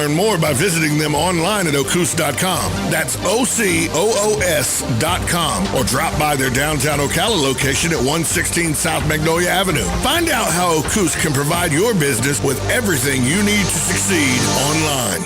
learn more by visiting them online at Ocoos.com. That's OCOOS.com. Or drop by their downtown Ocala location at 116 South Magnolia Avenue. Find out how Ocoos can provide your business with everything you need to succeed online.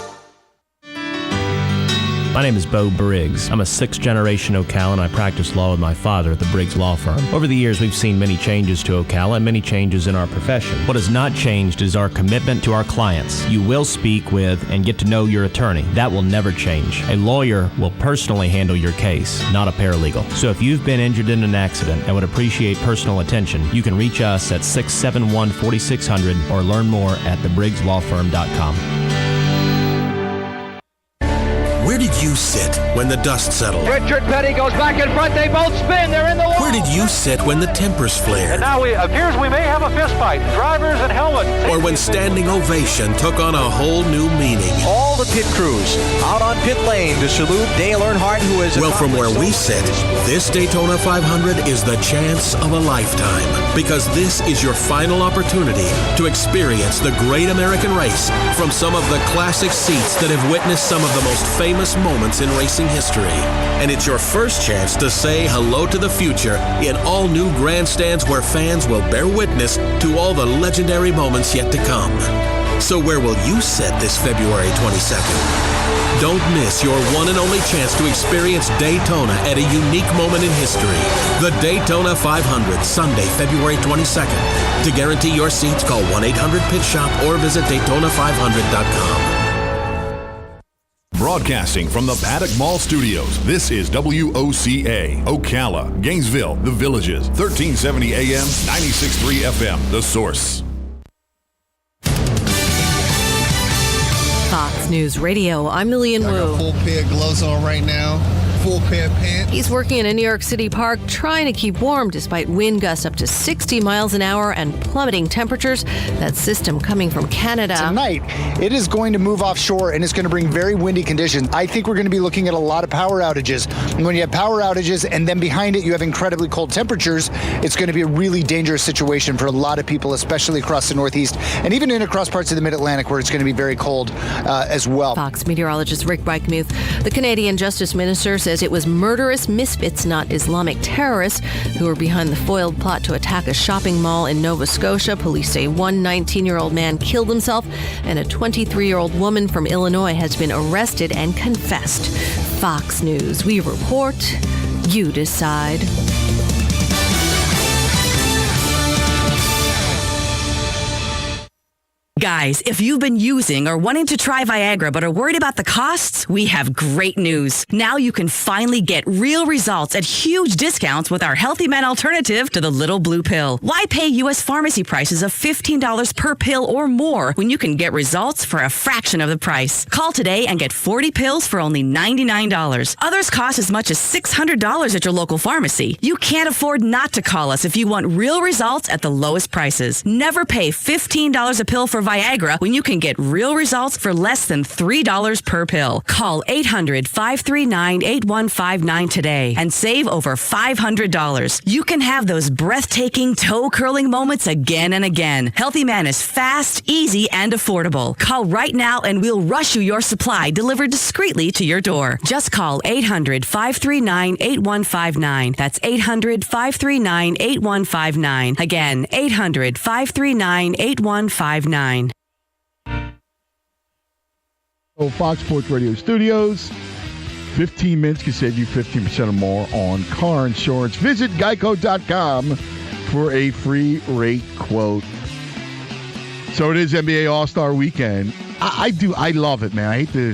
My name is Bo Briggs. I'm a sixth-generation Ocalan. I practiced law with my father at the Briggs Law Firm. Over the years, we've seen many changes to Ocala and many changes in our profession. What has not changed is our commitment to our clients. You will speak with and get to know your attorney. That will never change. A lawyer will personally handle your case, not a paralegal. So if you've been injured in an accident and would appreciate personal attention, you can reach us at 671-4600 or learn more at thebriggslawfirm.com. Where did you sit when the dust settled? Richard Petty goes back in front. They both spin. They're in the wall. Where did you sit when the tempers flared? And now it appears we may have a fist fight. Drivers and helmets. Or when standing ovation took on a whole new meaning? All the pit crews out on pit lane to salute Dale Earnhardt, who is... Well, from where we sit, this Daytona 500 is the chance of a lifetime. Because this is your final opportunity to experience the great American race from some of the classic seats that have witnessed some of the most famous moments in racing history. And it's your first chance to say hello to the future in all new grandstands where fans will bear witness to all the legendary moments yet to come. So where will you sit this February 22nd? Don't miss your one and only chance to experience Daytona at a unique moment in history. The Daytona 500, Sunday, February 22nd. To guarantee your seats, call 1-800-PIT-SHOP or visit Daytona500.com. Broadcasting from the Paddock Mall Studios, this is WOCA, Ocala, Gainesville, The Villages, 1370 AM, 96.3 FM, The Source. Fox News Radio, I'm Lillian Wu. I got a full pair of gloves on right now. Full pair of pants. He's working in a New York City park trying to keep warm despite wind gusts up to 60 miles an hour and plummeting temperatures. That system coming from Canada. Tonight, it is going to move offshore and it's going to bring very windy conditions. I think we're going to be looking at a lot of power outages. And when you have power outages and then behind it you have incredibly cold temperatures, it's going to be a really dangerous situation for a lot of people, especially across the Northeast and even in across parts of the Mid-Atlantic where it's going to be very cold as well. Fox meteorologist Rick Bikemuth. The Canadian Justice Minister says it was murderous misfits, not Islamic terrorists, who were behind the foiled plot to attack a shopping mall in Nova Scotia. Police say one 19-year-old man killed himself and a 23-year-old woman from Illinois has been arrested and confessed. Fox News. We report, you decide. Guys, if you've been using or wanting to try Viagra but are worried about the costs, we have great news. Now you can finally get real results at huge discounts with our Healthy Men alternative to the little blue pill. Why pay U.S. pharmacy prices of $15 per pill or more when you can get results for a fraction of the price? Call today and get 40 pills for only $99. Others cost as much as $600 at your local pharmacy. You can't afford not to call us if you want real results at the lowest prices. Never pay $15 a pill for Viagra when you can get real results for less than $3 per pill. Call 800-539-8159 today and save over $500. You can have those breathtaking, toe-curling moments again and again. Healthy Man is fast, easy, and affordable. Call right now and we'll rush you your supply delivered discreetly to your door. Just call 800-539-8159. That's 800-539-8159. Again, 800-539-8159. Fox Sports Radio Studios. 15 minutes can save you 15% or more on car insurance. Visit geico.com for a free rate quote. So it is NBA All-Star Weekend. I love it, man. I hate to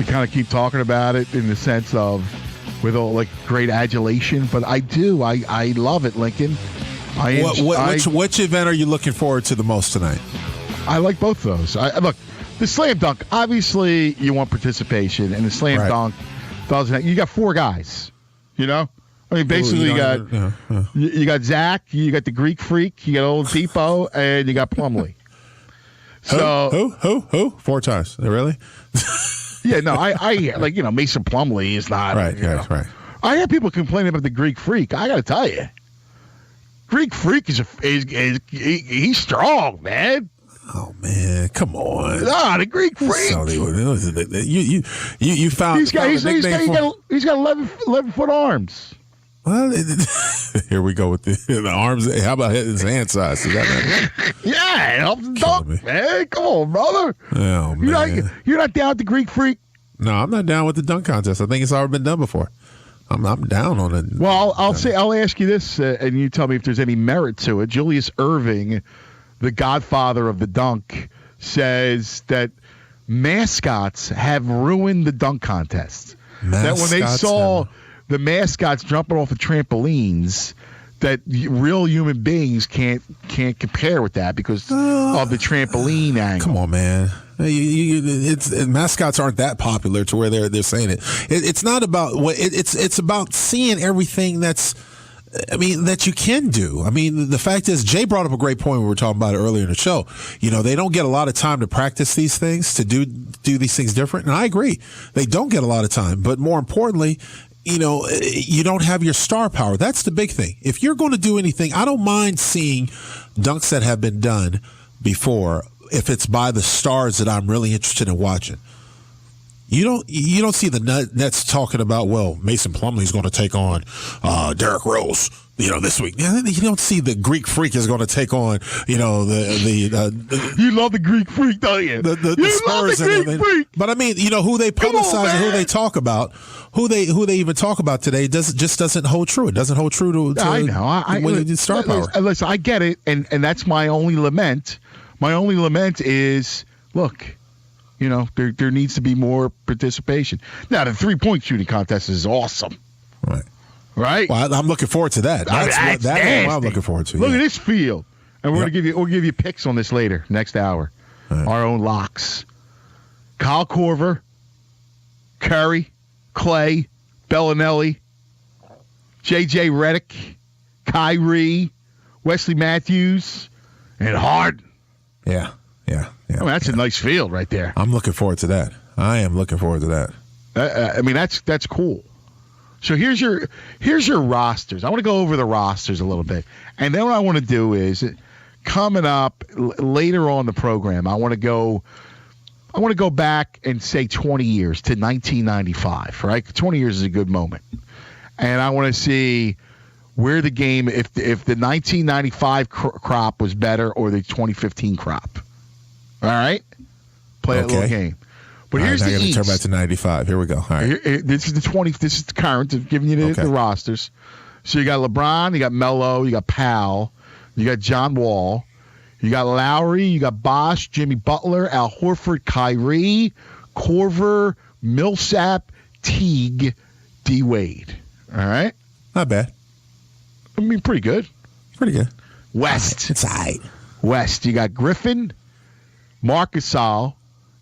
kind of keep talking about it in the sense of with all like great adulation, but I do. I love it, Lincoln. Which event are you looking forward to the most tonight? I like both of those. Look, the slam dunk, obviously you want participation, and the slam dunk doesn't. You got four guys, you know? I mean, basically you got Zach, you got the Greek Freak, you got Old Depot, and you got Plumlee. So Who? 4 times. Really? Yeah, no, I like, you know, Mason Plumlee is not. Right. I have people complaining about the Greek Freak. I got to tell you. Greek Freak he's strong, man. Oh man, come on! The Greek Freak. You found he's got 11-foot arms. Well, here we go with the arms. How about his hand size? Is that yeah, it helps dunk, man. Come on, brother. Oh man, you're not down with the Greek Freak. No, I'm not down with the dunk contest. I think it's already been done before. I'm down on it. Well, I'll ask you this, and you tell me if there's any merit to it. Julius Erving, the godfather of the dunk, says that mascots have ruined the dunk contest. That when they saw the mascots jumping off the trampolines, that real human beings can't compare with that because of the trampoline angle. Come on, man. Mascots aren't that popular to where they're saying it. It's not about what it's about seeing everything that you can do. I mean, the fact is, Jay brought up a great point when we were talking about it earlier in the show. They don't get a lot of time to practice these things, to do these things different. And I agree. They don't get a lot of time. But more importantly, you don't have your star power. That's the big thing. If you're going to do anything, I don't mind seeing dunks that have been done before if it's by the stars that I'm really interested in watching. You don't see the Nets talking about, well, Mason Plumlee's going to take on Derrick Rose, this week. You don't see the Greek Freak is going to take on, you love the Greek Freak, don't you? The Spurs and everything. Freak. But I mean, who they publicize and who they talk about, who they even talk about today just doesn't hold true. It doesn't hold true to I know. Star power. Listen, I get it, and that's my only lament. My only lament is, look, there needs to be more participation. Now, the 3-point shooting contest is awesome. Right? Well, I'm looking forward to that. That's what I'm looking forward to. Look at this field. And we'll give you picks on this later, next hour. Right. Our own locks. Kyle Korver, Curry, Clay, Bellinelli, J.J. Redick, Kyrie, Wesley Matthews, and Harden. Yeah. That's a nice field right there. I'm looking forward to that. I am looking forward to that. That's cool. So here's your rosters. I want to go over the rosters a little bit, and then what I want to do is coming up later on the program. I want to go back and say 20 years to 1995. Right, 20 years is a good moment, and I want to see where the game if the 1995 crop was better or the 2015 crop. All right, play a little game. But here's the East. Turn back to 95. Here we go. All right. This is the 20. This is the current. I'm giving you the rosters. So you got LeBron, you got Melo, you got Powell, you got John Wall, you got Lowry, you got Bosh, Jimmy Butler, Al Horford, Kyrie, Korver, Millsap, Teague, D. Wade. All right. Not bad. I mean, pretty good. Pretty good. West. It's all right. West. You got Griffin, Marc Gasol,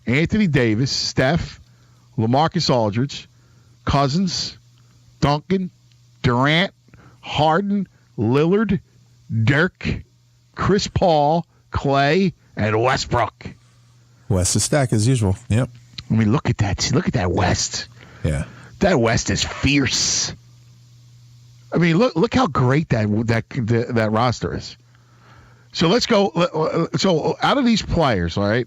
Anthony Davis, Steph, LaMarcus Aldridge, Cousins, Duncan, Durant, Harden, Lillard, Dirk, Chris Paul, Clay, and Westbrook. West is stacked as usual. Yep. I mean, look at that. Look at that West. Yeah. That West is fierce. I mean, look how great that roster is. So let's go. So out of these players, all right,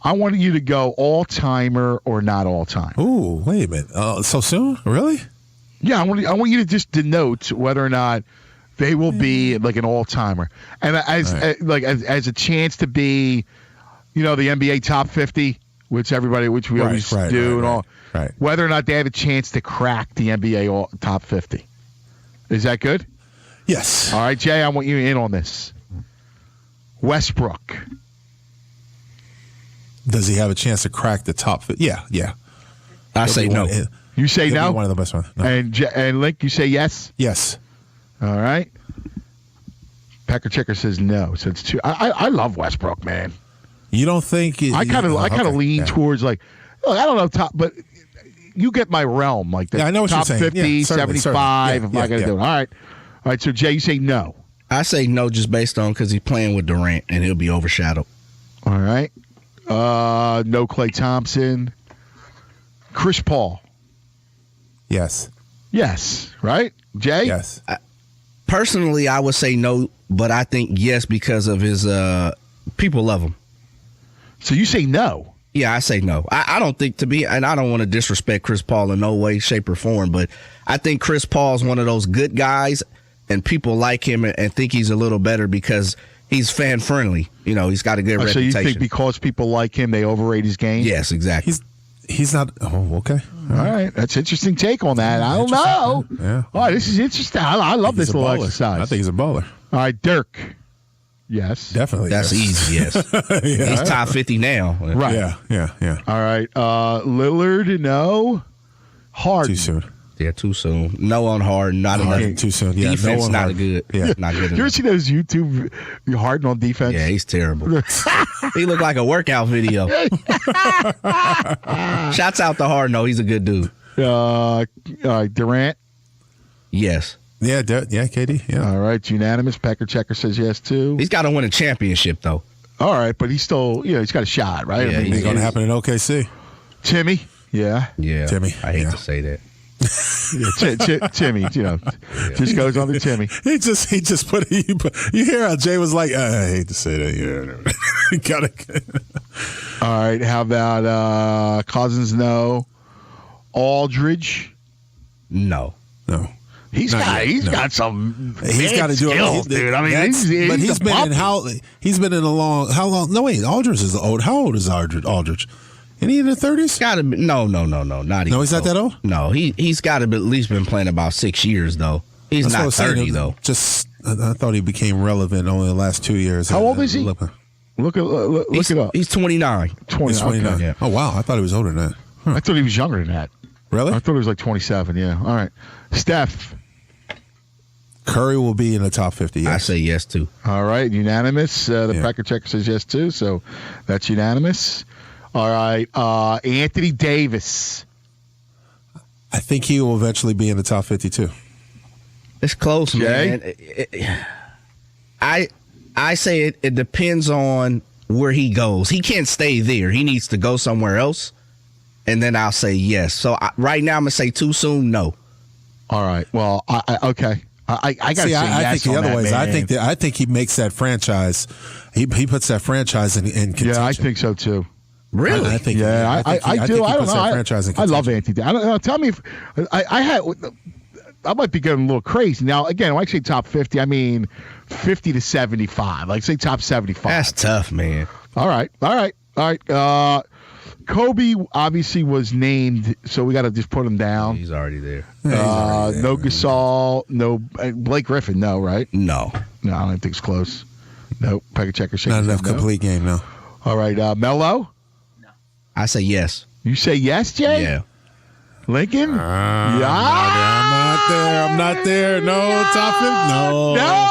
I want you to go all-timer or not all-time. Ooh, wait a minute. So soon? Really? Yeah, I want you to just denote whether or not they will be like an all-timer, and as a chance to be, the NBA top 50, which we always do, and all. Right. Whether or not they have a chance to crack the NBA top 50. Is that good? Yes. All right, Jay, I want you in on this. Westbrook. Does he have a chance to crack the top 50? Yeah. I say no. You say no? One of the best ones. No. And Link, you say yes? Yes. All right. Pecker Checker says no. So it's two. I love Westbrook, man. You don't think? I kind of lean towards look, I don't know top, but you get my realm like that. Yeah, I know what top you're saying. 50, 75. If I got to do it. All right. So Jay, you say no. I say no just based on because he's playing with Durant and he'll be overshadowed. All right. No Klay Thompson. Chris Paul. Yes. Yes. Right? Jay? Yes. Personally, I would say no, but I think yes because of his people love him. So you say no? Yeah, I say no. I don't think and I don't want to disrespect Chris Paul in no way, shape, or form, but I think Chris Paul is one of those good guys, and people like him and think he's a little better because he's fan friendly. You know, he's got a good reputation. So you think because people like him, they overrate his game? Yes, exactly. He's not. Oh, okay. All right. That's an interesting take on that. I don't know. Yeah. All right, this is interesting. I love this little exercise. I think he's a baller. All right, Dirk. Yes. Definitely. That's easy, yes. Yeah. He's top 50 now. Right. Yeah. All right. Lillard, no. Harden. Too soon. Yeah, too soon. No on Harden. Not enough. Too soon. Yeah, defense, no not good. Yeah. Not good You ever enough. see those YouTube Harden on defense? Yeah, he's terrible. He looked like a workout video. Shouts out to Harden, though. He's a good dude. Durant. Yes. Yeah, KD. Yeah. All right, unanimous. Pecker Checker says yes too. He's got to win a championship, though. All right, but he's still, he's got a shot, right? Yeah, It's going to happen in OKC. Timmy. Yeah. Yeah. Timmy. I hate to say that. Timmy, just goes on to Timmy. He just put you hear how Jay was like, I hate to say that. Yeah. Got it. All right, how about Cousins? No. Aldridge? No. He's got some. He's got to do skills, it, dude. I mean, he's been in He's been in how long? No, wait. Aldridge is old. How old is Aldridge? Isn't he in the 30s? Got to be. No. Not even. No, he's not that old. No, he's got to be at least been playing about 6 years though. He's not 30 though. Just I thought he became relevant only the last 2 years. How old is he? Look it up. He's 29. 29. Okay. Yeah. Oh wow, I thought he was older than that. I thought he was younger than that. Really? I thought he was like 27. Yeah. All right, Steph. Curry will be in the top 50. Yes. I say yes too. All right, unanimous. The Pecker Checker says yes too, so that's unanimous. All right, Anthony Davis. I think he will eventually be in the top 50 too. It's close, man. I say it depends on where he goes. He can't stay there. He needs to go somewhere else, and then I'll say yes. So right now I'm gonna say too soon. No. All right. Well, okay. I got to say yes. I think the other ways. Man. I think he makes that franchise. He puts that franchise in contention. Yeah, I think so too. Really? I think. Yeah, I do. I don't know. Franchise in I love Anthony Davis. I don't know. Tell me if I might be getting a little crazy now. Again, when I say top 50, I mean 50 to 75. Like say top 75. That's tough, man. All right. Kobe obviously was named, so we got to just put him down. He's already there. No Gasol, no Blake Griffin, no, right? No, I don't think it's close. No, Pecker Checker. Not enough complete game, no. All right, Melo? No. I say yes. You say yes, Jay? Yeah. Lincoln? I'm not there. No, top 50. No.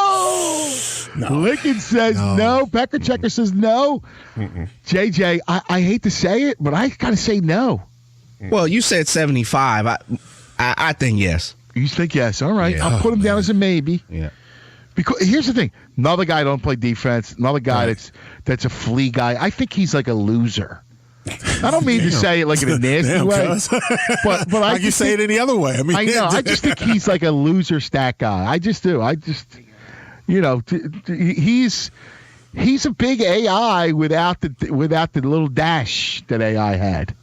Lincoln says no. Pecker Checker says no. JJ, I hate to say it, but I gotta say no. Well, you said 75. I think yes. You think yes? All right, I'll put him down as a maybe. Yeah. Because here's the thing: another guy don't play defense. Another guy that's a flea guy. I think he's like a loser. I don't mean to say it like in a nasty way, but I like you say it any other way. I mean, I know. I just think he's like a loser stat guy. I just do. He's a big AI without the little dash that AI had.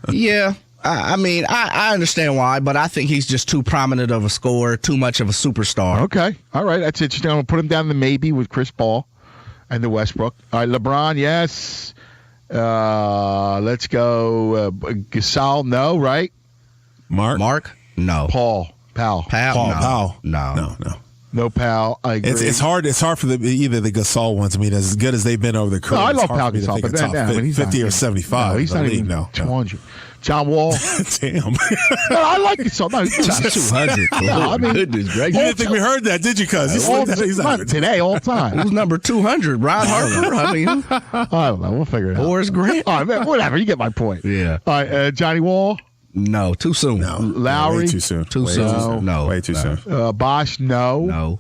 Yeah. I mean, I understand why, but I think he's just too prominent of a scorer, too much of a superstar. Okay. All right. That's interesting. I'm going to put him down to maybe with Chris Paul and the Westbrook. All right. LeBron, yes. Let's go. Gasol, no, right? Mark? No. Powell. No. No, Powell. I agree. It's hard. It's hard for either the Gasol ones. I mean, as good as they've been over the career. No, I love Powell Gasol, but he's 50 or 75. No, he's not even 200. John Wall. Damn. No, I like Gasol. No, he's 200. No, I mean, goodness gracious. You didn't think we heard that, did you, cuz? He's not today, all time. Who's number 200? Ron Harper? I mean, I don't know. We'll figure it out. Horace Grant? All right, man, whatever. You get my point. Yeah. All right, Johnny Wall. No, too soon. No. Lowry. Way too soon. Too soon. No. Way too soon. Bosch. No. No.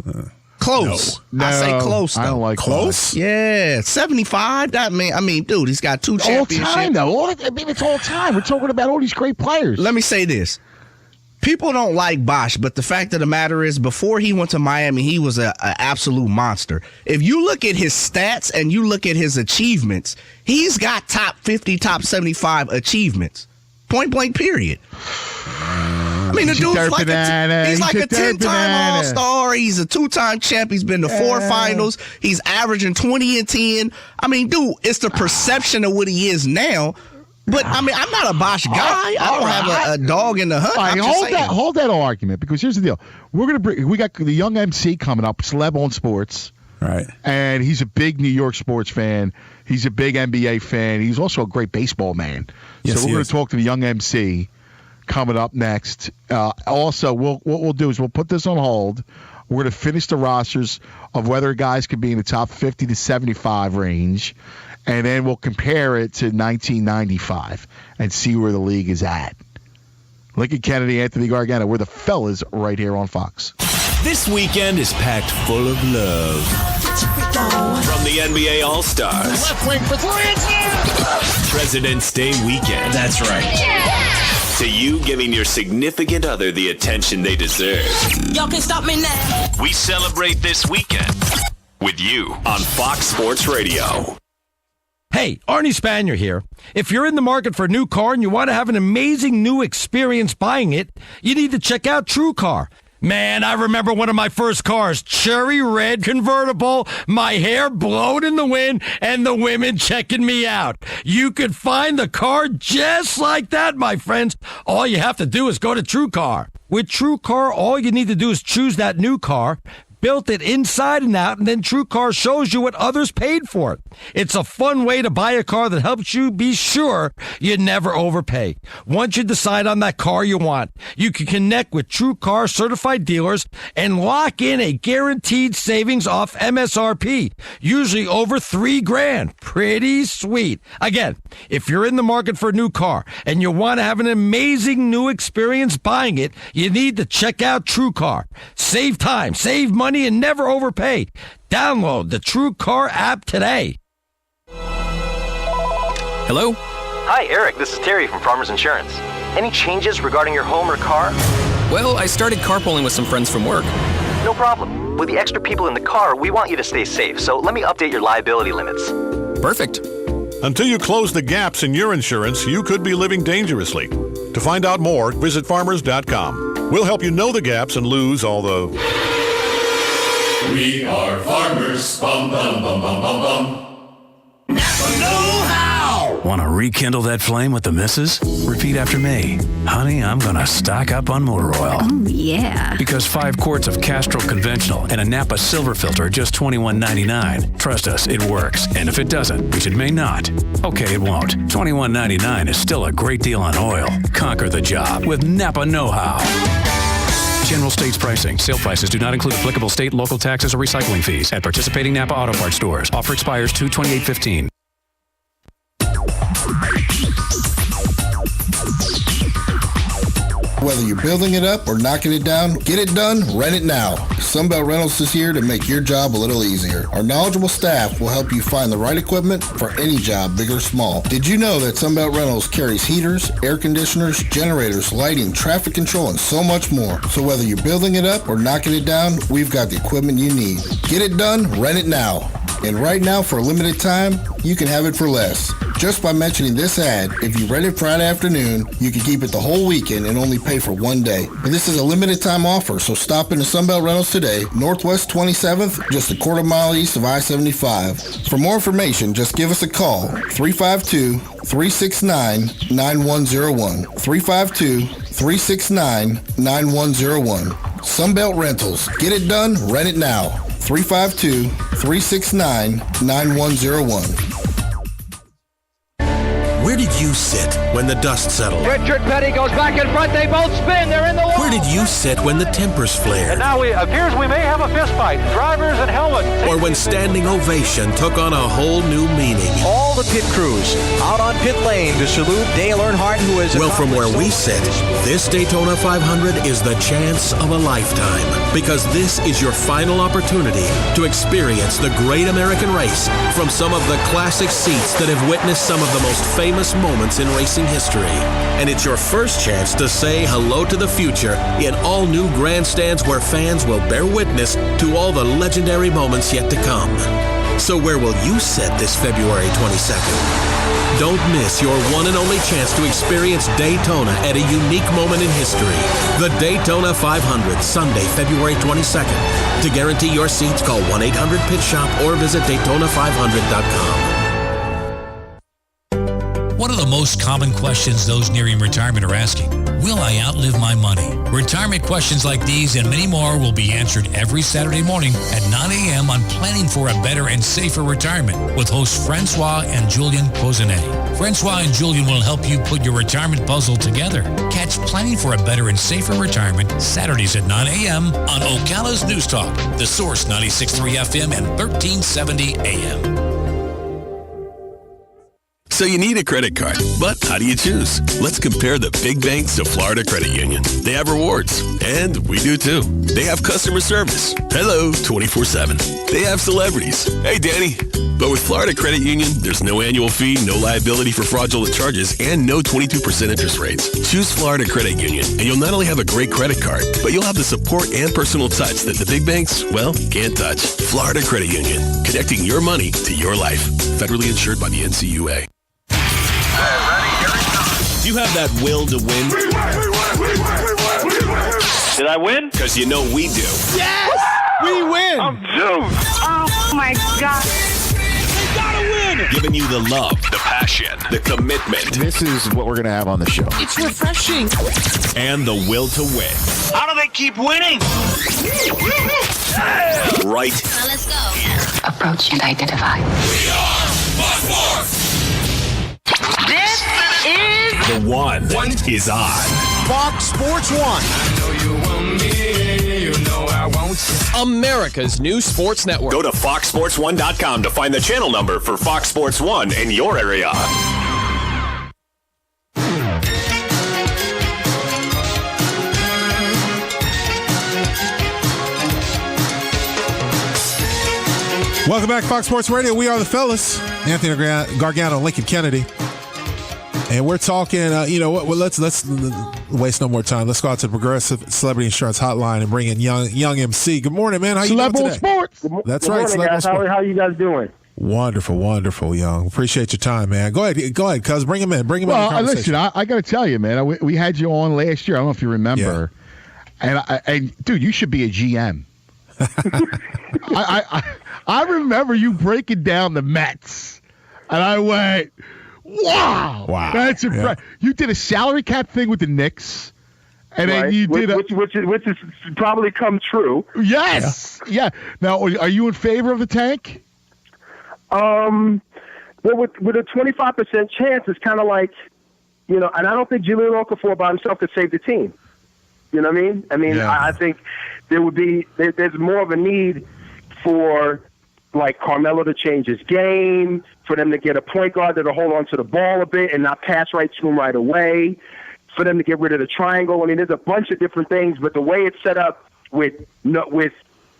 Close. No. I say close, though. I don't like close. Yeah, 75. I mean, dude, he's got 2 championships. All time, though. I mean, it's all time. We're talking about all these great players. Let me say this. people don't like Bosch, but the fact of the matter is, before he went to Miami, he was an absolute monster. If you look at his stats and you look at his achievements, he's got top 50, top 75 achievements. Point blank, period. I mean, the dude's like he's like a 10-time All-Star. He's a 2-time champ. He's been to 4 finals. He's averaging 20 and 10. I mean, dude, it's the perception of what he is now. But, I mean, I'm not a Bosch guy. I don't have a dog in the hunt. Right, hold that argument, because here's the deal. We got the young MC coming up, Celeb on Sports. Right. And he's a big New York sports fan. He's a big NBA fan. He's also a great baseball man. Yes, so we're going to talk to the young MC coming up next. Also, what we'll do is we'll put this on hold. We're going to finish the rosters of whether guys could be in the top 50 to 75 range. And then we'll compare it to 1995 and see where the league is at. Lincoln Kennedy, Anthony Gargano, we're the fellas right here on Fox. This weekend is packed full of love. From the NBA All-Stars. Left wing for three. President's Day weekend. That's right. Yeah. To you giving your significant other the attention they deserve. Y'all can stop me now. We celebrate this weekend with you on Fox Sports Radio. Hey, Arnie Spanier here. If you're in the market for a new car and you want to have an amazing new experience buying it, you need to check out TrueCar. Man, I remember one of my first cars, cherry red convertible, my hair blown in the wind, and the women checking me out. You could find the car just like that, my friends. All you have to do is go to TrueCar. With TrueCar, all you need to do is choose that new car, built it inside and out, and then TrueCar shows you what others paid for it. It's a fun way to buy a car that helps you be sure you never overpay. Once you decide on that car you want, you can connect with TrueCar certified dealers and lock in a guaranteed savings off MSRP, usually over $3,000. Pretty sweet. Again, if you're in the market for a new car and you want to have an amazing new experience buying it, you need to check out TrueCar. Save time, save money, and never overpay. Download the TrueCar app today. Hello? Hi, Eric. This is Terry from Farmers Insurance. Any changes regarding your home or car? Well, I started carpooling with some friends from work. No problem. With the extra people in the car, we want you to stay safe, so let me update your liability limits. Perfect. Until you close the gaps in your insurance, you could be living dangerously. To find out more, visit farmers.com. We'll help you know the gaps and lose all the... We are farmers. Bum, bum, bum, bum, bum, bum. Napa know-how. Want to rekindle that flame with the missus? Repeat after me. Honey, I'm going to stock up on motor oil. Oh, yeah. Because 5 quarts of Castrol Conventional and a Napa Silver Filter are just $21.99. Trust us, it works. And if it doesn't, which it may not, okay, it won't. $21.99 is still a great deal on oil. Conquer the job with Napa know-how. General states pricing. Sale prices do not include applicable state, local taxes, or recycling fees at participating Napa Auto Parts stores. Offer expires 2/28/15. Whether you're building it up or knocking it down, get it done, rent it now. Sunbelt Rentals is here to make your job a little easier. Our knowledgeable staff will help you find the right equipment for any job, big or small. Did you know that Sunbelt Rentals carries heaters, air conditioners, generators, lighting, traffic control, and so much more? So whether you're building it up or knocking it down, we've got the equipment you need. Get it done, rent it now. And right now, for a limited time, you can have it for less. Just by mentioning this ad, if you rent it Friday afternoon, you can keep it the whole weekend and only pay for one day. But this is a limited time offer, so stop into Sunbelt Rentals today, Northwest 27th, just a quarter mile east of I-75. For more information, just give us a call, 352-369-9101. 352-369-9101. Sunbelt Rentals. Get it done, rent it now. 352-369-9101. Where did you sit when the dust settled? Richard Petty goes back in front. They both spin. They're in the wall. Where did you sit when the tempers flared? And now it appears we may have a fist fight. Drivers and helmets. Or when standing ovation took on a whole new meaning? All the pit crews out on pit lane to salute Dale Earnhardt, who is... Well, from where we sit, this Daytona 500 is the chance of a lifetime. Because this is your final opportunity to experience the great American race from some of the classic seats that have witnessed some of the most famous moments moments in racing history. And it's your first chance to say hello to the future in all new grandstands where fans will bear witness to all the legendary moments yet to come. So where will you sit this February 22nd? Don't miss your one and only chance to experience Daytona at a unique moment in history. The Daytona 500, Sunday, February 22nd. To guarantee your seats, call 1-800-PIT-SHOP or visit Daytona500.com. One of the most common questions those nearing retirement are asking, will I outlive my money? Retirement questions like these and many more will be answered every Saturday morning at 9 a.m. on Planning for a Better and Safer Retirement with hosts Francois and Julian Pozanetti. Francois and Julian will help you put your retirement puzzle together. Catch Planning for a Better and Safer Retirement Saturdays at 9 a.m. on Ocala's News Talk, The Source 96.3 FM and 1370 AM. So you need a credit card, but how do you choose? Let's compare the big banks to Florida Credit Union. They have rewards, and we do too. They have customer service. Hello, 24/7. They have celebrities. Hey, Danny. But with Florida Credit Union, there's no annual fee, no liability for fraudulent charges, and no 22% interest rates. Choose Florida Credit Union, and you'll not only have a great credit card, but you'll have the support and personal touch that the big banks, well, can't touch. Florida Credit Union, connecting your money to your life. Federally insured by the NCUA. Do you have that will to win? Did I win? Because you know we do. Yes! We win! I'm juiced! Oh my God. We gotta win! Giving you the love, the passion, the commitment. This is what we're going to have on the show. It's refreshing. And the will to win. How do they keep winning? Right. Now let's go. Approach and identify. We are Fox Sports. This is The one is on. Fox Sports 1. I know you want me, you know I want you. America's new sports network. Go to foxsports1.com to find the channel number for Fox Sports 1 in your area. Welcome back, Fox Sports Radio. We are the fellas. Anthony Gargano, Lincoln Kennedy. And we're talking, let's waste no more time. Let's go out to the Progressive Celebrity Insurance Hotline and bring in Young MC. Good morning, man. How you doing today? Sports. That's Good right. morning, guys. How are you guys doing? Wonderful, Young. Appreciate your time, man. Go ahead, cuz. Bring him in. Well, listen, I got to tell you, man. We had you on last year. I don't know if you remember. Yeah. And dude, you should be a GM. I remember you breaking down the Mets, and I went, wow, that's impressive. Yeah. You did a salary cap thing with the Knicks, and then you did which is probably come true. Yes, yeah. Now, are you in favor of the tank? Well, with a 25% chance, it's kind of like, and I don't think Julian Okafor by himself could save the team. You know what I mean? I think there's more of a need for like Carmelo to change his game, for them to get a point guard that'll hold on to the ball a bit and not pass right to him right away, for them to get rid of the triangle. I mean, there's a bunch of different things, but the way it's set up with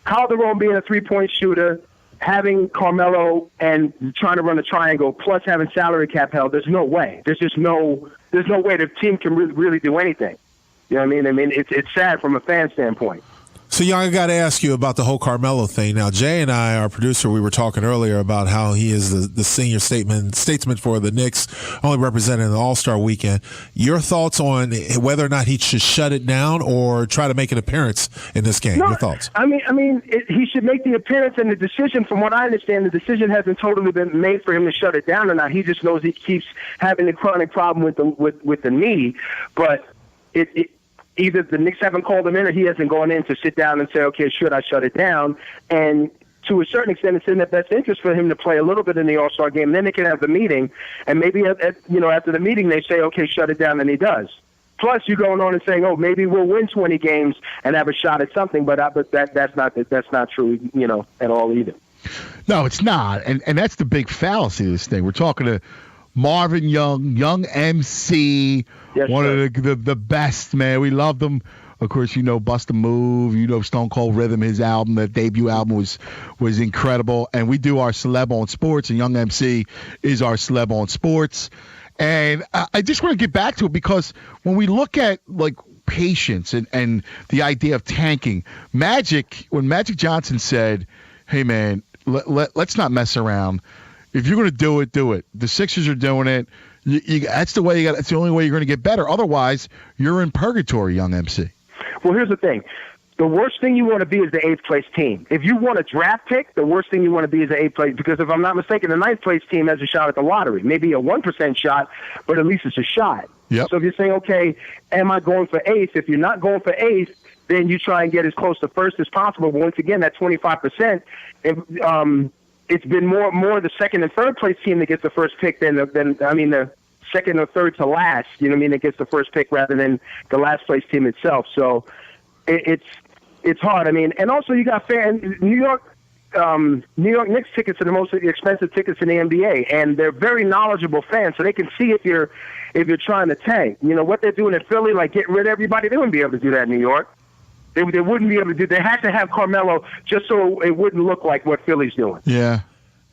Calderon being a three-point shooter, having Carmelo and trying to run a triangle, plus having salary cap held, there's no way. There's no way the team can really do anything. You know what I mean? I mean, it's sad from a fan standpoint. So, Young, I got to ask you about the whole Carmelo thing. Now, Jay and I, our producer, we were talking earlier about how he is the senior statesman for the Knicks, only representing the All-Star weekend. Your thoughts on whether or not he should shut it down or try to make an appearance in this game? Your thoughts? I mean, he should make the appearance, and the decision, from what I understand, the decision hasn't totally been made for him to shut it down or not. He just knows he keeps having a chronic problem with the knee, but either the Knicks haven't called him in or he hasn't gone in to sit down and say, okay, should I shut it down? And to a certain extent, it's in their best interest for him to play a little bit in the All-Star game. Then they can have the meeting, and maybe after the meeting they say, okay, shut it down, and he does. Plus, you're going on and saying, oh, maybe we'll win 20 games and have a shot at something, but that's not true, at all either. No, it's not, and that's the big fallacy of this thing. We're talking to Marvin Young MC, one of the best, man. We loved him. Of course, Bust a Move, Stone Cold Rhythm, his album, that debut album was incredible. And we do our Celeb on Sports, and Young MC is our Celeb on Sports. And I just want to get back to it because when we look at like patience and the idea of tanking, when Magic Johnson said, "Hey man, let's not mess around. If you're going to do it, do it." The Sixers are doing it. That's the way you got. That's the only way you're going to get better. Otherwise, you're in purgatory, young MC. Well, here's the thing. The worst thing you want to be is the 8th place team. If you want a draft pick, the worst thing you want to be is the 8th place, because if I'm not mistaken, the 9th place team has a shot at the lottery. Maybe a 1% shot, but at least it's a shot. Yep. So if you're saying, okay, am I going for 8th? If you're not going for 8th, then you try and get as close to 1st as possible. But once again, that 25%, it's been more the 2nd and 3rd place team that gets the first pick than the 2nd or 3rd to last. You know what I mean? That gets the first pick rather than the last place team itself. So it's hard. I mean, and also you got New York Knicks tickets are the most expensive tickets in the NBA, and they're very knowledgeable fans, so they can see if you're trying to tank. You know what they're doing in Philly, like getting rid of everybody. They wouldn't be able to do that in New York. They wouldn't be able to do. They had to have Carmelo just so it wouldn't look like what Philly's doing. Yeah.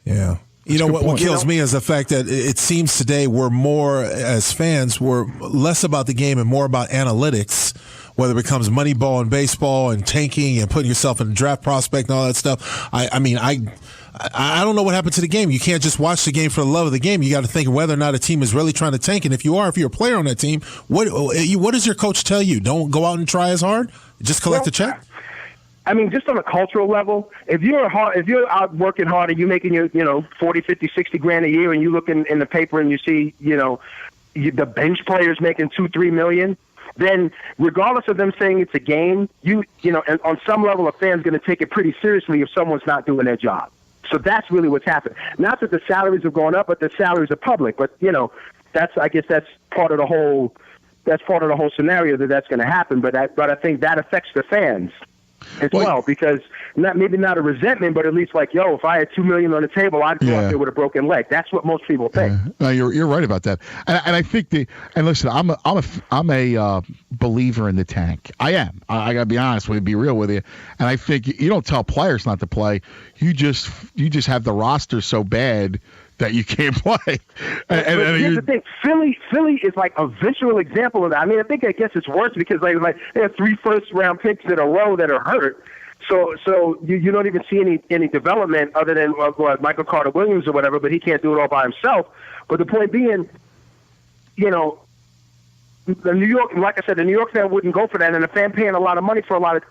You know what kills me is the fact that it seems today we're more, as fans, we're less about the game and more about analytics, whether it becomes Moneyball in baseball and tanking and putting yourself in a draft prospect and all that stuff. I don't know what happened to the game. You can't just watch the game for the love of the game. You got to think whether or not a team is really trying to tank. And if you're a player on that team, what does your coach tell you? Don't go out and try as hard? Just collect a check? I mean, just on a cultural level, if you're out working hard and you're making your 40, 50, 60 grand a year, and you look in the paper and you see the bench players making $2-3 million, then regardless of them saying it's a game, and on some level a fan's going to take it pretty seriously if someone's not doing their job. So that's really what's happened. Not that the salaries have gone up, but the salaries are public. But I guess that's part of the whole scenario that's going to happen. But I think that affects the fans as well, because maybe not a resentment, but at least like, if I had $2 million on the table, I'd go out there with a broken leg. That's what most people think. No, you're right about that, and I think listen, I'm a believer in the tank. I am. I gotta be honest with you, be real with you, and I think you don't tell players not to play. You just have the roster so bad that you can't play. And here's the thing: Philly is like a visual example of that. I mean, I guess it's worse because they have 3 first-round picks in a row that are hurt. So you don't even see any development other than Michael Carter Williams or whatever, but he can't do it all by himself. But the point being, the New York, like I said, the New York fan wouldn't go for that, and a fan paying a lot of money for a lot of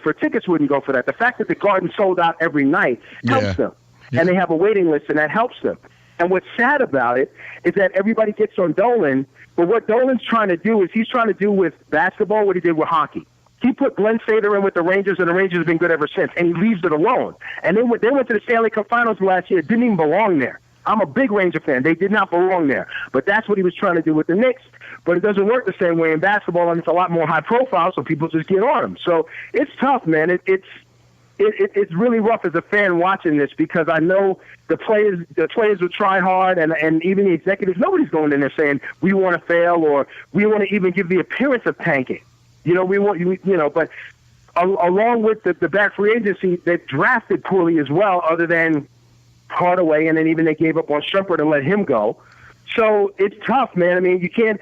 for tickets wouldn't go for that. The fact that the Garden sold out every night helps them. Yeah. And they have a waiting list, and that helps them. And what's sad about it is that everybody gets on Dolan, but what Dolan's trying to do is he's trying to do with basketball what he did with hockey. He put Glenn Sader in with the Rangers, and the Rangers have been good ever since, and he leaves it alone. And they went to the Stanley Cup Finals last year. It didn't even belong there. I'm a big Ranger fan. They did not belong there. But that's what he was trying to do with the Knicks. But it doesn't work the same way in basketball, and it's a lot more high profile, so people just get on him. So it's tough, man. It's really rough as a fan watching this, because I know the players will try hard, and even the executives, nobody's going in there saying we want to fail or we want to even give the appearance of tanking. But along with the bad free agency, they've drafted poorly as well, other than Hardaway, and then even they gave up on Shumpert and let him go. So it's tough, man. I mean, you can't.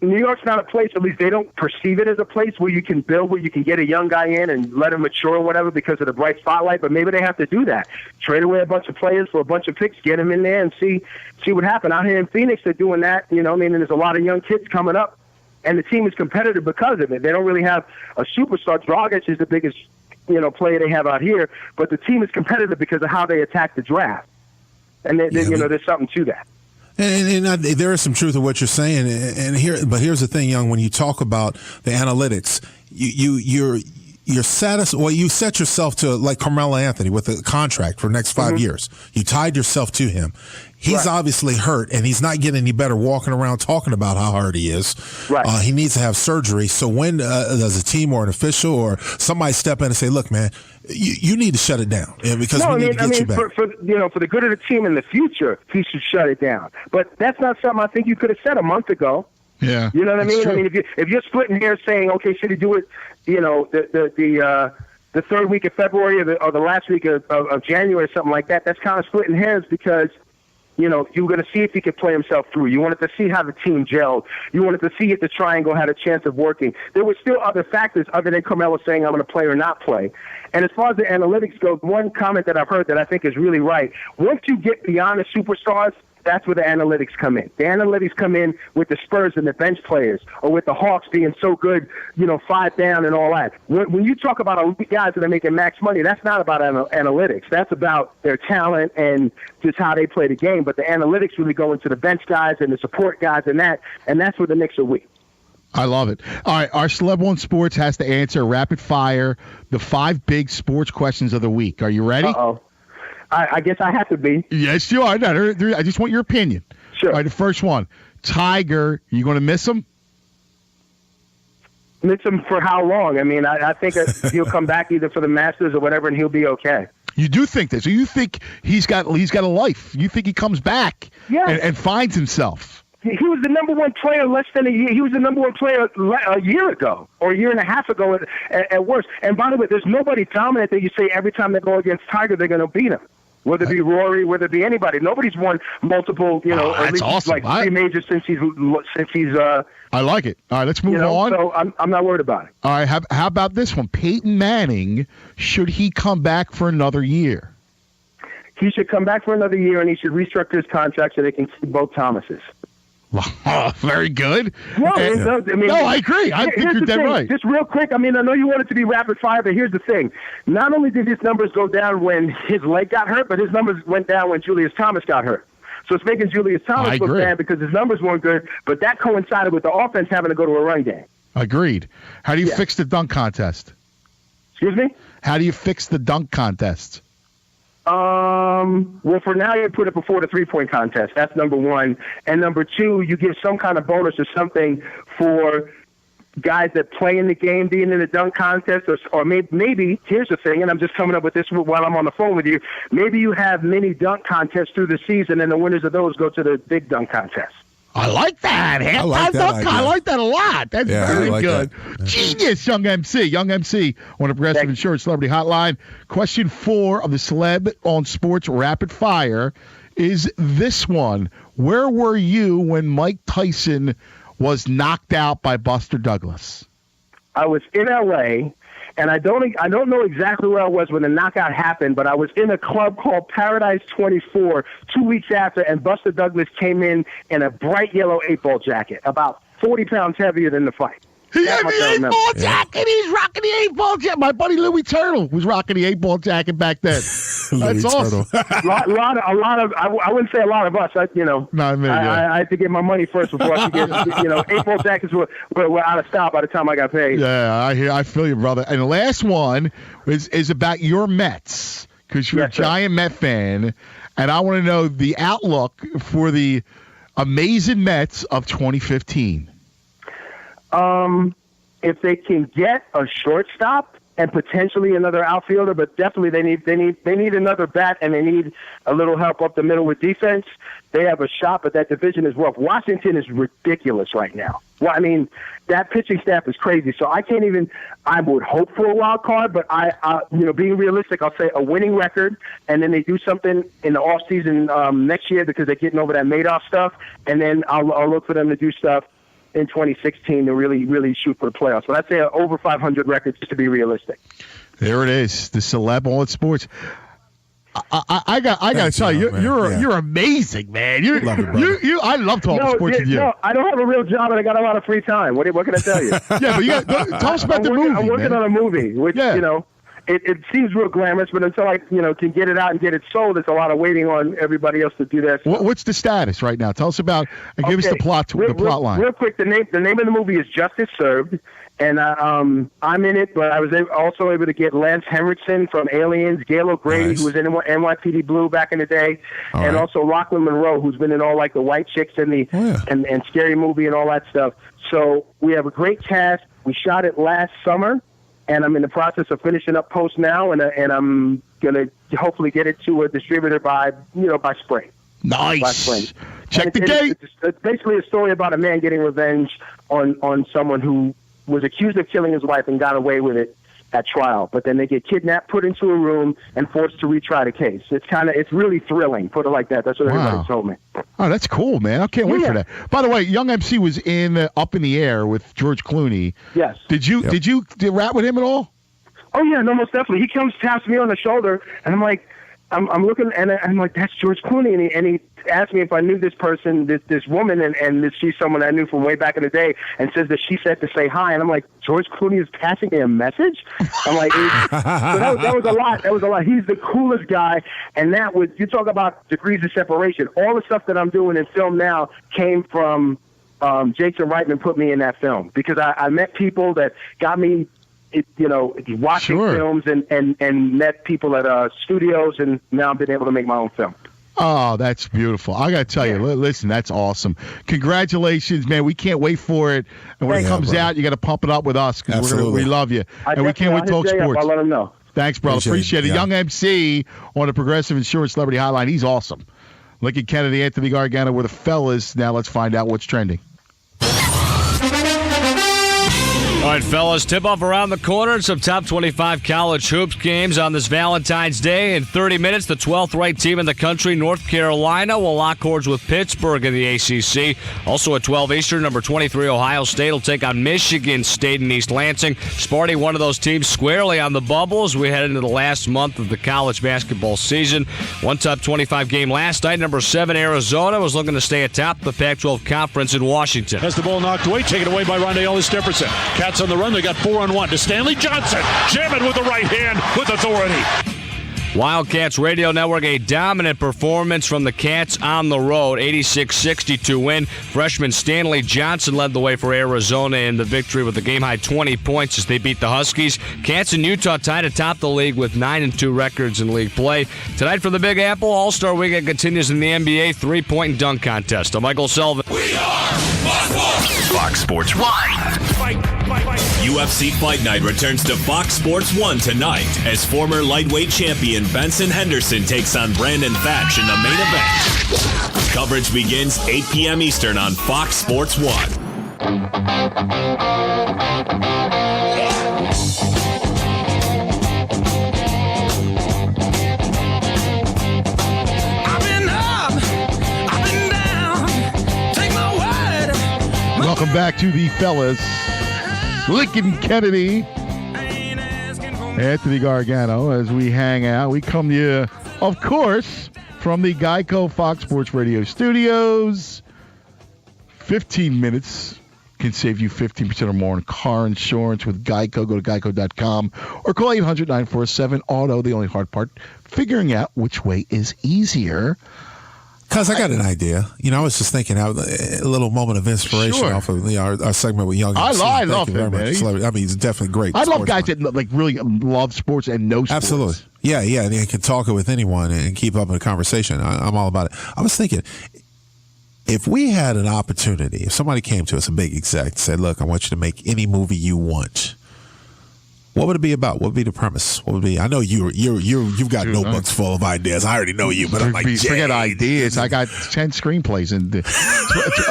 New York's not a place, at least they don't perceive it as a place where you can build, where you can get a young guy in and let him mature or whatever because of the bright spotlight. But maybe they have to do that. Trade away a bunch of players for a bunch of picks, get them in there and see what happens. Out here in Phoenix, they're doing that. And there's a lot of young kids coming up, and the team is competitive because of it. They don't really have a superstar. Dragic is the biggest player they have out here, but the team is competitive because of how they attack the draft. And there's something to that. And there is some truth to what you're saying. But here's the thing, Young. When you talk about the analytics, you're satisfied. Well, you set yourself to like Carmelo Anthony with a contract for the next 5 years. You tied yourself to him. He's obviously hurt, and he's not getting any better walking around talking about how hard he is. Right. He needs to have surgery. So when does a team or an official or somebody step in and say, "Look, man, you need to shut it down because we need to get you back." For the good of the team in the future, he should shut it down. But that's not something I think you could have said a month ago. Yeah, you know what I mean. True. I mean, if you're splitting hairs saying, "Okay, should he do it?" The third week of February or the last week of January or something like that. That's kind of splitting hairs because You know, you were going to see if he could play himself through. You wanted to see how the team gelled. You wanted to see if the triangle had a chance of working. There were still other factors other than Carmelo saying, I'm going to play or not play. And as far as the analytics go, one comment that I've heard that I think is really right, once you get beyond the superstars, that's where the analytics come in. The analytics come in with the Spurs and the bench players, or with the Hawks being so good, 5 down and all that. When you talk about elite guys that are making max money, that's not about analytics. That's about their talent and just how they play the game. But the analytics really go into the bench guys and the support guys and that's where the Knicks are weak. I love it. All right, our Celeb on Sports has to answer rapid fire the 5 big sports questions of the week. Are you ready? Uh-oh. I guess I have to be. Yes, you are. I just want your opinion. Sure. All right, the first one. Tiger, you going to miss him? Miss him for how long? I mean, I think he'll come back either for the Masters or whatever, and he'll be okay. You do think that? So you think he's got a life? You think he comes back and finds himself? He was the number one player less than a year. He was the number one player a year ago or a year and a half ago at worst. And by the way, there's nobody dominant that you say every time they go against Tiger, they're going to beat him. Whether it be Rory, whether it be anybody, nobody's won multiple, at least awesome. 3 majors since he's. I like it. All right, let's move on. So I'm not worried about it. All right, how about this one? Peyton Manning, should he come back for another year? He should come back for another year, and he should restructure his contract so they can keep both Thomases. Very good. No, I agree. I think you're dead right. Just real quick, I know you want it to be rapid fire, but here's the thing. Not only did his numbers go down when his leg got hurt, but his numbers went down when Julius Thomas got hurt. So it's making Julius Thomas look bad because his numbers weren't good, but that coincided with the offense having to go to a run game. Agreed. How do you fix the dunk contest? Excuse me? How do you fix the dunk contest? Well, for now, you put it before the three-point contest. That's number one. And number two, you give some kind of bonus or something for guys that play in the game being in the dunk contest. Or maybe, here's the thing, and I'm just coming up with this while I'm on the phone with you, maybe you have mini dunk contests through the season, and the winners of those go to the big dunk contest. I like that. I like that a lot. That's very good. Genius, Young MC on the Progressive Insurance Celebrity Hotline. Question 4 of the Celeb on Sports Rapid Fire is this one. Where were you when Mike Tyson was knocked out by Buster Douglas? I was in L.A., and I don't know exactly where I was when the knockout happened, but I was in a club called Paradise 24 2 weeks after, and Buster Douglas came in a bright yellow 8-ball jacket, about 40 pounds heavier than the fight. He had the 8-ball jacket. He's rocking the 8-ball jacket. My buddy Louis Turtle was rocking the 8-ball jacket back then. That's awesome. a lot of. I wouldn't say a lot of us. I had to get my money first before I could get. 8-ball jackets were out of style by the time I got paid. Yeah, I feel you, brother. And the last one is about your Mets because you're a giant Met fan, and I want to know the outlook for the amazing Mets of 2015. If they can get a shortstop and potentially another outfielder, but definitely they need another bat and they need a little help up the middle with defense. They have a shot, but that division is rough. Washington is ridiculous right now. Well, that pitching staff is crazy. So I would hope for a wild card, but being realistic, I'll say a winning record, and then they do something in the off season next year because they're getting over that Madoff stuff, and then I'll look for them to do stuff in 2016 to really, really shoot for the playoffs. But I'd say over 500 records just to be realistic. There it is, the Celeb on Sports. I got to tell you, you're amazing, man. I love talking sports with you. No, I don't have a real job, and I got a lot of free time. What can I tell you? Yeah, but tell us about the movie. I'm working on a movie, which It seems real glamorous, but until I can get it out and get it sold, it's a lot of waiting on everybody else to do that. What's the status right now? Tell us about and give us the plot line. Real quick, the name of the movie is Justice Served, and I'm in it, but I was also able to get Lance Henriksen from Aliens, Gail O'Grady, who was in NYPD Blue back in the day, and also Lachlan Monroe, who's been in all the White Chicks and and Scary Movie and all that stuff. So we have a great cast. We shot it last summer. And I'm in the process of finishing up post now, and I'm gonna hopefully get it to a distributor by spring. Nice. By spring. Check the gate. It's basically a story about a man getting revenge on someone who was accused of killing his wife and got away with it. at trial, but then they get kidnapped, put into a room, and forced to retry the case. It's really thrilling, put it like that. That's what everybody told me. Oh, that's cool, man. I can't wait for that. By the way, Young MC was in Up in the Air with George Clooney. Yes. Did you rap with him at all? Oh yeah, no, most definitely. He comes, taps me on the shoulder, and I'm like, I'm looking, and I'm like, that's George Clooney, and he asked me if I knew this person, this woman, and she's someone I knew from way back in the day, and says that she said to say hi, and I'm like, George Clooney is passing me a message? I'm like, so that was a lot. That was a lot. He's the coolest guy, and that was, you talk about degrees of separation. All the stuff that I'm doing in film now came from Jason Reitman put me in that film, because I met people that got me, watching films and met people at studios, and now I've been able to make my own film. Oh, that's beautiful. I got to tell you, listen, that's awesome. Congratulations, man. We can't wait for it. And when it comes out, you got to pump it up with us, because we love you. And we can't wait to talk sports. I'll let him know. Thanks, brother. Appreciate it. Yeah. Young MC on the Progressive Insurance Celebrity Hotline. He's awesome. Lincoln Kennedy, Anthony Gargano, we're the fellas. Now let's find out what's trending. All right, fellas, tip-off around the corner. Some top 25 college hoops games on this Valentine's Day. In 30 minutes, the 12th-ranked team in the country, North Carolina, will lock horns with Pittsburgh in the ACC. Also at 12 Eastern, number 23 Ohio State will take on Michigan State in East Lansing. Sparty, one of those teams squarely on the bubble as we head into the last month of the college basketball season. One top 25 game last night, number 7 Arizona was looking to stay atop the Pac-12 Conference in Washington. Has the ball knocked away, taken away by Rondé Ellis Jefferson. Cats on the run, they got 4-on-1 to Stanley Johnson. Jam it with the right hand with authority. Wildcats Radio Network, a dominant performance from the Cats on the road, 86-62 win. Freshman Stanley Johnson led the way for Arizona in the victory with a game-high 20 points as they beat the Huskies. Cats and Utah tied atop the league with 9-2 records in league play. Tonight for the Big Apple, All-Star Weekend continues in the NBA three-point and dunk contest. I'm Michael Sullivan. We are Fox Sports 1. UFC Fight Night returns to Fox Sports 1 tonight as former lightweight champion Benson Henderson takes on Brandon Thatch in the main event. Coverage begins 8 p.m. Eastern on Fox Sports 1. Welcome back to the fellas. Lincoln Kennedy, Anthony Gargano, as we hang out. We come to you, of course, from the Geico Fox Sports Radio studios. 15 minutes can save you 15% or more on car insurance with Geico. Go to geico.com or call 800-947-AUTO. The only hard part, figuring out which way is easier. Cuz I got an idea. I was just thinking out a little moment of inspiration off of our segment with Young MC. I love him, man. I mean, he's definitely great. I love guys that really love sports and know sports. Absolutely. Yeah, and he can talk it with anyone and keep up in a conversation. I'm all about it. I was thinking, if we had an opportunity, if somebody came to us, a big exec, said, look, I want you to make any movie you want, what would it be about? What would be the premise? What would be? I know you've got notebooks full of ideas. I already know you, but I'm like, forget ideas. I got 10 screenplays and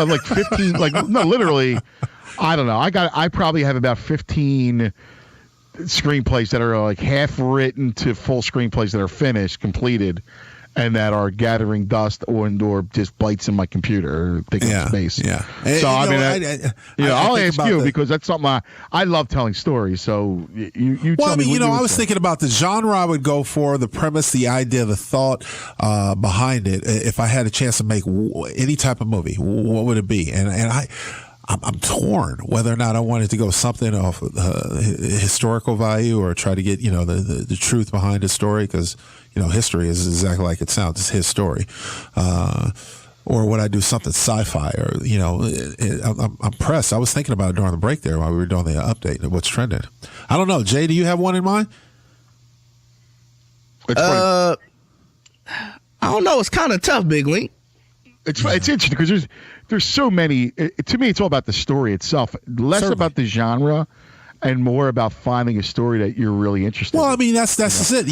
like 15. Like no, literally, I don't know. I probably have about 15 screenplays that are like half written to full screenplays that are finished, completed, and that are gathering dust or just bites in my computer or taking up space. Yeah. So I'll ask you because that's something I love telling stories. So you tell me. I was thinking about the genre I would go for, the premise, the idea, the thought behind it. If I had a chance to make any type of movie, what would it be? And I'm torn whether or not I wanted to go something off historical value or try to get the truth behind the story, because history is exactly like it sounds. It's his story. Or would I do something sci-fi? Or I'm pressed. I was thinking about it during the break there while we were doing the update of what's trending. I don't know, Jay. Do you have one in mind? I don't know. It's kind of tough, Big Wing. It's interesting because there's so many. To me, it's all about the story itself, less about the genre and more about finding a story that you're really interested in. Well, I mean, that's it.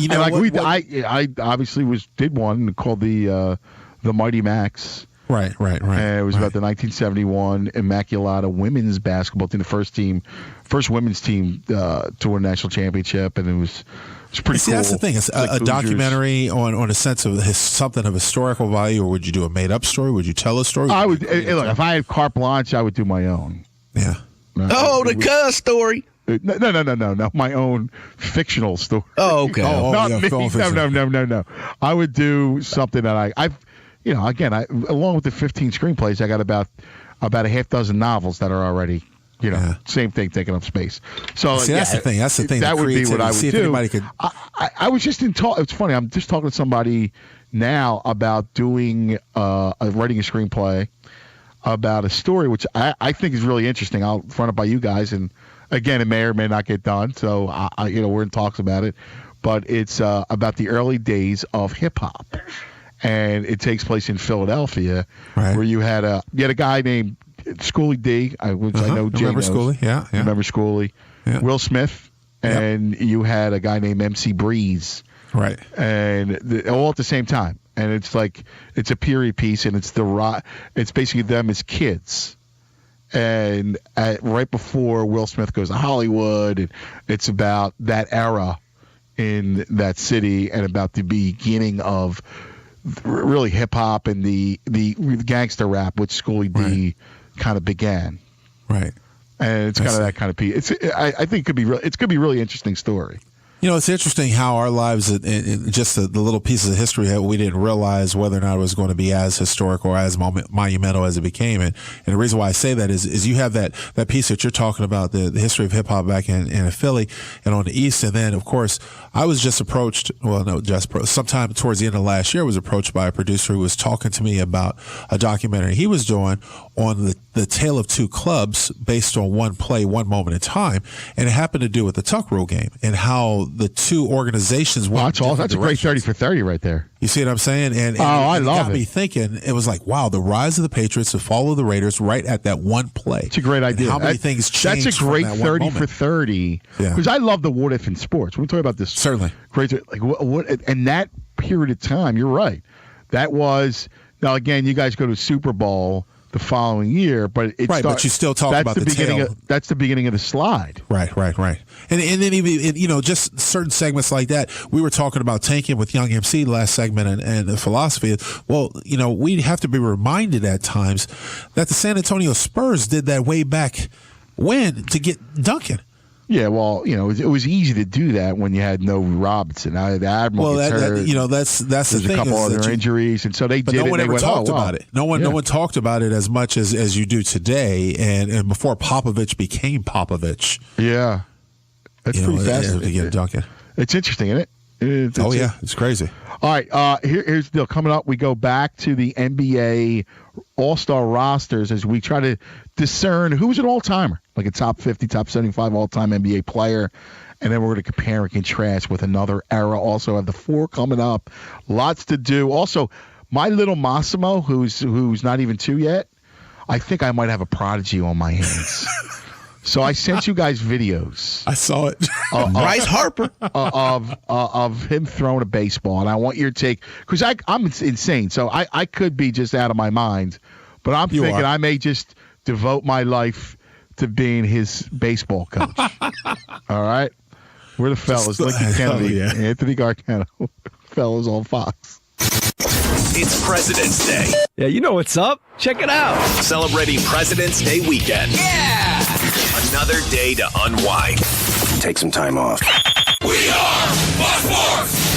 I obviously did one called the Mighty Max. Right. And it was about the 1971 Immaculata women's basketball team, the first women's team to win a national championship, and it was pretty cool. That's the thing. It's a documentary on a sense of something of historical value, or would you do a made-up story? Would you tell a story? I would. Look, if I had carte blanche, I would do my own. Yeah. The Cuz story. No. My own fictional story. Oh, okay. Not me. No. I would do something that I've along with the 15 screenplays, I got about a half dozen novels that are already, same thing, taking up space. So that's the thing. That's the thing. That would be what I would do. Could... I was just in talk. It's funny. I'm just talking to somebody now about doing writing a screenplay about a story which I think is really interesting. I'll run it by you guys, and again, it may or may not get done. So we're in talks about it, but it's about the early days of hip hop. And it takes place in Philadelphia, where you had a guy named Schoolie D, which I know Jay knows. Remember Schoolie? Yeah. Remember Schoolie? Yeah. Will Smith, and you had a guy named MC Breeze. Right. And all at the same time. And it's like, it's a period piece, and it's basically them as kids. And right before Will Smith goes to Hollywood, and it's about that era in that city and about the beginning of really hip hop and the gangster rap, which Schoolie D kind of began. Right. And it's kind of that kind of piece. I think it's could be a really interesting story. It's interesting how our lives, and just the little pieces of history that we didn't realize whether or not it was going to be as historic or as monumental as it became. And the reason why I say that is you have that piece that you're talking about, the history of hip hop back in Philly and on the East. And then, of course, I was just approached, sometime towards the end of last year, I was approached by a producer who was talking to me about a documentary he was doing on the tale of two clubs based on one play, one moment in time. And it happened to do with the Tuck Rule game and how the two organizations went. That's a great 30 for 30 right there. You see what I'm saying? And I love it. Got me thinking. It was like, wow, the rise of the Patriots to follow the Raiders right at that one play. It's a great idea. And how many things changed? That's a great 30 for 30. Because I love the what if in sports. We're talking about this. Certainly. Great. Like what? And that period of time, you're right. That was now again. You guys go to Super Bowl the following year, but but you still talk about the beginning. That's the beginning of the slide. Right. And then even just certain segments like that. We were talking about tanking with Young MC last segment, and the philosophy. Well, we have to be reminded at times that the San Antonio Spurs did that way back when to get Duncan. Yeah, well, it was easy to do that when you had no Robinson. The Admiral gets hurt. That's the thing. There's a couple other injuries, and so they did it. But no one ever talked about it. No one talked about it as much as you do today, and before Popovich became Popovich. Yeah, that's pretty fascinating. To get Duncan. It's interesting, isn't it? It's crazy. All right, here's the deal. Coming up, we go back to the NBA All-Star rosters as we try to discern who's an all-timer, like a top 50, top 75 all-time NBA player. And then we're going to compare and contrast with another era. Also have the 4 coming up. Lots to do. Also, my little Massimo, who's not even 2 yet, I think I might have a prodigy on my hands. So I sent you guys videos. I saw it. Bryce Harper of him throwing a baseball, and I want your take because I'm insane. So I could be just out of my mind, but I'm thinking I may just devote my life to being his baseball coach. All right, we're the fellas, Lincoln Kennedy, Anthony Gargano, fellas on Fox. It's President's Day. Yeah, you know what's up. Check it out. Celebrating President's Day weekend. Yeah! Another day to unwind. Take some time off. We are Fox Sports!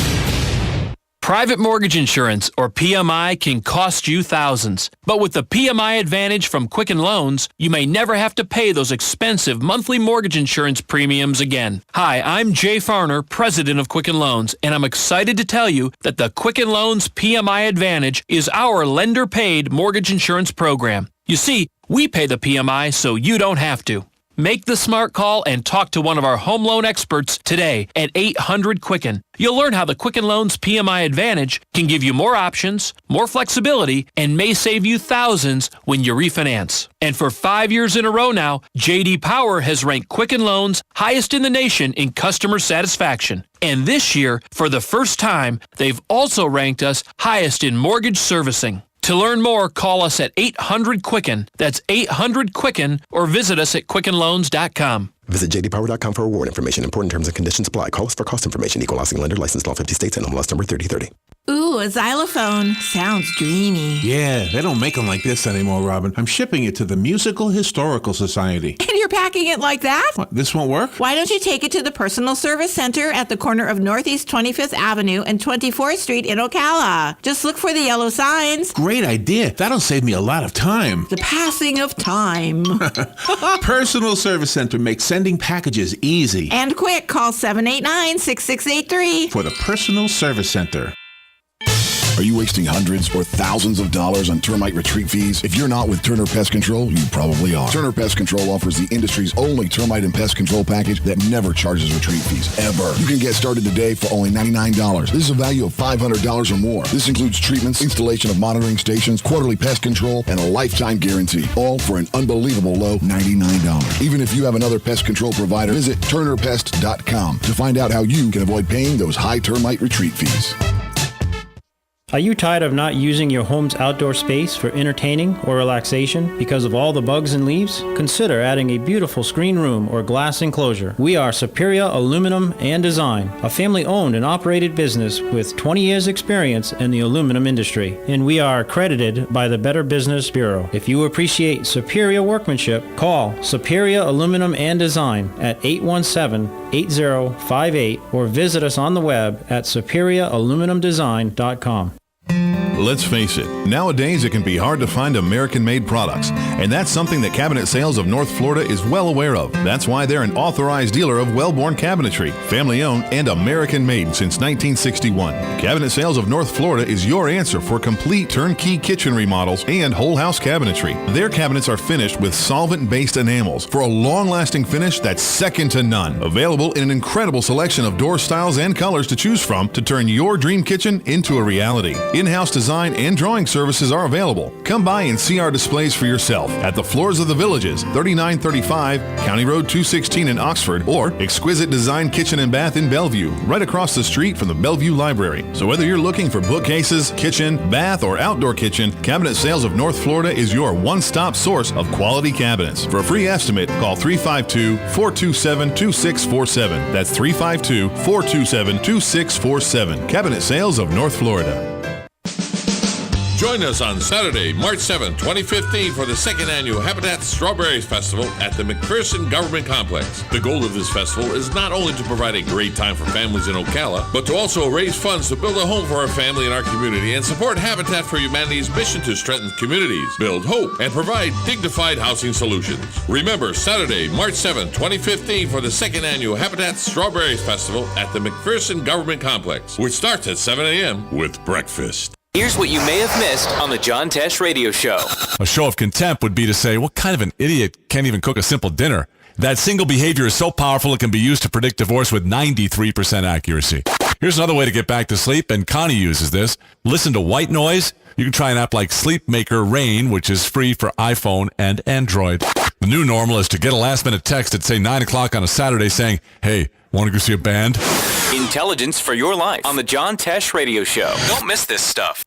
Private mortgage insurance, or PMI, can cost you thousands. But with the PMI Advantage from Quicken Loans, you may never have to pay those expensive monthly mortgage insurance premiums again. Hi, I'm Jay Farner, president of Quicken Loans, and I'm excited to tell you that the Quicken Loans PMI Advantage is our lender-paid mortgage insurance program. You see, we pay the PMI so you don't have to. Make the smart call and talk to one of our home loan experts today at 800-QUICKEN. You'll learn how the Quicken Loans PMI Advantage can give you more options, more flexibility, and may save you thousands when you refinance. And for 5 years in a row now, J.D. Power has ranked Quicken Loans highest in the nation in customer satisfaction. And this year, for the first time, they've also ranked us highest in mortgage servicing. To learn more, call us at 800-QUICKEN. That's 800-QUICKEN, or visit us at QuickenLoans.com. Visit jdpower.com for award information. Important terms and conditions apply. Call us for cost information. Equal housing lender. Licensed in all 50 states. And MLS number 3030. Ooh, a xylophone. Sounds dreamy. Yeah, they don't make them like this anymore, Robin. I'm shipping it to the Musical Historical Society. And you're packing it like that? What, this won't work? Why don't you take it to the Personal Service Center at the corner of Northeast 25th Avenue and 24th Street in Ocala? Just look for the yellow signs. Great idea. That'll save me a lot of time. The passing of time. Personal Service Center makes sending packages easy. And quick. Call 789-6683. For the Personal Service Center. Are you wasting hundreds or thousands of dollars on termite retreat fees? If you're not with Turner Pest Control, you probably are. Turner Pest Control offers the industry's only termite and pest control package that never charges retreat fees, ever. You can get started today for only $99. This is a value of $500 or more. This includes treatments, installation of monitoring stations, quarterly pest control, and a lifetime guarantee, all for an unbelievable low $99. Even if you have another pest control provider, visit turnerpest.com to find out how you can avoid paying those high termite retreat fees. Are you tired of not using your home's outdoor space for entertaining or relaxation because of all the bugs and leaves? Consider adding a beautiful screen room or glass enclosure. We are Superior Aluminum and Design, a family-owned and operated business with 20 years experience in the aluminum industry, and we are accredited by the Better Business Bureau. If you appreciate superior workmanship, call Superior Aluminum and Design at 817-8058 or visit us on the web at superiораluminumdesign.com. Let's face it, nowadays it can be hard to find American-made products, and that's something that Cabinet Sales of North Florida is well aware of. That's why they're an authorized dealer of Wellborn Cabinetry, family-owned and American-made since 1961. Cabinet Sales of North Florida is your answer for complete turnkey kitchen remodels and whole house cabinetry. Their cabinets are finished with solvent-based enamels for a long-lasting finish that's second to none. Available in an incredible selection of door styles and colors to choose from to turn your dream kitchen into a reality. In-house design and drawing services are available. Come by and see our displays for yourself at the Floors of the Villages, 3935 County Road 216 in Oxford, or Exquisite Design Kitchen and Bath in Bellevue, right across the street from the Bellevue Library. So whether you're looking for bookcases, kitchen, bath, or outdoor kitchen, Cabinet Sales of North Florida is your one-stop source of quality cabinets. For a free estimate, call 352-427-2647. That's 352-427-2647. Cabinet Sales of North Florida. Join us on Saturday, March 7, 2015 for the second annual Habitat Strawberries Festival at the McPherson Government Complex. The goal of this festival is not only to provide a great time for families in Ocala, but to also raise funds to build a home for our family and our community and support Habitat for Humanity's mission to strengthen communities, build hope, and provide dignified housing solutions. Remember, Saturday, March 7, 2015 for the second annual Habitat Strawberries Festival at the McPherson Government Complex, which starts at 7 a.m. with breakfast. Here's what you may have missed on the John Tesh Radio Show. A show of contempt would be to say, what kind of an idiot can't even cook a simple dinner? That single behavior is so powerful it can be used to predict divorce with 93% accuracy. Here's another way to get back to sleep, and Connie uses this. Listen to white noise. You can try an app like Sleep Maker Rain, which is free for iPhone and Android. The new normal is to get a last-minute text at, say, 9 o'clock on a Saturday saying, hey, want to go see a band? Intelligence for your life on the John Tesh Radio Show. Don't miss this stuff.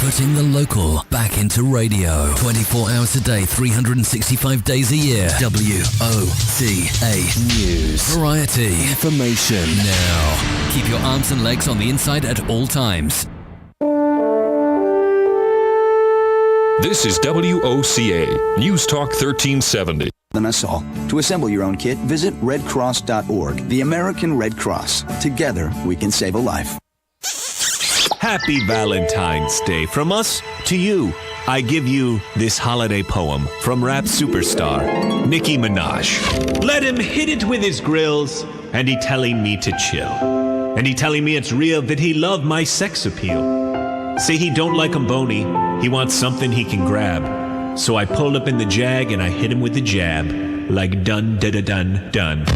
Putting the local back into radio. 24 hours a day, 365 days a year. WOCA News. Variety. Information. Now. Keep your arms and legs on the inside at all times. This is WOCA, News Talk 1370. Than us all. To assemble your own kit, visit redcross.org, the American Red Cross. Together, we can save a life. Happy Valentine's Day from us to you. I give you this holiday poem from rap superstar Nicki Minaj. Let him hit it with his grills, and he telling me to chill. And he telling me it's real that he love my sex appeal. Say he don't like 'em bony, he wants something he can grab. So I pulled up in the Jag and I hit him with the jab, like dun da da dun dun.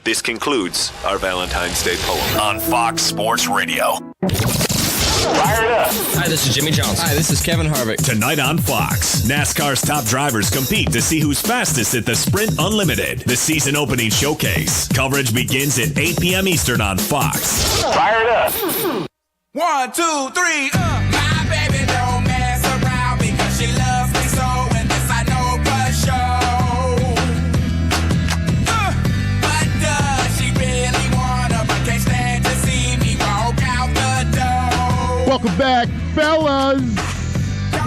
This concludes our Valentine's Day poem on Fox Sports Radio. Fire it up. Hi, this is Jimmy Johnson. Hi, this is Kevin Harvick. Tonight on Fox, NASCAR's top drivers compete to see who's fastest at the Sprint Unlimited, the season opening showcase. Coverage begins at 8 p.m. Eastern on Fox. Fire it up. 1, 2, 3, my baby don't Welcome back, fellas.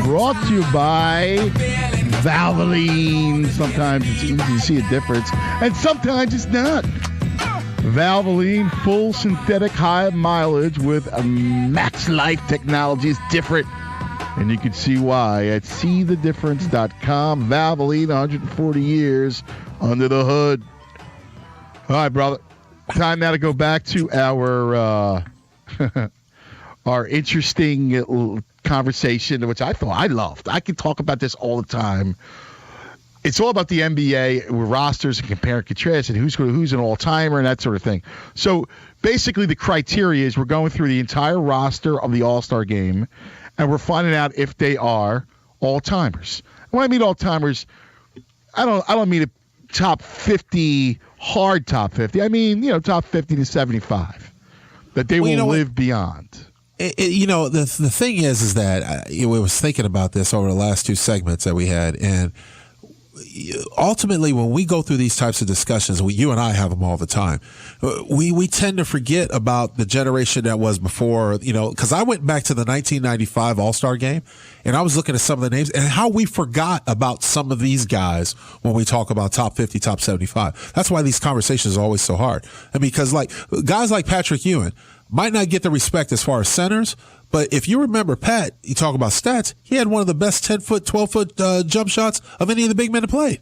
Brought to you by Valvoline. Sometimes it's easy to see a difference, and sometimes it's not. Valvoline, full synthetic high mileage with a max life technology is different. And you can see why at seethedifference.com. Valvoline, 140 years under the hood. All right, brother. Time now to go back to our our interesting conversation, which I loved. I could talk about this all the time. It's all about the NBA with rosters and compare and contrast and who's an all-timer and that sort of thing. So basically the criteria is we're going through the entire roster of the All-Star game, and we're finding out if they are all-timers. When I mean all-timers, I don't mean a top 50, hard top 50. I mean, top 50 to 75 that they will live beyond. The thing is that I was thinking about this over the last two segments that we had, and ultimately, when we go through these types of discussions, you and I have them all the time. We tend to forget about the generation that was before, because I went back to the 1995 All-Star game, and I was looking at some of the names and how we forgot about some of these guys when we talk about top 50, top 75. That's why these conversations are always so hard. And because guys like Patrick Ewing might not get the respect as far as centers, but if you remember Pat, you talk about stats, he had one of the best 10-foot, 12-foot jump shots of any of the big men to play.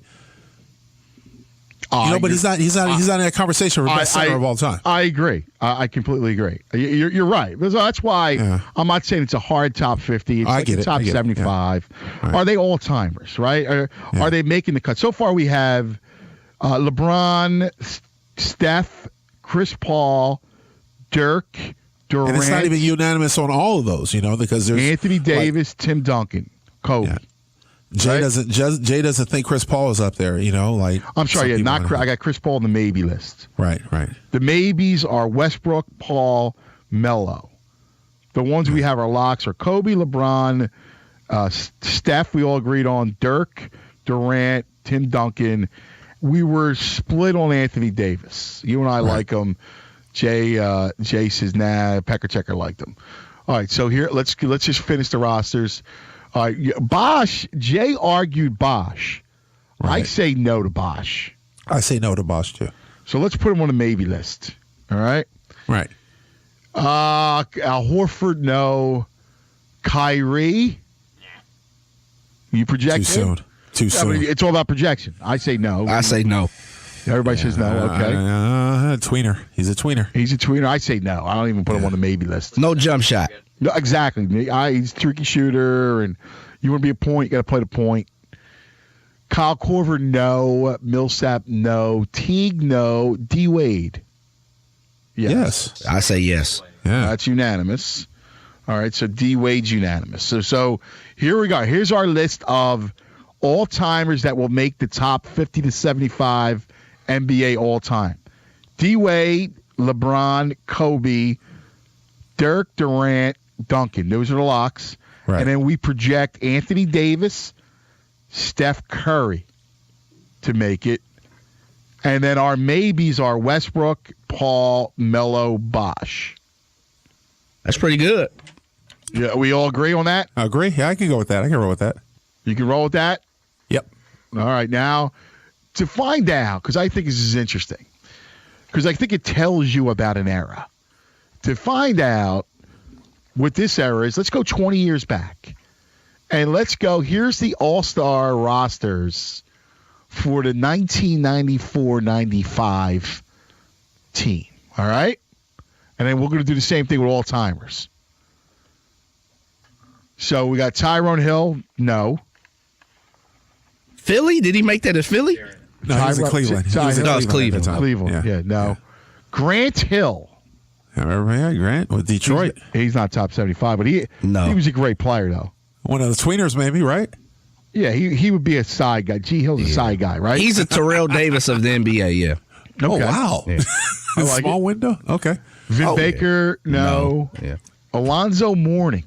But he's not in that conversation for best center of all time. I agree. I completely agree. You're right. That's why I'm not saying it's a hard top 50. It's top 75. Yeah. Right. Are they all timers? Right? Are they making the cut? So far, we have LeBron, Steph, Chris Paul, Dirk, Durant. And it's not even unanimous on all of those, because there's Anthony Davis, Tim Duncan, Kobe. Yeah. Jay doesn't think Chris Paul is up there, I'm sorry, I got Chris Paul on the maybe list. Right. The maybes are Westbrook, Paul, Melo. The ones we have our locks are Kobe, LeBron, Steph. We all agreed on Dirk, Durant, Tim Duncan. We were split on Anthony Davis. You and I like him. Jay says, nah, Pecker Checker liked him. All right, so here, let's just finish the rosters. All right, Bosh, Jay argued Bosh. Right. I say no to Bosh. I say no to Bosh, too. So let's put him on the maybe list. All right? Right. Al Horford, no. Kyrie? You project Too soon. It's all about projection. I say no. I say no. Everybody says no. Okay. Tweener. He's a tweener. I say no. I don't even put him on the maybe list. No jump shot. No, exactly. He's a tricky shooter, and you want to be a point, you got to play the point. Kyle Korver, no. Millsap, no. Teague, no. D. Wade. Yes. I say yes. Yeah. That's unanimous. All right, so D. Wade's unanimous. So here we go. Here's our list of all-timers that will make the top 50 to 75 NBA all-time. D. Wade, LeBron, Kobe, Dirk, Durant, Duncan. Those are the locks. Right. And then we project Anthony Davis, Steph Curry to make it. And then our maybes are Westbrook, Paul, Melo, Bosh. That's pretty good. Yeah, we all agree on that? I agree. Yeah, I can go with that. I can roll with that. You can roll with that? Yep. All right. Now, to find out, because I think this is interesting, because I think it tells you about an era. To find out what this era is, let's go 20 years back. And let's go, here's the All-Star rosters for the 1994-95 team. All right? And then we're going to do the same thing with all-timers. So we got Tyrone Hill, no. Philly? Did he make that at Philly? No, he was in Cleveland. Cleveland. Yeah, no. Yeah. Grant Hill. Yeah, Grant with Detroit. He's not top 75, but he was a great player, though. One of the tweeners, maybe, right? Yeah, he would be a side guy. G. Hill's a side guy, right? He's a Terrell Davis of the NBA, yeah. Okay. Oh, wow. Yeah. Small window? Okay. Vin Baker, no. Yeah. Alonzo Mourning.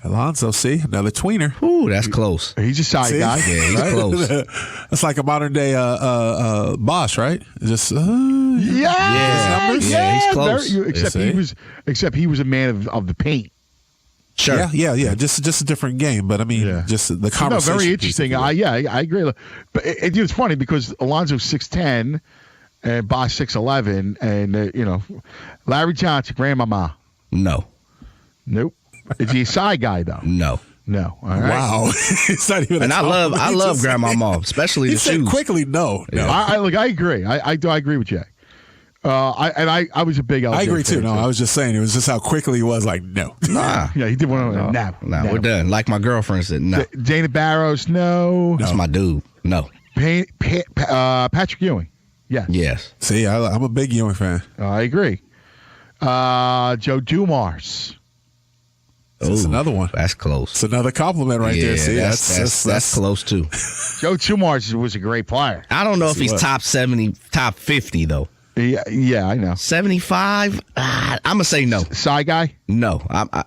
Alonzo, see, another tweener. Ooh, that's close. He's a side guy. Yeah, he's close. That's like a modern day Bosh, right? Just yeah, he's close. Except he was a man of the paint. Sure. Yeah. Just a different game, but I mean, just the conversation. No, very interesting. I agree. But it's funny because Alonzo's 6'10", and Bosch 6'11", and Larry Johnson, grandmama. No. Nope. Is he a side guy though? No. No. All right. Wow. It's not even. And I love grandmama, especially the shoes. Quickly, no. I agree. I agree with Jay. I was a big LJ I agree too. fan, No, I was just saying it was just how quickly he was like, no. Nah. Yeah, he did one. No, we're done. Like my girlfriend said, no. Dana Barros, no. That's my dude. No. Patrick Ewing, yes. Yes. See, I'm a big Ewing fan. I agree. Joe Dumars. That's another one. That's close. It's another compliment right there. See, that's close too. Joe Dumars was a great player. I don't know if he's top 70, top 50 though. Yeah, I know. 75? I'm gonna say no. Side guy? No. Side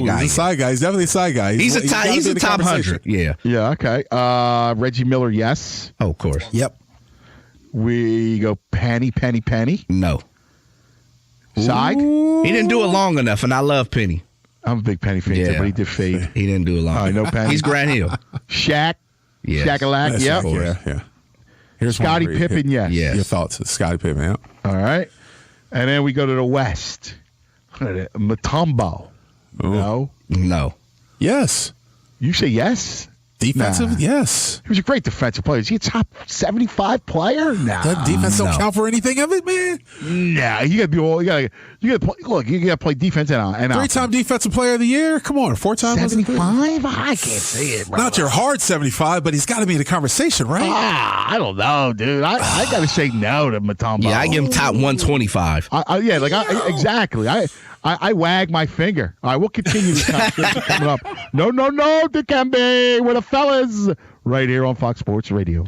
guy. He's a side guy. He's definitely a side guy. He's a top 100. Yeah. Yeah. Okay. Reggie Miller, yes. Oh, of course. Yep. We go Penny. No. Side? He didn't do it long enough, and I love Penny. I'm a big Penny fan too, but he did fade. He didn't do it long enough. No Penny. He's Grant Hill. Shaq. Yes. Shack-a-lack. Yep. Yeah. Here's Scottie Pippen, yes. Your thoughts, Scottie Pippen, yeah. All right. And then we go to the West. Mutombo. No. Yes. You say yes? Defensive? Yes. He was a great defensive player. Is he a top 75 player? Nah. That defense don't count for anything of it, man. Nah. You gotta be all. You gotta play. Look, you gotta play defense and 3-time defensive player of the year. Come on, 4-time. 75? I can't say it, bro. Not your hard 75, but he's got to be in the conversation, right? I don't know, dude. I gotta say no to Mutombo. Yeah, I give him top 125. Exactly. I wag my finger. All right, we'll continue this conversation coming up. No, Dikembe with the fellas right here on Fox Sports Radio.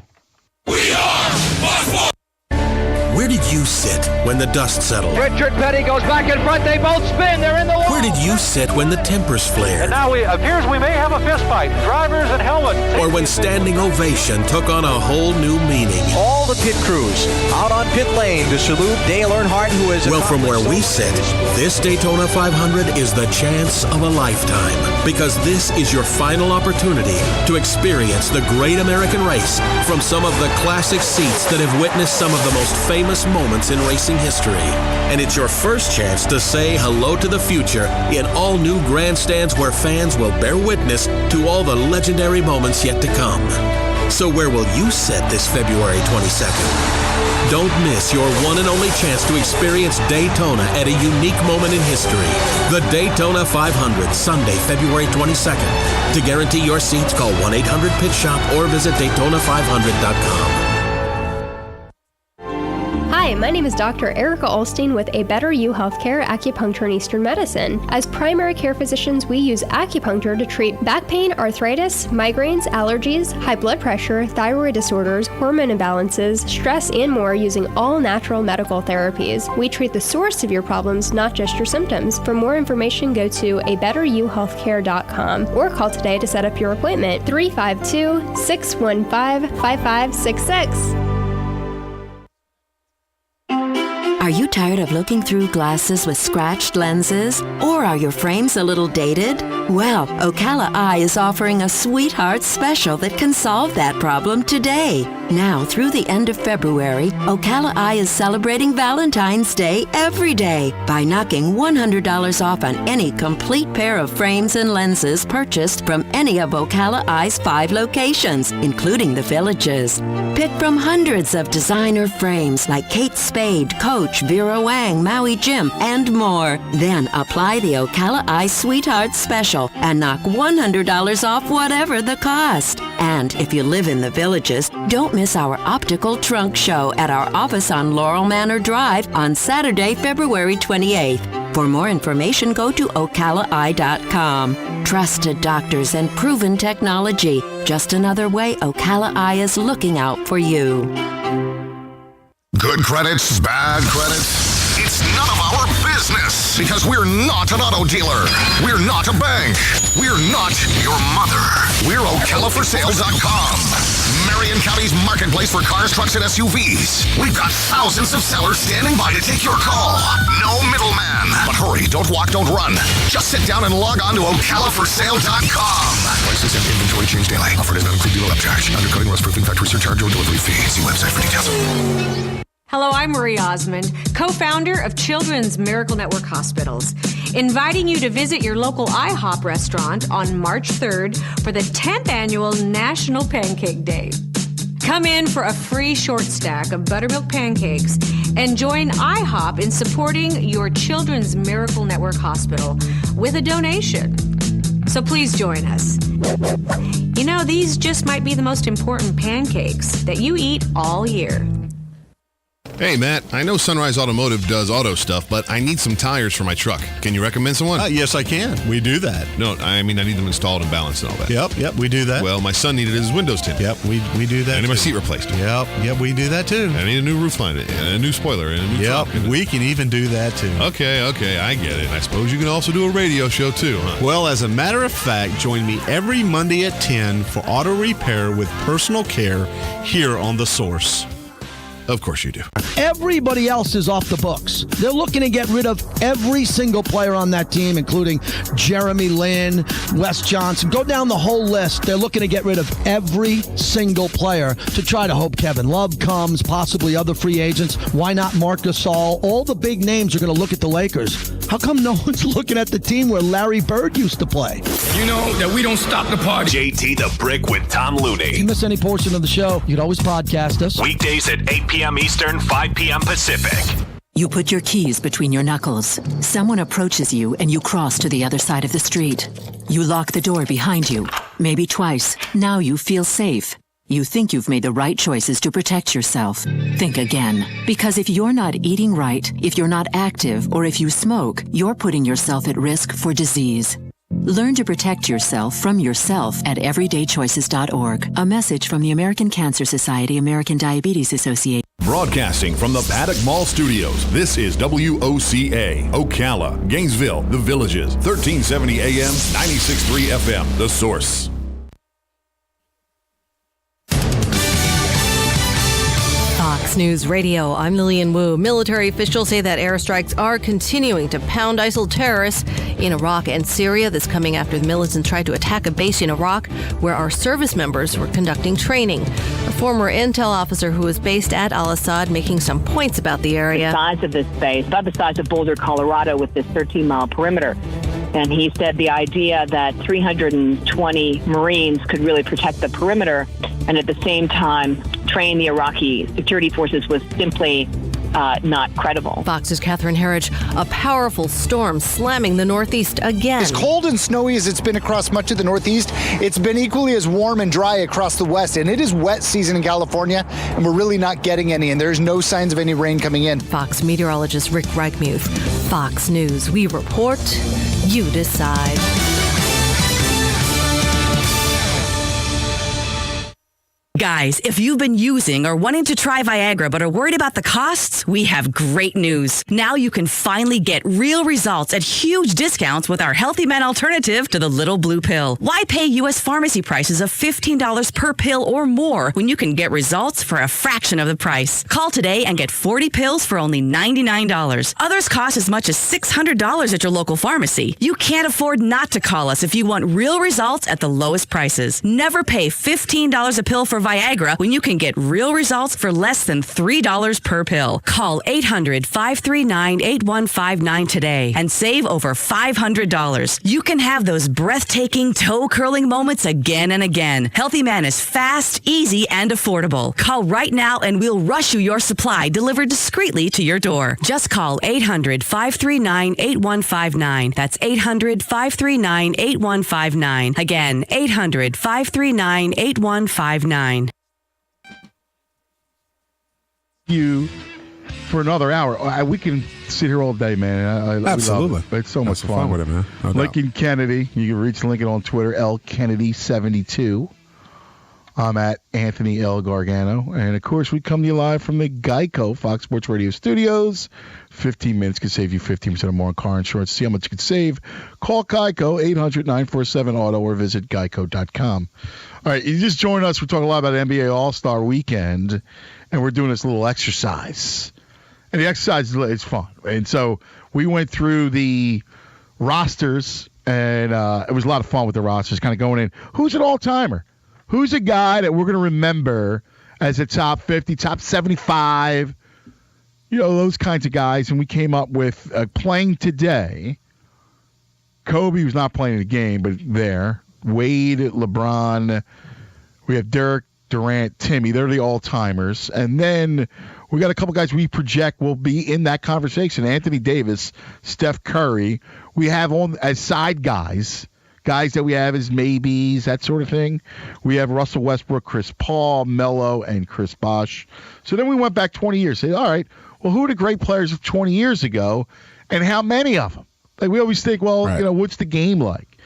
Where did you sit when the dust settled? Richard Petty goes back in front. They both spin. They're in the wall. Where did you sit when the tempers flared? And now it appears we may have a fist fight. Drivers and helmets. Or when standing ovation took on a whole new meaning? All the pit crews out on pit lane to salute Dale Earnhardt, who is... Well, from where we sit, this Daytona 500 is the chance of a lifetime. Because this is your final opportunity to experience the great American race from some of the classic seats that have witnessed some of the most famous moments in racing history. And it's your first chance to say hello to the future in all new grandstands where fans will bear witness to all the legendary moments yet to come. So where will you sit this February 22nd? Don't miss your one and only chance to experience Daytona at a unique moment in history. The Daytona 500, Sunday, February 22nd. To guarantee your seats, call 1-800-PIT-SHOP or visit Daytona500.com. Hi, my name is Dr. Erica Olstein with A Better You Healthcare Acupuncture and Eastern Medicine. As primary care physicians, we use acupuncture to treat back pain, arthritis, migraines, allergies, high blood pressure, thyroid disorders, hormone imbalances, stress, and more using all natural medical therapies. We treat the source of your problems, not just your symptoms. For more information, go to abetteryouhealthcare.com or call today to set up your appointment. 352-615-5566. Are you tired of looking through glasses with scratched lenses? Or are your frames a little dated? Well, Ocala Eye is offering a sweetheart special that can solve that problem today. Now, through the end of February, Ocala Eye is celebrating Valentine's Day every day by knocking $100 off on any complete pair of frames and lenses purchased from any of Ocala Eye's 5 locations, including the Villages. Pick from hundreds of designer frames like Kate Spade, Coach, Vera Wang, Maui Jim, and more. Then apply the Ocala Eye Sweetheart Special and knock $100 off whatever the cost. And if you live in the Villages, don't miss our optical trunk show at our office on Laurel Manor Drive on Saturday, February 28th. For more information, go to ocalaeye.com. Trusted doctors and proven technology. Just another way Ocala Eye is looking out for you. Good credits, bad credits. It's none of our business because we're not an auto dealer. We're not a bank. We're not your mother. We're OcalaForSales.com. Marion County's marketplace for cars, trucks, and SUVs. We've got thousands of sellers standing by to take your call. No middleman. But hurry, don't walk, don't run. Just sit down and log on to OcalaForSale.com. Prices and inventory change daily. Offer does not include dealer upcharge. Undercutting, rust-proofing, factory surcharge, or delivery fee. See website for details. Hello, I'm Marie Osmond, co-founder of Children's Miracle Network Hospitals, inviting you to visit your local IHOP restaurant on March 3rd for the 10th annual National Pancake Day. Come in for a free short stack of buttermilk pancakes and join IHOP in supporting your Children's Miracle Network Hospital with a donation. So please join us. You know, these just might be the most important pancakes that you eat all year. Hey, Matt, I know Sunrise Automotive does auto stuff, but I need some tires for my truck. Can you recommend someone? Yes, I can. We do that. No, I mean, I need them installed and balanced and all that. Yep, we do that. Well, my son needed his windows tinted. Yep, we do that. I need my seat replaced. Yep, we do that too. I need a new roof line and a new spoiler and a new truck. We can even do that too. Okay, I get it. I suppose you can also do a radio show too, huh? Well, as a matter of fact, join me every Monday at 10 for auto repair with personal care here on The Source. Of course you do. Everybody else is off the books. They're looking to get rid of every single player on that team, including Jeremy Lin, Wes Johnson. Go down the whole list. They're looking to get rid of every single player to try to hope Kevin Love comes, possibly other free agents. Why not Marc Gasol? All the big names are going to look at the Lakers. How come no one's looking at the team where Larry Bird used to play? You know that we don't stop the party. JT the Brick with Tom Looney. If you miss any portion of the show, you can always podcast us. Weekdays at 8 p.m. Eastern, 5 p.m. Pacific. You put your keys between your knuckles. Someone approaches you and you cross to the other side of the street. You lock the door behind you, maybe twice. Now you feel safe. You think you've made the right choices to protect yourself. Think again. Because if you're not eating right, if you're not active, or if you smoke, you're putting yourself at risk for disease. Learn to protect yourself from yourself at everydaychoices.org. A message from the American Cancer Society, American Diabetes Association. Broadcasting from the Paddock Mall Studios, this is WOCA, Ocala, Gainesville, The Villages, 1370 AM, 96.3 FM, The Source. Fox News Radio, I'm Lillian Wu. Military officials say that airstrikes are continuing to pound ISIL terrorists in Iraq and Syria. This coming after the militants tried to attack a base in Iraq where our service members were conducting training. A former intel officer who was based at Al-Assad making some points about the area. The size of this base, about the size of Boulder, Colorado, with this 13-mile perimeter. And he said the idea that 320 Marines could really protect the perimeter and at the same time train the Iraqi security forces was simply not credible. Fox's Catherine Herridge, a powerful storm slamming the Northeast again. As cold and snowy as it's been across much of the Northeast, it's been equally as warm and dry across the West. And it is wet season in California, and we're really not getting any, and there's no signs of any rain coming in. Fox meteorologist Rick Reichmuth. Fox News. We report, you decide. Guys, if you've been using or wanting to try Viagra but are worried about the costs, we have great news. Now you can finally get real results at huge discounts with our Healthy Men alternative to the little blue pill. Why pay U.S. pharmacy prices of $15 per pill or more when you can get results for a fraction of the price? Call today and get 40 pills for only $99. Others cost as much as $600 at your local pharmacy. You can't afford not to call us if you want real results at the lowest prices. Never pay $15 a pill for Viagra when you can get real results for less than $3 per pill. Call 800-539-8159 today and save over $500. You can have those breathtaking, toe-curling moments again and again. Healthy Man is fast, easy, and affordable. Call right now and we'll rush you your supply delivered discreetly to your door. Just call 800-539-8159. That's 800-539-8159. Again, 800-539-8159. You for another hour. We can sit here all day, man. Absolutely. Love it. It's so much fun with it, man. No Lincoln Kennedy. You can reach Lincoln on Twitter, LKennedy72. I'm at Anthony L. Gargano. And, of course, we come to you live from the Geico Fox Sports Radio studios. 15 minutes can save you 15% or more on car insurance. See how much you can save. Call Geico, 800-947-AUTO, or visit geico.com. All right, you just joined us. We're talking a lot about NBA All-Star Weekend, and we're doing this little exercise. And the exercise is fun. And so we went through the rosters, and it was a lot of fun with the rosters, kind of going in. Who's an all-timer? Who's a guy that we're going to remember as a top 50, top 75, those kinds of guys. And we came up with playing today. Kobe was not playing the game, but there. Wade, LeBron. We have Dirk, Durant, Timmy. They're the all-timers. And then we got a couple guys we project will be in that conversation. Anthony Davis, Steph Curry. We have on as side guys that we have as maybes, that sort of thing. We have Russell Westbrook, Chris Paul, Melo, and Chris Bosh. So then we went back 20 years. Say, all right, well, who are the great players of 20 years ago, and how many of them? Like we always think, well, what's the game like?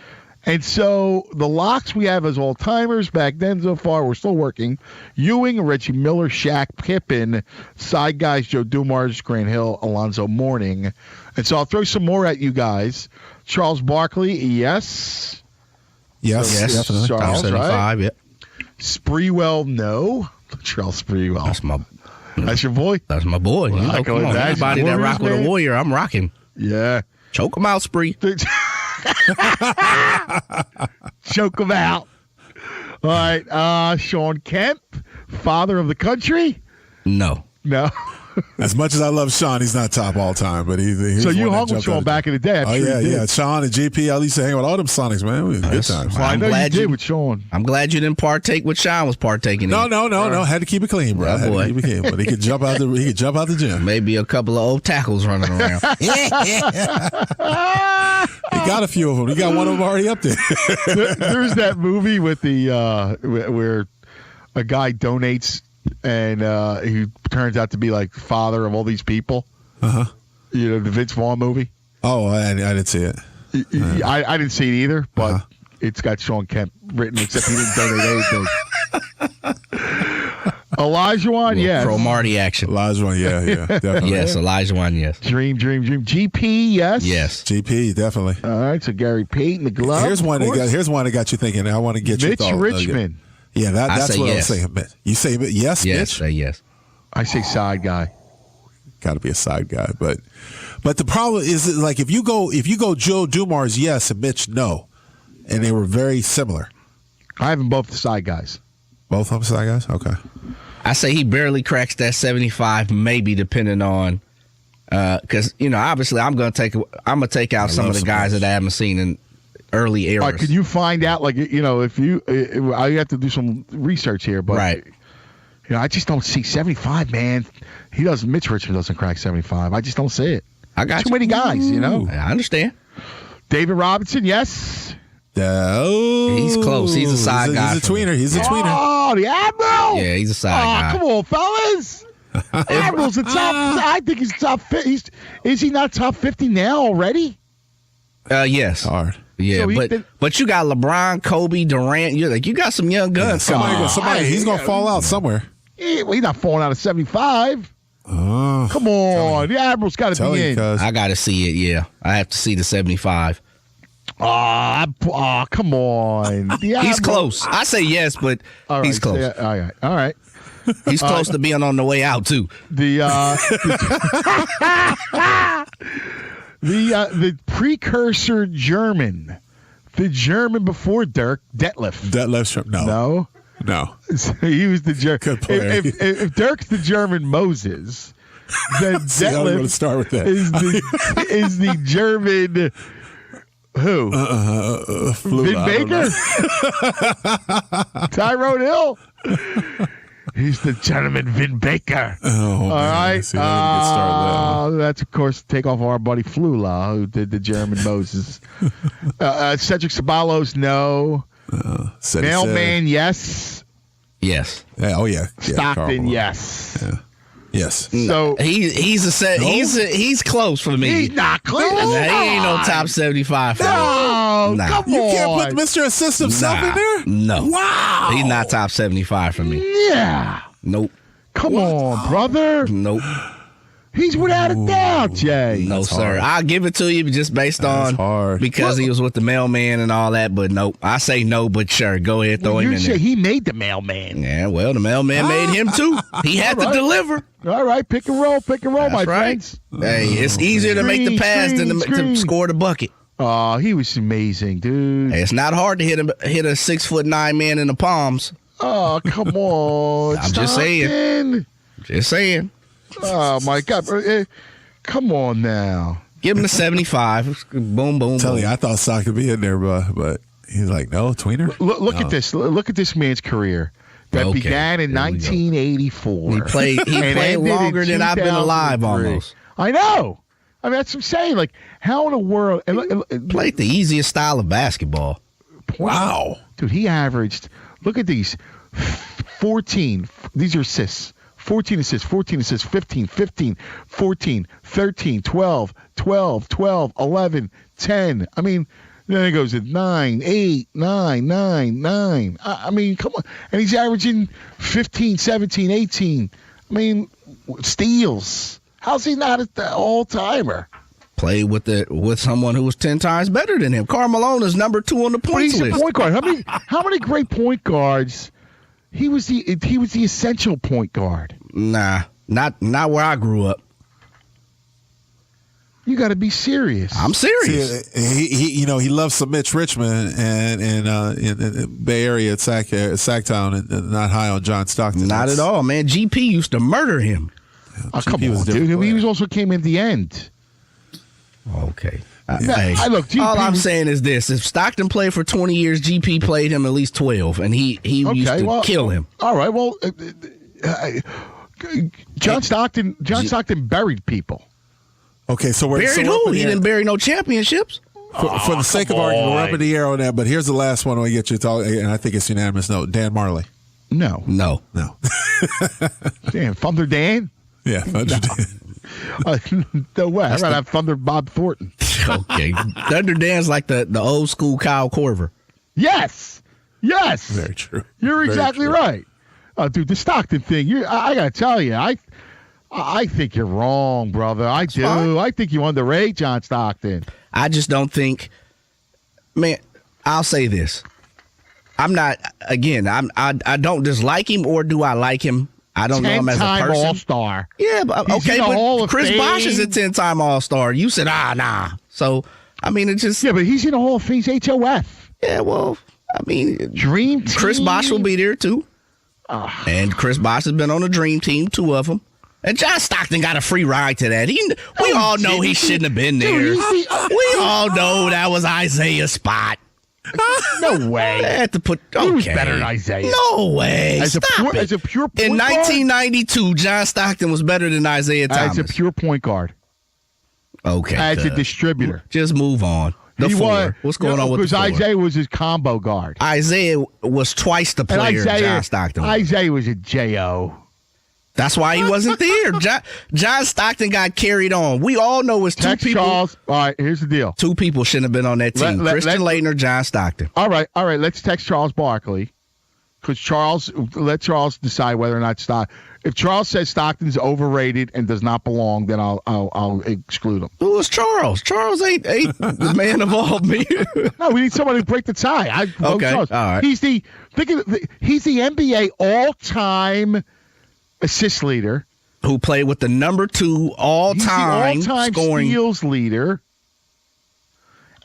And so the locks we have as all-timers back then so far, we're still working. Ewing, Reggie Miller, Shaq, Pippen, side guys, Joe Dumars, Grant Hill, Alonzo Mourning. And so I'll throw some more at you guys. Charles Barkley, yes. Yes, definitely. Charles, 75, right? Yeah. Sprewell, no. Charles Sprewell. That's your boy? That's my boy. Well, Come on, anybody that rock with a Warrior, I'm rocking. Yeah. Choke him out, Spree. Choke him out. All right. Sean Kemp, father of the country? No. As much as I love Sean, he's not top all time, but he's so you hung with Sean back in the day. Yeah. Sean and GP, I used to hang with all them Sonics, man. We had good times. Well, I know you did with Sean. I'm glad you didn't partake what Sean was partaking in. No. Had to keep it clean, bro. Yeah, boy. Had to keep it clean, but he could jump out the gym. Maybe a couple of old tackles running around. He got a few of them. He got one of them already up there. There's that movie with the where a guy donates and he turns out to be like father of all these people. The Vince Vaughn movie. Oh, I didn't see it. I didn't see it either, but it's got Sean Kemp written, except he didn't donate anything. Elijah, yes. Pro Marty action. Elijah, yeah, definitely. Yes, Elijah, yes. Dream. GP, yes. Yes. GP, definitely. All right, so Gary Payton, the glove. Here's one that got you thinking. I want to get Mitch your thought. Richmond. Yeah, that's what yes. I'm saying. You say yes, Yes, Mitch? say yes. I say side guy. Got to be a side guy, but the problem is like if you go Joe Dumars yes and Mitch no, and they were very similar. I have them both the side guys. Both of them side guys. Okay. I say he barely cracks that 75, maybe depending on because obviously I'm gonna take out some of the guys that I haven't seen in early eras. All right, can you find out if you I have to do some research here, but right. I just don't see 75, man. Mitch Richmond doesn't crack 75. I just don't see it. I got too many guys, I understand. David Robinson, yes. He's close. He's a side guy. He's a tweener. Oh, the Admiral. Yeah, he's a side guy. Come on, fellas. Admiral's the top. I think he's top 50. Is he not top 50 now already? Yes. Hard. Yeah, so but you got LeBron, Kobe, Durant. You got some young guns. Yeah, somebody he's gonna fall out somewhere. He's not falling out of 75. Come on, the Admiral's got to be in. I got to see it. Yeah, I have to see the 75. Come on. He's close. I say yes, but he's close. Yeah, all right. He's close to being on the way out too. The precursor German, the German before Dirk, Detlef, no. He was the German. Good player. If Dirk's the German Moses, then Detlef start with that. is the German who? Vin Baker? Tyrone Hill? He's the gentleman Vin Baker. All right. That's, of course, take off our buddy Flula, who did the German Moses. Cedric Ceballos, no. Mailman, yes. Yes. Yeah, oh, yeah. Stockton, yes. Yes. So he's close for me. He's not close. He ain't no top 75 for me. No, come on. You can't put Mr. Assist himself in there? No. Wow. He's not top 75 for me. Yeah. Nope. Come on, brother. Nope. He's without a doubt, Jay. No, sir. I'll give it to you just based on because he was with the mailman and all that, but nope. I say no, but sure. Go ahead, throw him in there. He made the mailman. Yeah, well, the mailman made him too. He had to deliver. All right, pick and roll, my friends. Hey, it's easier to make the pass than to score the bucket. Oh, he was amazing, dude. Hey, it's not hard to hit a 6'9" man in the palms. Oh, come on. I'm just saying. Just saying. Oh, my God. Come on now. Give him the 75. Boom, boom, Tell boom. you, I thought Sock could be in there, but he's like, no, tweener. Look at this. Look at this man's career. That began in 1984. He played longer than I've been alive almost. I know. I mean, that's what I'm saying. Like, how in the world? Played the easiest style of basketball. Wow. Dude, he averaged, look at these, 14. These are assists. 14 assists, 15, 14, 13, 12, 11, 10. I mean, then it goes at 9, 8, 9, 9, 9. I mean, come on. And he's averaging 15, 17, 18. I mean, steals. How's he not at the all-timer? Played with someone who was 10 times better than him. Karl Malone is number 2 on the points list. But he's a point guard. How many great point guards? He was the essential point guard. Nah, not where I grew up. You got to be serious. I'm serious. See, he loves some Mitch Richmond and in Bay Area at Sacktown and not high on John Stockton. Not at all, man. GP used to murder him. Oh, come on, dude. He was also came in the end. Okay. Hey, look, GP, all I'm saying is this: if Stockton played for 20 years, GP played him at least 12, and he used to kill him. All right. Well, John Stockton buried people. Okay, so we're buried who? He didn't bury no championships. For the sake of argument, we're up in the air on that. But here's the last one. I get you talking, and I think it's unanimous. No, Dan Marley. No. Damn, Thunder Dan. Yeah, Thunder Dan. No way. I'd rather have Thunder Bob Thornton. Okay, Thunder Dan's like the old school Kyle Korver. Yes. Very true. You're exactly right. Oh, dude, the Stockton thing. I gotta tell you, I think you're wrong, brother. I do. Fine. I think you underrate John Stockton. I just don't think. Man, I'll say this. I'm not. Again, I don't dislike him, or do I like him? I don't know him as a person. 10-time All-Star. Yeah, but okay, but Chris Bosh is a 10-time All-Star. You said, nah. So, I mean, it's just... Yeah, but he's in the Hall of Fame. He's HOF. Yeah, well, I mean... Dream Team. Chris Bosh will be there, too. And Chris Bosh has been on the Dream Team, 2 of them. And John Stockton got a free ride to that. We all know he shouldn't have been there. We all know that was Isaiah's spot. No way. I had to put. Okay. He was better than Isaiah. No way. As a pure point in guard? 1992, John Stockton was better than Isaiah Thomas. As a pure point guard. Okay. As a distributor. Just move on. What's going on with the 4? Because Isaiah was his combo guard. Isaiah was twice the player John Stockton was. Isaiah was a J.O. That's why he wasn't there. John Stockton got carried on. We all know it's 2 people. Charles. All right, here's the deal. 2 people shouldn't have been on that team. Christian Laettner, John Stockton. All right. Let's text Charles Barkley. Because let Charles decide whether or not if Charles says Stockton's overrated and does not belong, then I'll exclude him. Who is Charles? Charles ain't the man of all men. No, we need somebody to break the tie. Okay, all right. He's the NBA all-time assist leader, who played with the number 2 all-time scoring steals leader,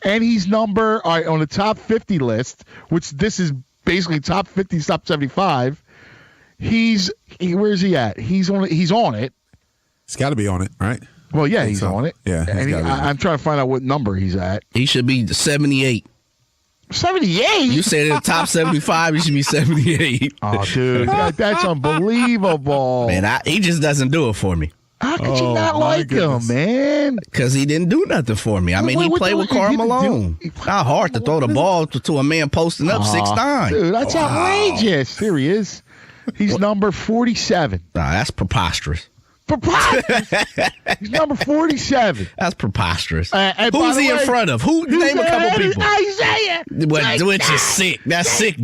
and he's on the top 50 list, which this is basically top 50, top 75. Where's he at? He's on it. He's got to be on it, right? Well, yeah, he's on it. Yeah, and I'm trying to find out what number he's at. He should be 78. 78? You said in the top 75, he should be 78. Oh, dude, that's unbelievable. Man, he just doesn't do it for me. How could you not like him, man? Because he didn't do nothing for me. I mean, he played with Karl Malone. Not hard to throw the ball to a man posting up 6 times. Dude, that's outrageous. Here he is. He's number 47. Nah, that's preposterous. Preposterous. He's number 47. That's preposterous. And Who's he in front of? Name a couple people. Isaiah. Which is sick. That's sick.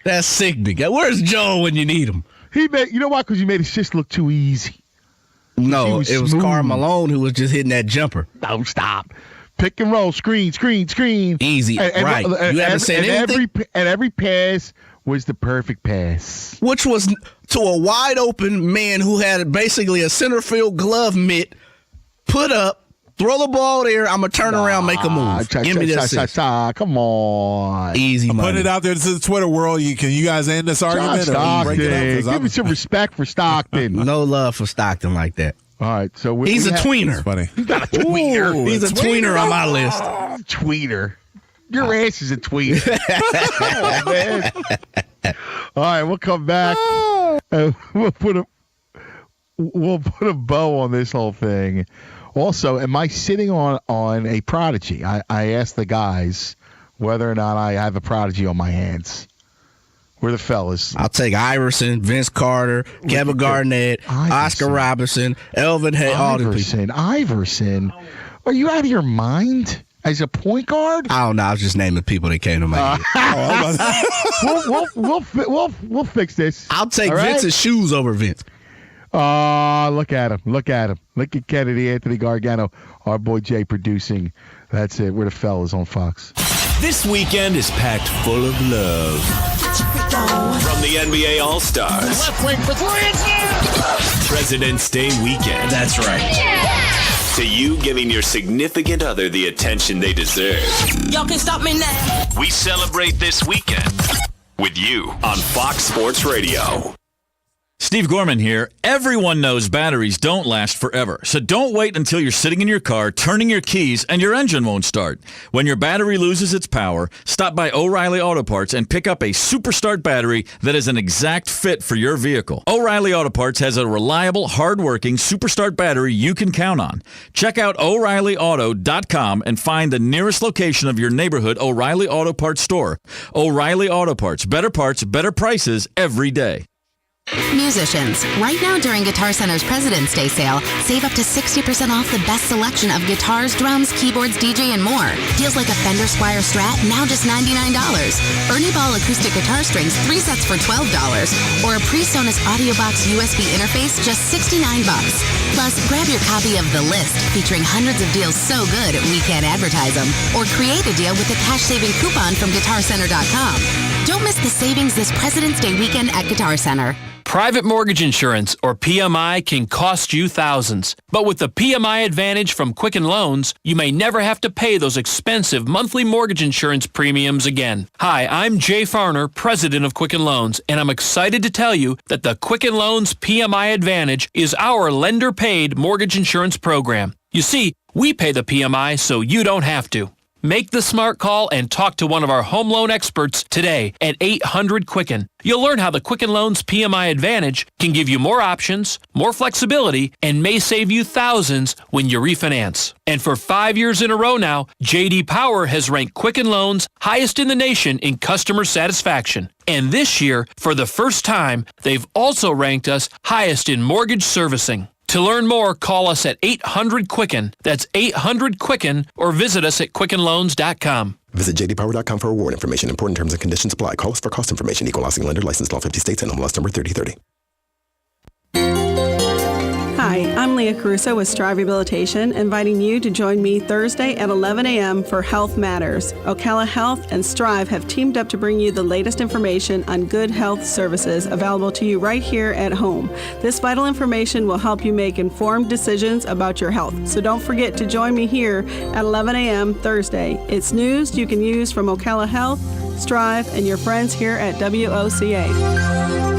That's sick. Where's Joe when you need him? You know why? Because you made his shit look too easy. No, it was Karl Malone who was just hitting that jumper. Don't stop. Pick and roll, screen. Easy, right. You haven't said anything? And every pass was the perfect pass. Which was to a wide open man who had basically a center field glove mitt, put up, throw the ball there, I'm going to turn around, make a move. Give me this. Come on. Easy money. Put it out there to the Twitter world. Can you guys end this argument? Give me some respect for Stockton. No love for Stockton like that. All right, so he's a tweener. Funny. He's got a tweener. Ooh, he's a tweener on my list. Tweener. Your ass is a tweener. Oh, man. All right, we'll come back. We'll put a bow on this whole thing. Also, am I sitting on a prodigy? I asked the guys whether or not I have a prodigy on my hands. We're the fellas. I'll take Iverson, Vince Carter, Kevin Garnett, Oscar Robertson, Elvin Hay, all the people. Iverson? Are you out of your mind? As a point guard? I don't know. I was just naming people that came to my head. We'll fix this. I'll take Vince's shoes over Vince. Look at him. Look at Kennedy Anthony Gargano, our boy Jay producing. That's it. We're the fellas on Fox. This weekend is packed full of love. From the NBA All-Stars. Left wing for three. President's Day weekend. That's right. To you giving your significant other the attention they deserve. Y'all can stop me now. We celebrate this weekend with you on Fox Sports Radio. Steve Gorman here. Everyone knows batteries don't last forever, so don't wait until you're sitting in your car, turning your keys, and your engine won't start. When your battery loses its power, stop by O'Reilly Auto Parts and pick up a Superstart battery that is an exact fit for your vehicle. O'Reilly Auto Parts has a reliable, hard-working Superstart battery you can count on. Check out O'ReillyAuto.com and find the nearest location of your neighborhood O'Reilly Auto Parts store. O'Reilly Auto Parts, better prices every day. Musicians, right now during Guitar Center's President's Day sale, save up to 60% off the best selection of guitars, drums, keyboards, DJ, and more. Deals like a Fender Squier Strat, now just $99. Ernie Ball acoustic guitar strings, 3 sets for $12. Or a PreSonus AudioBox USB interface, just $69. Plus, grab your copy of The List, featuring hundreds of deals so good we can't advertise them. Or create a deal with a cash-saving coupon from GuitarCenter.com. Don't miss the savings this President's Day weekend at Guitar Center. Private mortgage insurance, or PMI, can cost you thousands. But with the PMI Advantage from Quicken Loans, you may never have to pay those expensive monthly mortgage insurance premiums again. Hi, I'm Jay Farner, president of Quicken Loans, and I'm excited to tell you that the Quicken Loans PMI Advantage is our lender-paid mortgage insurance program. You see, we pay the PMI so you don't have to. Make the smart call and talk to one of our home loan experts today at 800-QUICKEN. You'll learn how the Quicken Loans PMI Advantage can give you more options, more flexibility, and may save you thousands when you refinance. And for 5 years in a row now, J.D. Power has ranked Quicken Loans highest in the nation in customer satisfaction. And this year, for the first time, they've also ranked us highest in mortgage servicing. To learn more, call us at 800-QUICKEN. That's 800-QUICKEN, or visit us at QuickenLoans.com. Visit jdpower.com for award information. Important terms and conditions apply. Call us for cost information. Equal housing lender. Licensed all 50 states and MLS number 3030. Hi, I'm Leah Caruso with Strive Rehabilitation, inviting you to join me Thursday at 11 a.m. for Health Matters. Ocala Health and Strive have teamed up to bring you the latest information on good health services available to you right here at home. This vital information will help you make informed decisions about your health. So don't forget to join me here at 11 a.m. Thursday. It's news you can use from Ocala Health, Strive, and your friends here at WOCA.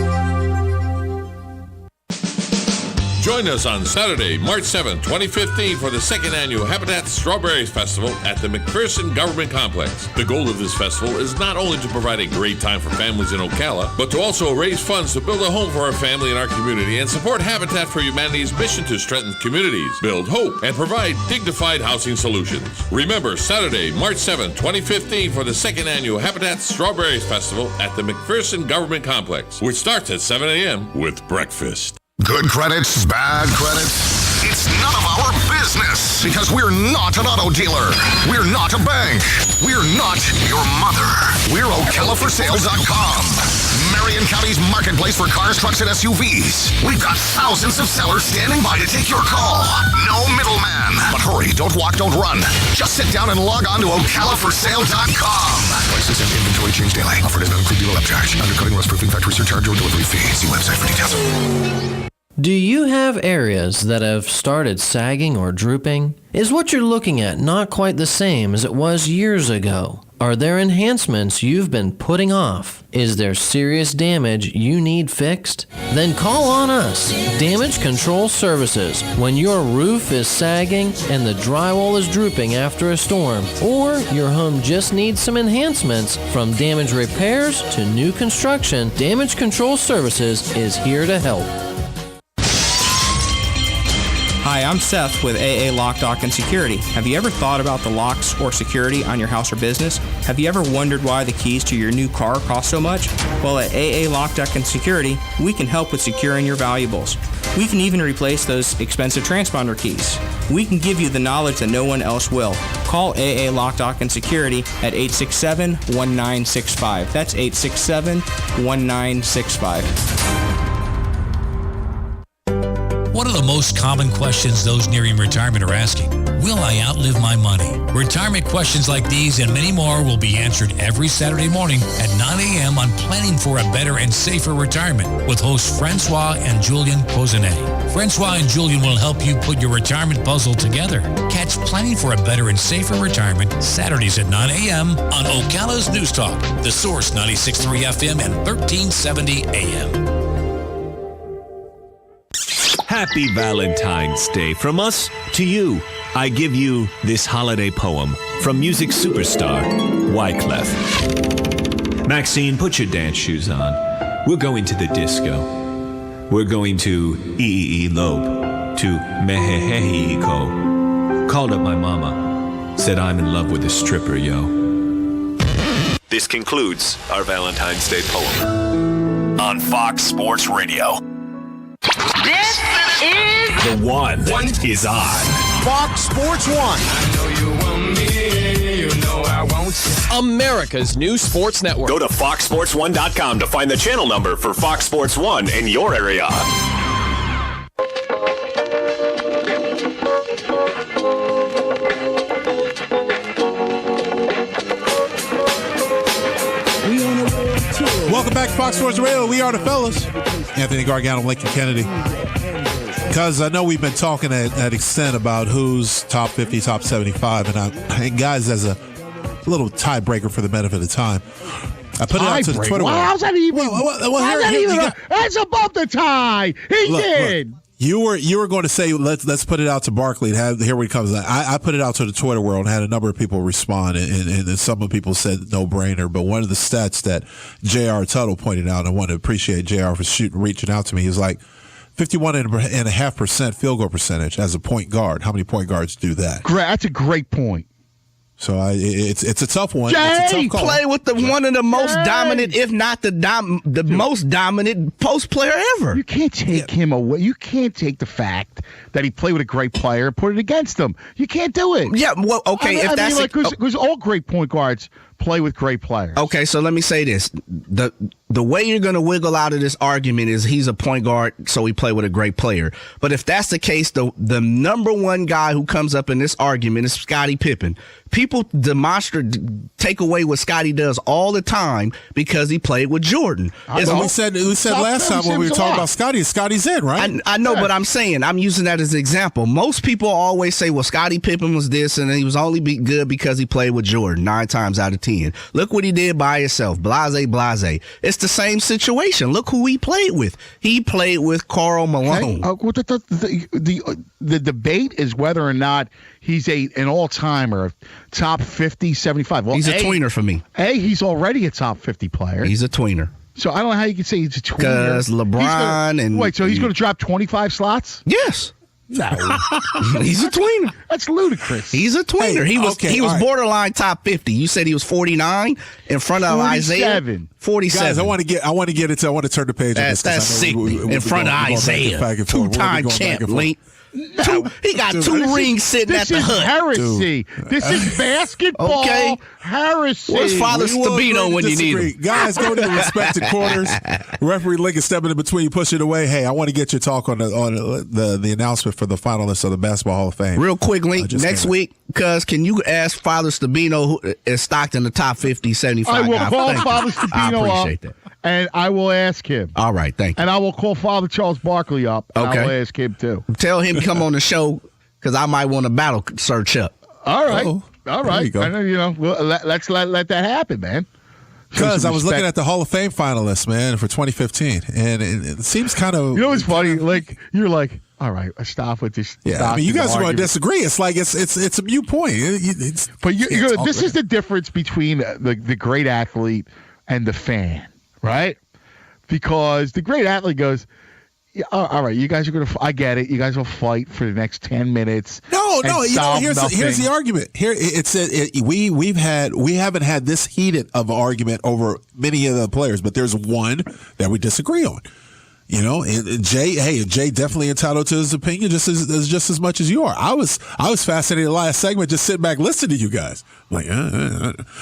Join us on Saturday, March 7, 2015 for the second annual Habitat Strawberries Festival at the McPherson Government Complex. The goal of this festival is not only to provide a great time for families in Ocala, but to also raise funds to build a home for our family and our community and support Habitat for Humanity's mission to strengthen communities, build hope, and provide dignified housing solutions. Remember, Saturday, March 7, 2015 for the second annual Habitat Strawberries Festival at the McPherson Government Complex, which starts at 7 a.m. with breakfast. Good credits, bad credits. It's none of our business because we're not an auto dealer. We're not a bank. We're not your mother. We're OcalaForSale.com. Marion County's marketplace for cars, trucks, and SUVs. We've got thousands of sellers standing by to take your call. No middleman. But hurry, don't walk, don't run. Just sit down and log on to OcalaForSale.com. Prices and inventory change daily. Offer does not include dealer upcharge. Undercutting, rust proofing, factory surcharge, or delivery fee. See website for details. Do you have areas that have started sagging or drooping? Is what you're looking at not quite the same as it was years ago? Are there enhancements you've been putting off? Is there serious damage you need fixed? Then call on us, Damage Control Services, when your roof is sagging and the drywall is drooping after a storm, or your home just needs some enhancements. From damage repairs to new construction, Damage Control Services is here to help. Hi, I'm Seth with AA Lock, Dock, and Security. Have you ever thought about the locks or security on your house or business? Have you ever wondered why the keys to your new car cost so much? Well, at AA Lock, Dock, and Security, we can help with securing your valuables. We can even replace those expensive transponder keys. We can give you the knowledge that no one else will. Call AA Lock, Dock, and Security at 867-1965. That's 867-1965. What are the most common questions those nearing retirement are asking? Will I outlive my money? Retirement questions like these and many more will be answered every Saturday morning at 9 a.m. on Planning for a Better and Safer Retirement with hosts Francois and Julian Pozenet. Francois and Julian will help you put your retirement puzzle together. Catch Planning for a Better and Safer Retirement Saturdays at 9 a.m. on Ocala's News Talk, The Source 96.3 FM and 1370 AM. Happy Valentine's Day from us to you. I give you this holiday poem from music superstar Wyclef. Maxine, put your dance shoes on. We're going to the disco. We're going to elope, to Mexico. Called up my mama, said I'm in love with a stripper, yo. This concludes our Valentine's Day poem on Fox Sports Radio. This is The one is on. Fox Sports 1. I know you want me, you know I want you. America's new sports network. Go to foxsports1.com to find the channel number for Fox Sports 1 in your area. Welcome back to Fox Sports Radio. We are the fellas. Anthony Gargano, Lincoln Kennedy. Because I know we've been talking at extent about who's top 50, top 75, and guys, as a little tiebreaker for the benefit of time, I put it out to the Twitter. Well, how's that even? That's above the tie. He did. Look, you were going to say let's put it out to Barkley. Here we comes. I put it out to the Twitter world and had a number of people respond, and some of the people said no brainer. But one of the stats that J.R. Tuttle pointed out, and I want to appreciate J.R. for reaching out to me. He's like 51.5% field goal percentage as a point guard. How many point guards do that? That's a great point. So it's a tough one. Jay, it's a tough call. Play with one of the most dominant, if not the most dominant post player ever. You can't take him away. You can't take the fact that he played with a great player and put it against him. You can't do it. Yeah, well, okay. Because all great point guards play with great players. Okay, so let me say this: the way you're going to wiggle out of this argument is he's a point guard, so he played with a great player. But if that's the case, the number one guy who comes up in this argument is Scottie Pippen. People take away what Scottie does all the time because he played with Jordan. We said last time when we were talking about Scotty's in, right? I know, but I'm saying, I'm using that as an example. Most people always say, well, Scottie Pippen was this, and he was only good because he played with Jordan 9 times out of 10. Look what he did by himself. Blase, blase. It's the same situation. Look who he played with. He played with Karl Malone. Okay. The debate is whether or not he's an all-timer, top 50, 75. Well, he's a tweener for me. He's already a top 50 player. He's a tweener. So I don't know how you can say he's a tweener. Because LeBron he's going to drop 25 slots? Yes. No. He's a tweener. That's ludicrous. He was borderline top 50. You said he was 49 in front of 47. 47. Guys, I want to get into. I want to turn the page on this. That's sick. In front of Isaiah, two-time champ. Link. He got two rings sitting at the hut. Heresy. This is basketball. Okay. Heresy. Where's Father Stabino when you need him? Guys, go to the respected quarters. Referee Link is stepping in between, push it away. Hey, I want to get your talk on the announcement for the finalists of the Basketball Hall of Fame. Real quick, Link, next week, cuz, can you ask Father Stabino who is stocked in the top 50, 75 I will guys? call Father Stabino I appreciate up, that. and I will ask him. All right, thank you. And I will call Father Charles Barkley up, and Okay. I will ask him, too. Tell him to come on the show because I might want to battle search up. All right. Oh, all there right. you go. I know, well, let's let that happen, man. Because I was looking at the Hall of Fame finalists, man, for 2015, and it seems kind of. You know what's funny? Like, you're like, all right, stop with this. Yeah, I mean, you guys are going to disagree. It's like it's a mute point. But this is the difference between the great athlete and the fan, right? Because the great athlete goes, yeah, all right, you guys are going to. I get it. You guys will fight for the next 10 minutes. No. Here's the argument. Here we haven't had this heated of an argument over many of the players, but there's one that we disagree on. You know, and Jay definitely entitled to his opinion just as much as you are. I was fascinated last segment just sitting back listening to you guys. I'm like,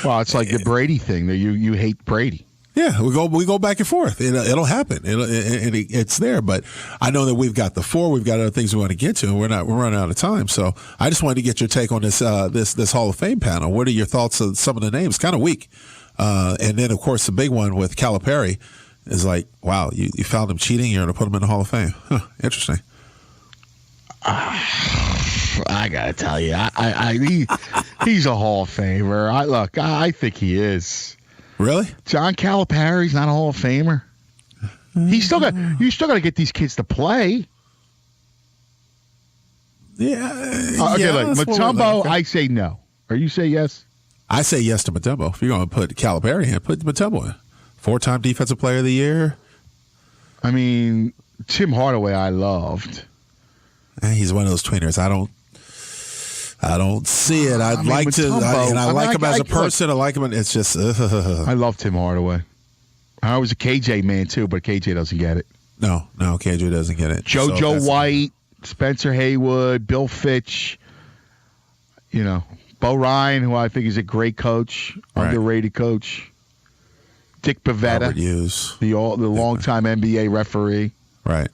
well, it's like the Brady thing that you hate Brady. Yeah, we go back and forth. It'll happen. It's there. But I know that we've got the four. We've got other things we want to get to, and we're running out of time. So I just wanted to get your take on this this Hall of Fame panel. What are your thoughts on some of the names? Kind of weak. And then of course the big one with Calipari is like, wow, you found him cheating. You're going to put him in the Hall of Fame. Huh, interesting. I gotta tell you, he's a Hall of Famer. I think he is. Really? John Calipari's not a Hall of Famer. You still got to get these kids to play. Yeah. Okay, look, Mutombo, I say no. Or you say yes? I say yes to Mutombo. If you're going to put Calipari in, put Mutombo in. 4-time Defensive Player of the Year. I mean, Tim Hardaway I loved. He's one of those tweeners. I don't see it. I like him as a person. I like him. It's just. I love Tim Hardaway. I was a KJ man too, but KJ doesn't get it. No, KJ doesn't get it. JoJo White, Spencer Haywood, Bill Fitch. You know, Bo Ryan, who I think is a great coach, underrated coach. Dick Pavetta, the longtime NBA referee. Right.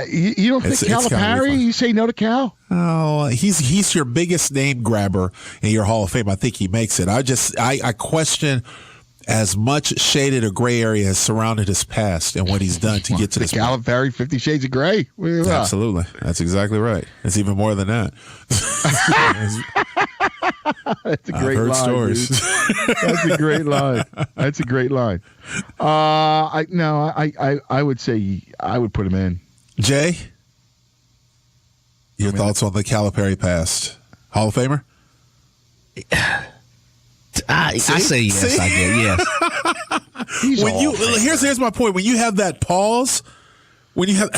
You don't think Calipari? You say no to Cal? Oh, he's your biggest name grabber in your Hall of Fame. I think he makes it. I question as much shaded or gray area has surrounded his past and what he's done to get to this point. Calipari, 50 Shades of Grey. Absolutely. That's exactly right. It's even more than that. That's a great I've heard line. stories. That's a great line. That's a great line. I would say I would put him in. Jay, your thoughts on the Calipari past? Hall of Famer? I say yes. See? I get yes. Here's my point. When you have that pause, when you have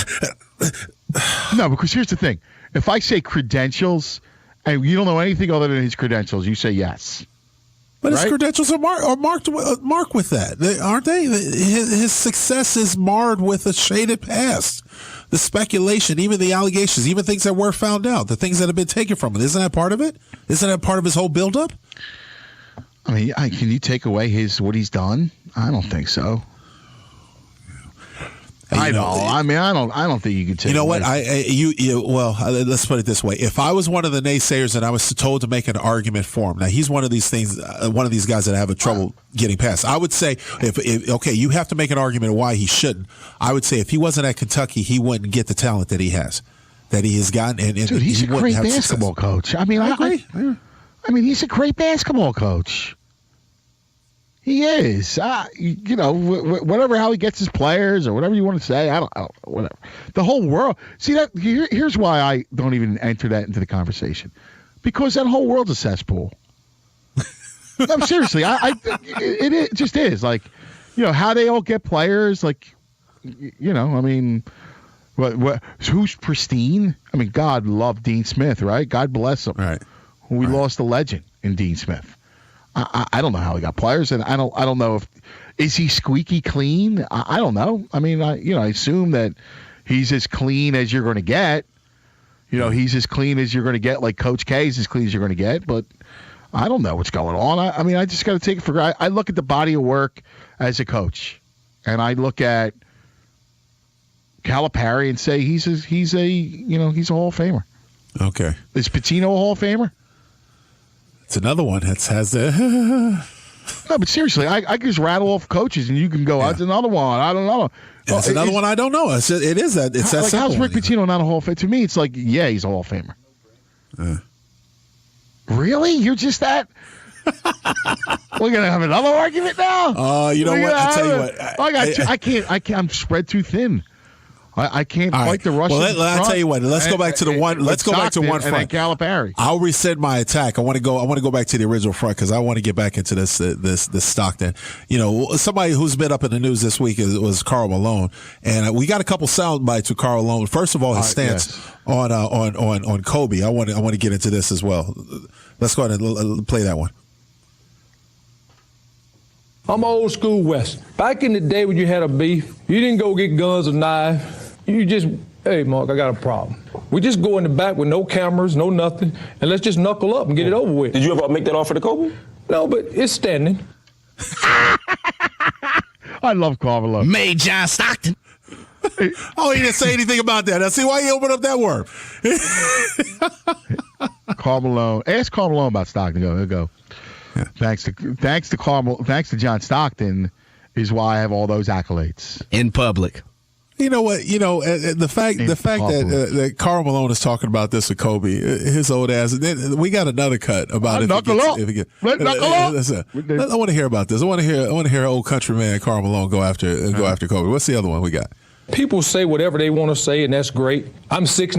no, because here's the thing. If I say credentials and you don't know anything other than his credentials, you say yes. But his credentials are marked with that, aren't they? His success is marred with a shaded past. The speculation, even the allegations, even things that were found out, the things that have been taken from him. Isn't that part of it? Isn't that part of his whole buildup? I mean, can you take away what he's done? I don't think so. I know. I mean, I don't think you can take. You know what? Well, let's put it this way. If I was one of the naysayers and I was told to make an argument for him, now he's one of these things, one of these guys that have trouble getting past. I would say, if okay, you have to make an argument why he shouldn't. I would say if he wasn't at Kentucky, he wouldn't get the talent that he has, that he has gotten. And dude, he's a great basketball coach. I mean, I agree. I mean, he's a great basketball coach. He is. You know, whatever, how he gets his players or whatever you want to say. I don't whatever. The whole world. See, here's why I don't even enter that into the conversation. Because that whole world's a cesspool. No, seriously. It just is. Like, you know, how they all get players. Like, you know, I mean, Who's pristine? I mean, God loved Dean Smith, right? God bless him. Right. We lost a legend in Dean Smith. I don't know how he got players, and I don't know is he squeaky clean? I don't know. I mean, I assume that he's as clean as you're going to get. He's as clean as you're going to get. Like Coach K is as clean as you're going to get, but I don't know what's going on. I mean, I just got to take it for granted. I look at the body of work as a coach, and I look at Calipari and say he's a Hall of Famer. Okay. Is Patino a Hall of Famer? It's another one that has the. No, but seriously, I can just rattle off coaches and you can go, that's another one. I don't know. That's another one I don't know. It is that. It's that simple. How's Rick Pitino not a Hall of Famer? To me, it's like, he's a Hall of Famer. Really? You're just that? We're going to have another argument now? You know what? I'll tell you what. I can't. I'm spread too thin. I can't fight the Russians. Well, I'll tell you what. Let's go back to the one. Let's go back to one front. And Calipari. I'll rescind my attack. I want to go back to the original front because I want to get back into this Stockton. Somebody who's been up in the news this week was Karl Malone, and we got a couple sound bites with Karl Malone. First of all, his stance on Kobe. I want to get into this as well. Let's go ahead and play that one. I'm old school West. Back in the day when you had a beef, you didn't go get guns or knives. You just, hey, Mark, I got a problem. We just go in the back with no cameras, no nothing, and let's just knuckle up and get it over with. Did you ever make that offer to Kobe? No, but it's standing. I love Karl Malone. Made John Stockton. Oh, he didn't say anything about that. I see why he opened up that word. Karl Malone. Ask Karl Malone about Stockton. Go. Yeah. Thanks to John Stockton is why I have all those accolades in public. You know what? The fact that Karl Malone is talking about this with Kobe, his old ass. We got another cut about it. I want to hear about this. I want to hear old countryman Karl Malone go after Kobe. What's the other one we got? People say whatever they want to say, and that's great. I'm 6'9",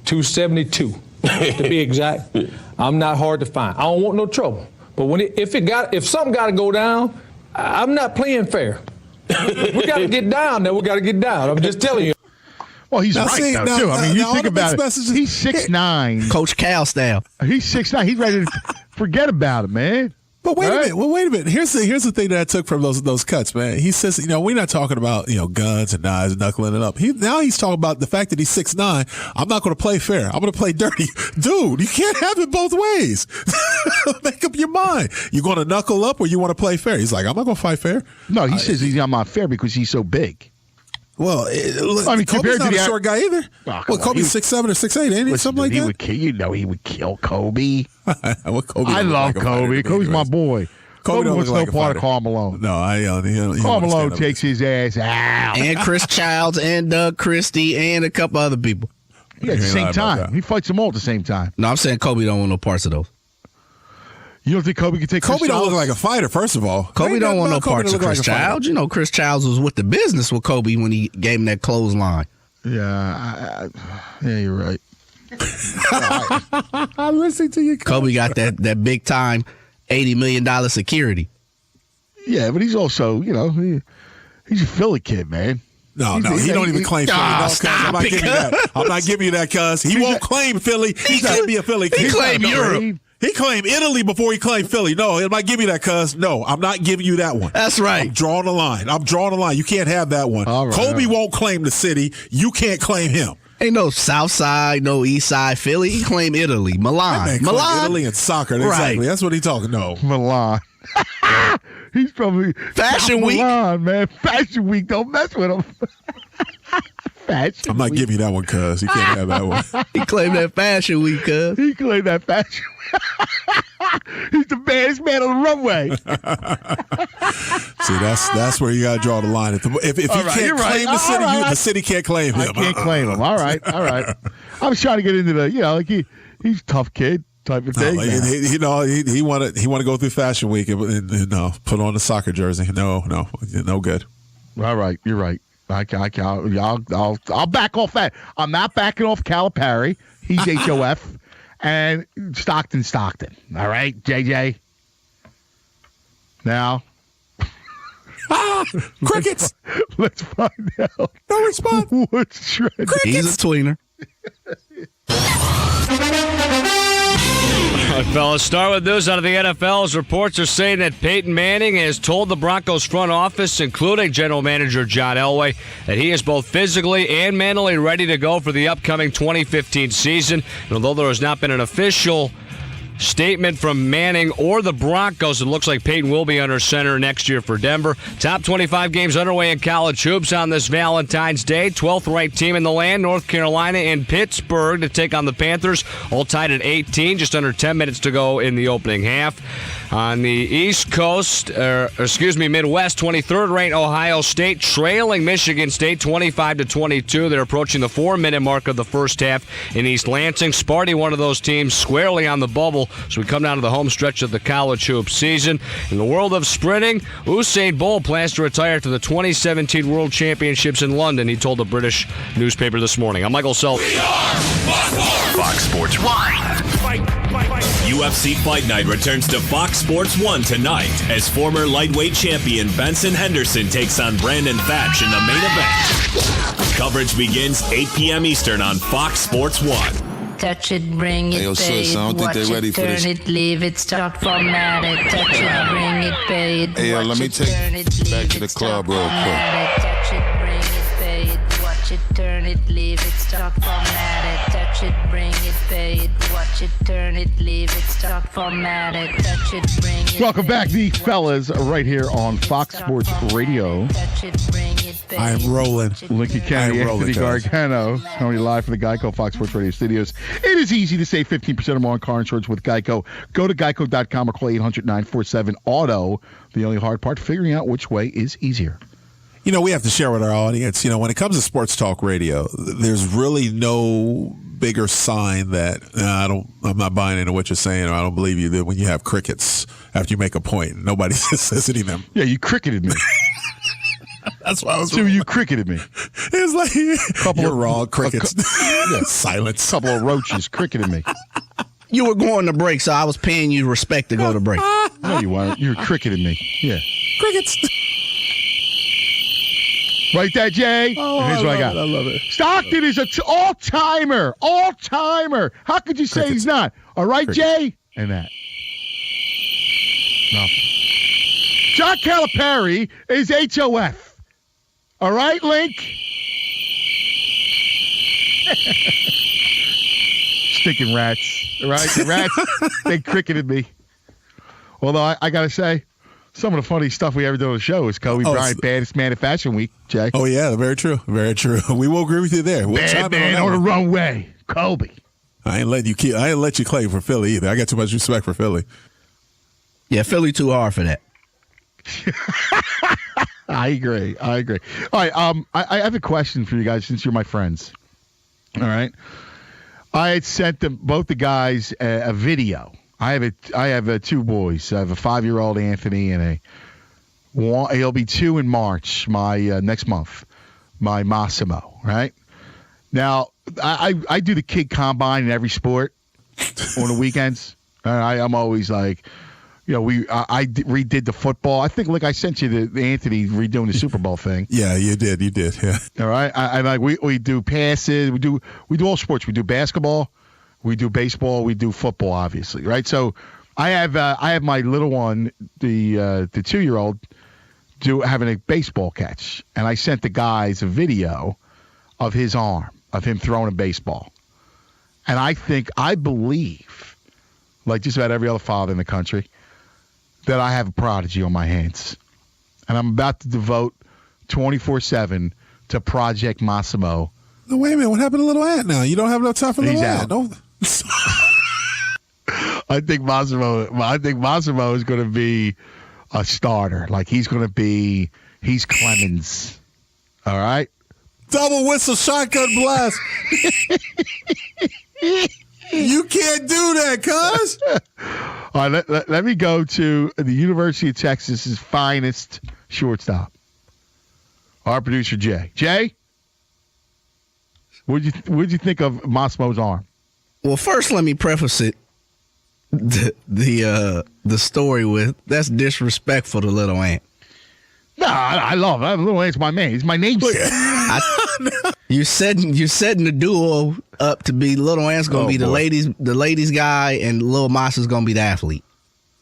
272 to be exact. I'm not hard to find. I don't want no trouble. But if something got to go down, I'm not playing fair. We got to get down there. We got to get down. I'm just telling you. Well, he's right, too. I mean, you think about it. He's 6'9". Coach Cal style. He's 6'9". He's ready to forget about it, man. But wait a minute. Here's the thing that I took from those cuts, man. He says, we're not talking about guns and knives and knuckling it up. Now he's talking about the fact that he's 6'9". I'm not going to play fair. I'm going to play dirty, dude. You can't have it both ways. Make up your mind. You going to knuckle up or you want to play fair? He's like, I'm not going to fight fair. No, he says he's not fair because he's so big. Well, I mean, Kobe's not a short guy either. Kobe's 6'7" or 6'8", ain't he? Something like that. He would kill Kobe. Kobe I love Kobe. Kobe's my boy. Kobe was no part of Karl Malone. No, Karl Malone takes his ass out. And Chris Childs and Doug Christie and a couple other people. Yeah, at the same time. He fights them all at the same time. No, I'm saying Kobe don't want no parts of those. You don't think Kobe can take Kobe don't look like a fighter, first of all. Kobe don't want no parts of Chris Childs. Chris Childs was with the business with Kobe when he gave him that clothesline. Yeah, you're right. I'm listening to you. Kobe got that big time $80 million security. Yeah, but he's also, he's a Philly kid, man. No, he don't even claim Philly. I'm not giving you that. I'm not giving you that, cuz. He won't claim Philly. He's got to be a Philly kid. He claimed Europe. He claimed Italy before he claimed Philly. No, I'm not giving you that, cuz. No, I'm not giving you that one. That's right. I'm drawing a line. You can't have that one. Right, Kobe won't claim the city. You can't claim him. Ain't no South Side, no East Side Philly. He claimed Italy. Milan. Italy and soccer. Right. Exactly. That's what he's talking. No. Milan. He's from Fashion Week. Milan, man. Fashion Week. Don't mess with him. I'm not giving you that one, cuz. You can't have that one. He claimed that Fashion Week, cuz. He claimed that Fashion Week. He's the baddest man on the runway. See, that's where you got to draw the line. If he can't claim the city, the city can't claim him. I can't claim him. All right. I was trying to get into the, he's a tough kid type of thing. He want to go through Fashion Week and put on the soccer jersey. No good. All right, you're right. I'll back off that. I'm not backing off Calipari. He's HOF. And Stockton. All right, JJ. Now, Crickets. Let's find out. No response. What's trending? He's a tweener. All right, fellas, start with news out of the NFL. As reports are saying that Peyton Manning has told the Broncos front office, including general manager John Elway, that he is both physically and mentally ready to go for the upcoming 2015 season. And although there has not been an official statement from Manning or the Broncos, it looks like Peyton will be under center next year for Denver. Top 25 games underway in college hoops on this Valentine's Day. 12th ranked team in the land, North Carolina and Pittsburgh, to take on the Panthers, all tied at 18. Just under 10 minutes to go in the opening half. On the East Coast, Midwest, 23rd ranked Ohio State trailing Michigan State 25-22. They're approaching the 4-minute mark of the first half in East Lansing. Sparty, one of those teams, squarely on the bubble. So we come down to the home stretch of the college hoop season. In the world of sprinting, Usain Bolt plans to retire after the 2017 World Championships in London, he told the British newspaper this morning. I'm Michael Self. Fox Sports 1. UFC Fight Night returns to Fox Sports 1 tonight as former lightweight champion Benson Henderson takes on Brandon Thatch in the main event. Coverage begins 8 p.m. Eastern on Fox Sports 1. Touch it, bring it, pay it, watch it, turn it, leave it, start, format it. Touch it, bring it, pay it, hey, let me take it back to the club real quick. Touch it, bring it, pay it, watch it, turn it, leave it, start, format it. Touch it, bring it, pay it, watch it, turn it, leave it, start, format it. Touch it, bring it. Welcome back, the fellas, right here on Fox Sports Radio. Touch it, bring it, pay I am rolling. Lincoln County, Anthony Gargano, coming live from the Geico Fox Sports Radio studios. It is easy to save 15% or more on car insurance with Geico. Go to geico.com or call 800-947-AUTO. The only hard part, figuring out which way is easier. You know, we have to share with our audience, you know, when it comes to sports talk radio, there's really no bigger sign that I'm not buying into what you're saying, or I don't believe you, that when you have crickets after you make a point. Nobody says any of them. Yeah, you cricketed me. That's why I was. So you cricketed me. It's like you're wrong. Crickets. Silence. A couple of roaches cricketed me. You were going to break, so I was paying you respect to go to break. No, you weren't. You were cricketing me. Yeah. Crickets. Right there, Jay. Oh, and here's what I got. I love it. Stockton is an all-timer. All-timer. How could you say Crickets. he's not? All right, Crickets. Jay? And that. No. John Calipari is HOF. All right, Link? Stinking rats. All right? The rats, they cricketed me. Although I got to say, some of the funny stuff we ever do on the show is Kobe Bryant, baddest man at Fashion Week, Jay. Oh, yeah, very true. Very true. We will agree with you there. Bad man on the runway. Kobe. I ain't let you claim for Philly either. I got too much respect for Philly. Yeah, Philly too hard for that. I agree. All right, I have a question for you guys since you're my friends. All right. I had sent both the guys a video. I have two boys. I have a 5-year-old Anthony and he'll be 2 in March, my next month, my Massimo, right? Now, I do the kid combine in every sport on the weekends. I'm always like, you know, I redid the football. I think, like I sent you the Anthony redoing the Super Bowl thing. Yeah, you did. Yeah. All right. I like we do passes. We do all sports. We do basketball. We do baseball. We do football, obviously, right? So I have my little one, the 2-year-old, having a baseball catch, and I sent the guys a video of his arm, of him throwing a baseball, and I believe, like just about every other father in the country, that I have a prodigy on my hands, and I'm about to devote 24/7 to Project Massimo. No, wait a minute. What happened to little Ant now? You don't have enough time for little Ant. No. I think Massimo is going to be a starter. Like he's Clemens. All right. Double whistle shotgun blast. You can't do that, cuz. All right, let me go to the University of Texas's finest shortstop. Our producer, Jay. Jay? What'd you think of Massimo's arm? Well, first let me preface it the story with that's disrespectful to little Ant. No, I love him. Little Ant's my man. He's my namesake. You're setting the duo up to be Little Ant's going to be the ladies guy, and Lil Mas is going to be the athlete.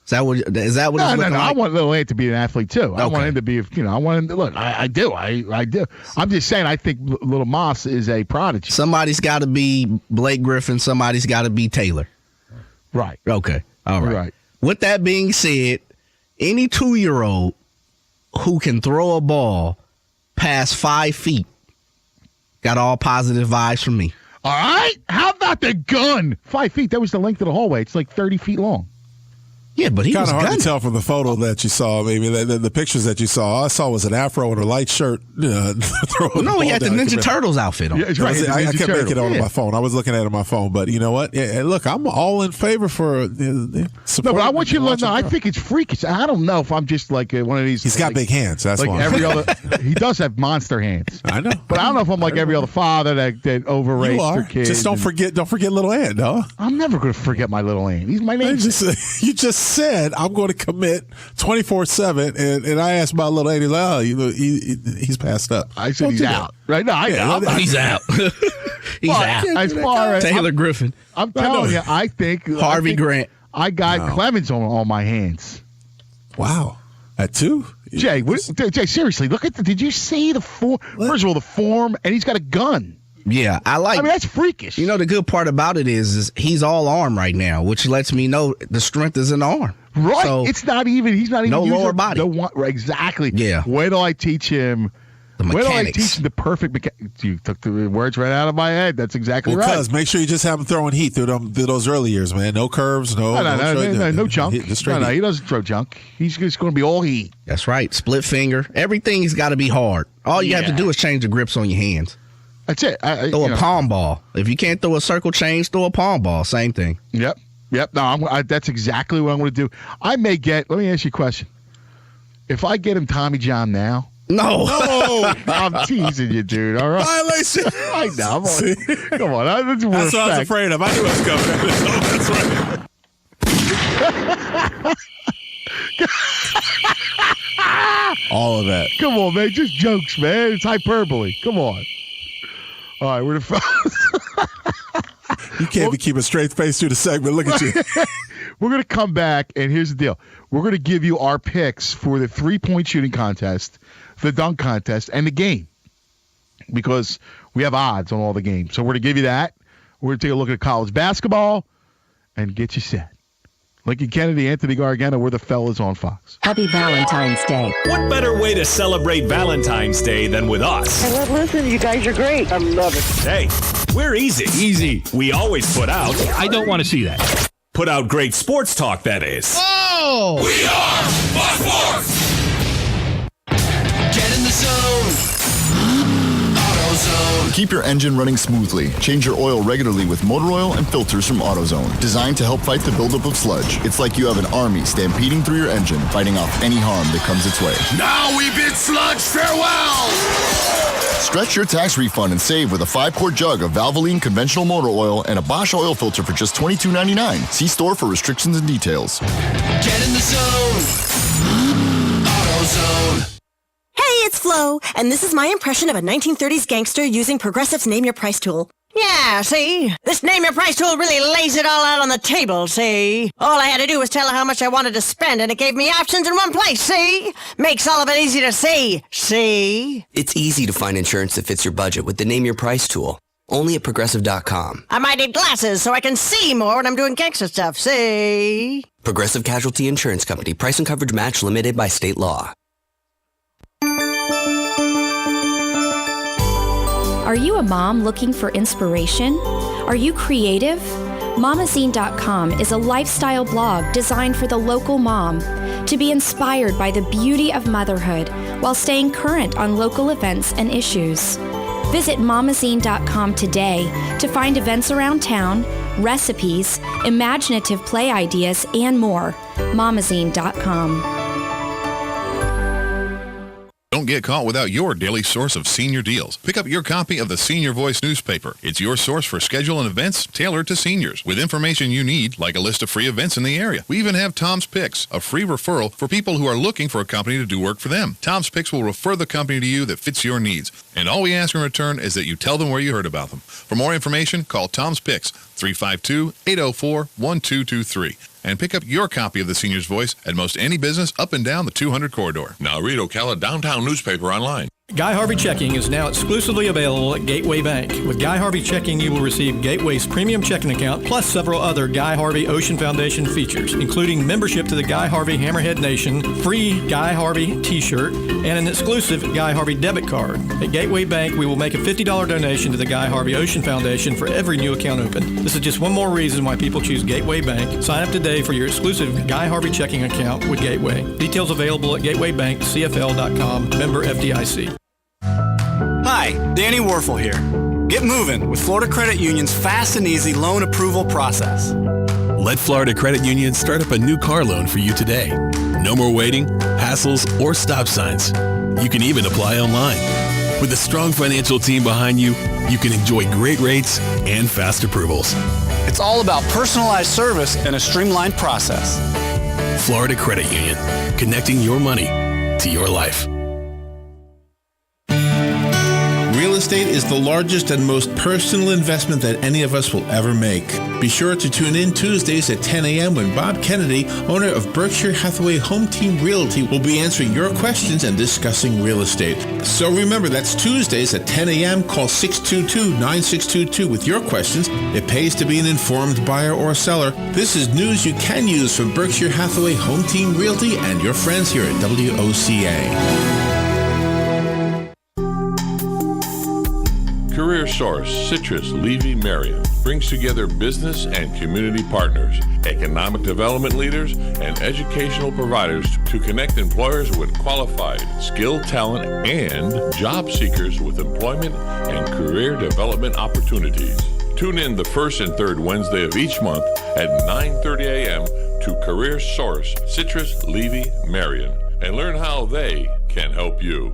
Is that what it's looking like? I want Little Ant to be an athlete too. Okay. I want him to be, I want him to look. I do. I'm just saying. I think Little Mas is a prodigy. Somebody's got to be Blake Griffin. Somebody's got to be Taylor. Right. Okay. All right. With that being said, any 2-year-old who can throw a ball past 5 feet got all positive vibes from me. All right. How about the gun? 5 feet. That was the length of the hallway. It's like 30 feet long. Yeah, but he kind was of hard gunning. to tell from the photo that you saw. Maybe the pictures that you saw. All I saw was an afro and a light shirt. He had the Ninja Turtles outfit on. Yeah, it's right. I kept making it on my phone. I was looking at it on my phone, but you know what? Yeah, look, I'm all in favor for support. No, but I want you to learn. No, I think it's freakish. I don't know if I'm just like one of these. He's got big hands. That's like why. every other. He does have monster hands. I know, but I don't know if I'm like every other father that overrates their kids. Just don't forget Little Ant, huh? I'm never going to forget my Little Ant. He's my name. You just said I'm going to commit 24/7, and I asked about Little Ant. He's like, he's passed up. I said he's out. Right? No, he's out. He's out. As far as Taylor Griffin. I'm telling you, I think Harvey Grant. I got Clemens on my hands. Wow. At 2? Jay, seriously, look at did you see the form? First of all, the form, and he's got a gun. Yeah, I mean, that's freakish. You know, the good part about it is he's all arm right now, which lets me know the strength is in the arm. Right. So, he's not even no lower body. Exactly. Yeah. Wait till I teach him. The mechanics. Wait till I teach him the perfect mechanics. You took the words right out of my head. That's exactly right. Because make sure you just have him throwing heat through those early years, man. No curves, no junk. No, he doesn't throw junk. He's just going to be all heat. That's right. Split finger. Everything's got to be hard. All you have to do is change the grips on your hands. That's it. Throw a palm ball. If you can't throw a circle change, throw a palm ball. Same thing. Yep. No, that's exactly what I'm going to do. I may get. Let me ask you a question. If I get him Tommy John now. No. I'm teasing you, dude. All right. Violation. I know. Come on. That's what I was afraid of. I knew it was coming. That's right. All of that. Come on, man. Just jokes, man. It's hyperbole. Come on. All right, we're the fellas. You can't be keeping a straight face through the segment. Look at you. We're going to come back, and here's the deal. We're going to give you our picks for the 3-point shooting contest, the dunk contest, and the game, because we have odds on all the games. So we're going to give you that. We're going to take a look at college basketball and get you set. Lincoln Kennedy, Anthony Gargano, we're the fellas on Fox. Happy Valentine's Day. What better way to celebrate Valentine's Day than with us? Listen, you guys are great. I love it. Hey, we're easy. Easy. We always put out. I don't want to see that. Put out great sports talk, that is. Oh! We are Fox Sports! Get in the zone. AutoZone. Keep your engine running smoothly. Change your oil regularly with motor oil and filters from AutoZone. Designed to help fight the buildup of sludge. It's like you have an army stampeding through your engine, fighting off any harm that comes its way. Now we bid sludge farewell! Stretch your tax refund and save with a 5-quart jug of Valvoline conventional motor oil and a Bosch oil filter for just $22.99. See store for restrictions and details. Get in the zone. AutoZone. Hey, it's Flo, and this is my impression of a 1930s gangster using Progressive's Name Your Price tool. Yeah, see? This Name Your Price tool really lays it all out on the table, see? All I had to do was tell her how much I wanted to spend, and it gave me options in one place, see? Makes all of it easy to see? It's easy to find insurance that fits your budget with the Name Your Price tool. Only at Progressive.com. I might need glasses so I can see more when I'm doing gangster stuff, see? Progressive Casualty Insurance Company. Price and coverage match limited by state law. Are you a mom looking for inspiration? Are you creative? Mamazine.com is a lifestyle blog designed for the local mom to be inspired by the beauty of motherhood while staying current on local events and issues. Visit Mamazine.com today to find events around town, recipes, imaginative play ideas, and more. Mamazine.com. Don't Don't get caught without your daily source of senior deals. Pick up your copy of the Senior Voice newspaper. It's your source for schedule and events tailored to seniors with information you need, like a list of free events in the area. We even have Tom's Picks, a free referral for people who are looking for a company to do work for them. Tom's Picks will refer the company to you that fits your needs. And all we ask in return is that you tell them where you heard about them. For more information, call Tom's Picks, 352-804-1223. And pick up your copy of the Senior's Voice at most any business up and down the 200 corridor. Now read Ocala Downtown newspaper online. Guy Harvey Checking is now exclusively available at Gateway Bank. With Guy Harvey Checking, you will receive Gateway's premium checking account, plus several other Guy Harvey Ocean Foundation features, including membership to the Guy Harvey Hammerhead Nation, free Guy Harvey t-shirt, and an exclusive Guy Harvey debit card. At Gateway Bank, we will make a $50 donation to the Guy Harvey Ocean Foundation for every new account opened. This is just one more reason why people choose Gateway Bank. Sign up today for your exclusive Guy Harvey checking account with Gateway. Details available at gatewaybankcfl.com, member FDIC. Hi, Danny Warfel here. Get moving with Florida Credit Union's fast and easy loan approval process. Let Florida Credit Union start up a new car loan for you today. No more waiting, hassles, or stop signs. You can even apply online. With a strong financial team behind you, you can enjoy great rates and fast approvals. It's all about personalized service and a streamlined process. Florida Credit Union, connecting your money to your life. Real estate is the largest and most personal investment that any of us will ever make. Be sure to tune in Tuesdays at 10 a.m. when Bob Kennedy, owner of Berkshire Hathaway Home Team Realty, will be answering your questions and discussing real estate. So remember, that's Tuesdays at 10 a.m. Call 622-9622 with your questions. It pays to be an informed buyer or seller. This is news you can use from Berkshire Hathaway Home Team Realty and your friends here at WOCA. Career Source, Citrus, Levy, Marion brings together business and community partners, economic development leaders, and educational providers to connect employers with qualified, skilled talent and job seekers with employment and career development opportunities. Tune in the first and third Wednesday of each month at 9:30 a.m. to Career Source, Citrus, Levy, Marion, and learn how they can help you.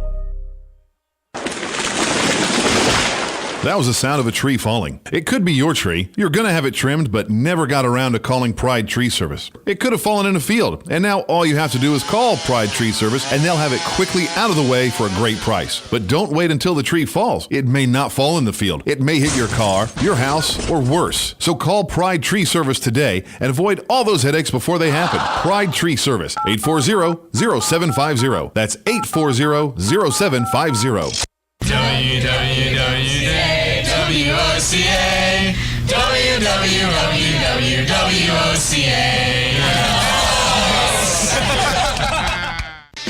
That was the sound of a tree falling. It could be your tree. You're going to have it trimmed, but never got around to calling Pride Tree Service. It could have fallen in a field, and now all you have to do is call Pride Tree Service, and they'll have it quickly out of the way for a great price. But don't wait until the tree falls. It may not fall in the field. It may hit your car, your house, or worse. So call Pride Tree Service today and avoid all those headaches before they happen. Pride Tree Service, 840-0750. That's 840-0750. WOCA,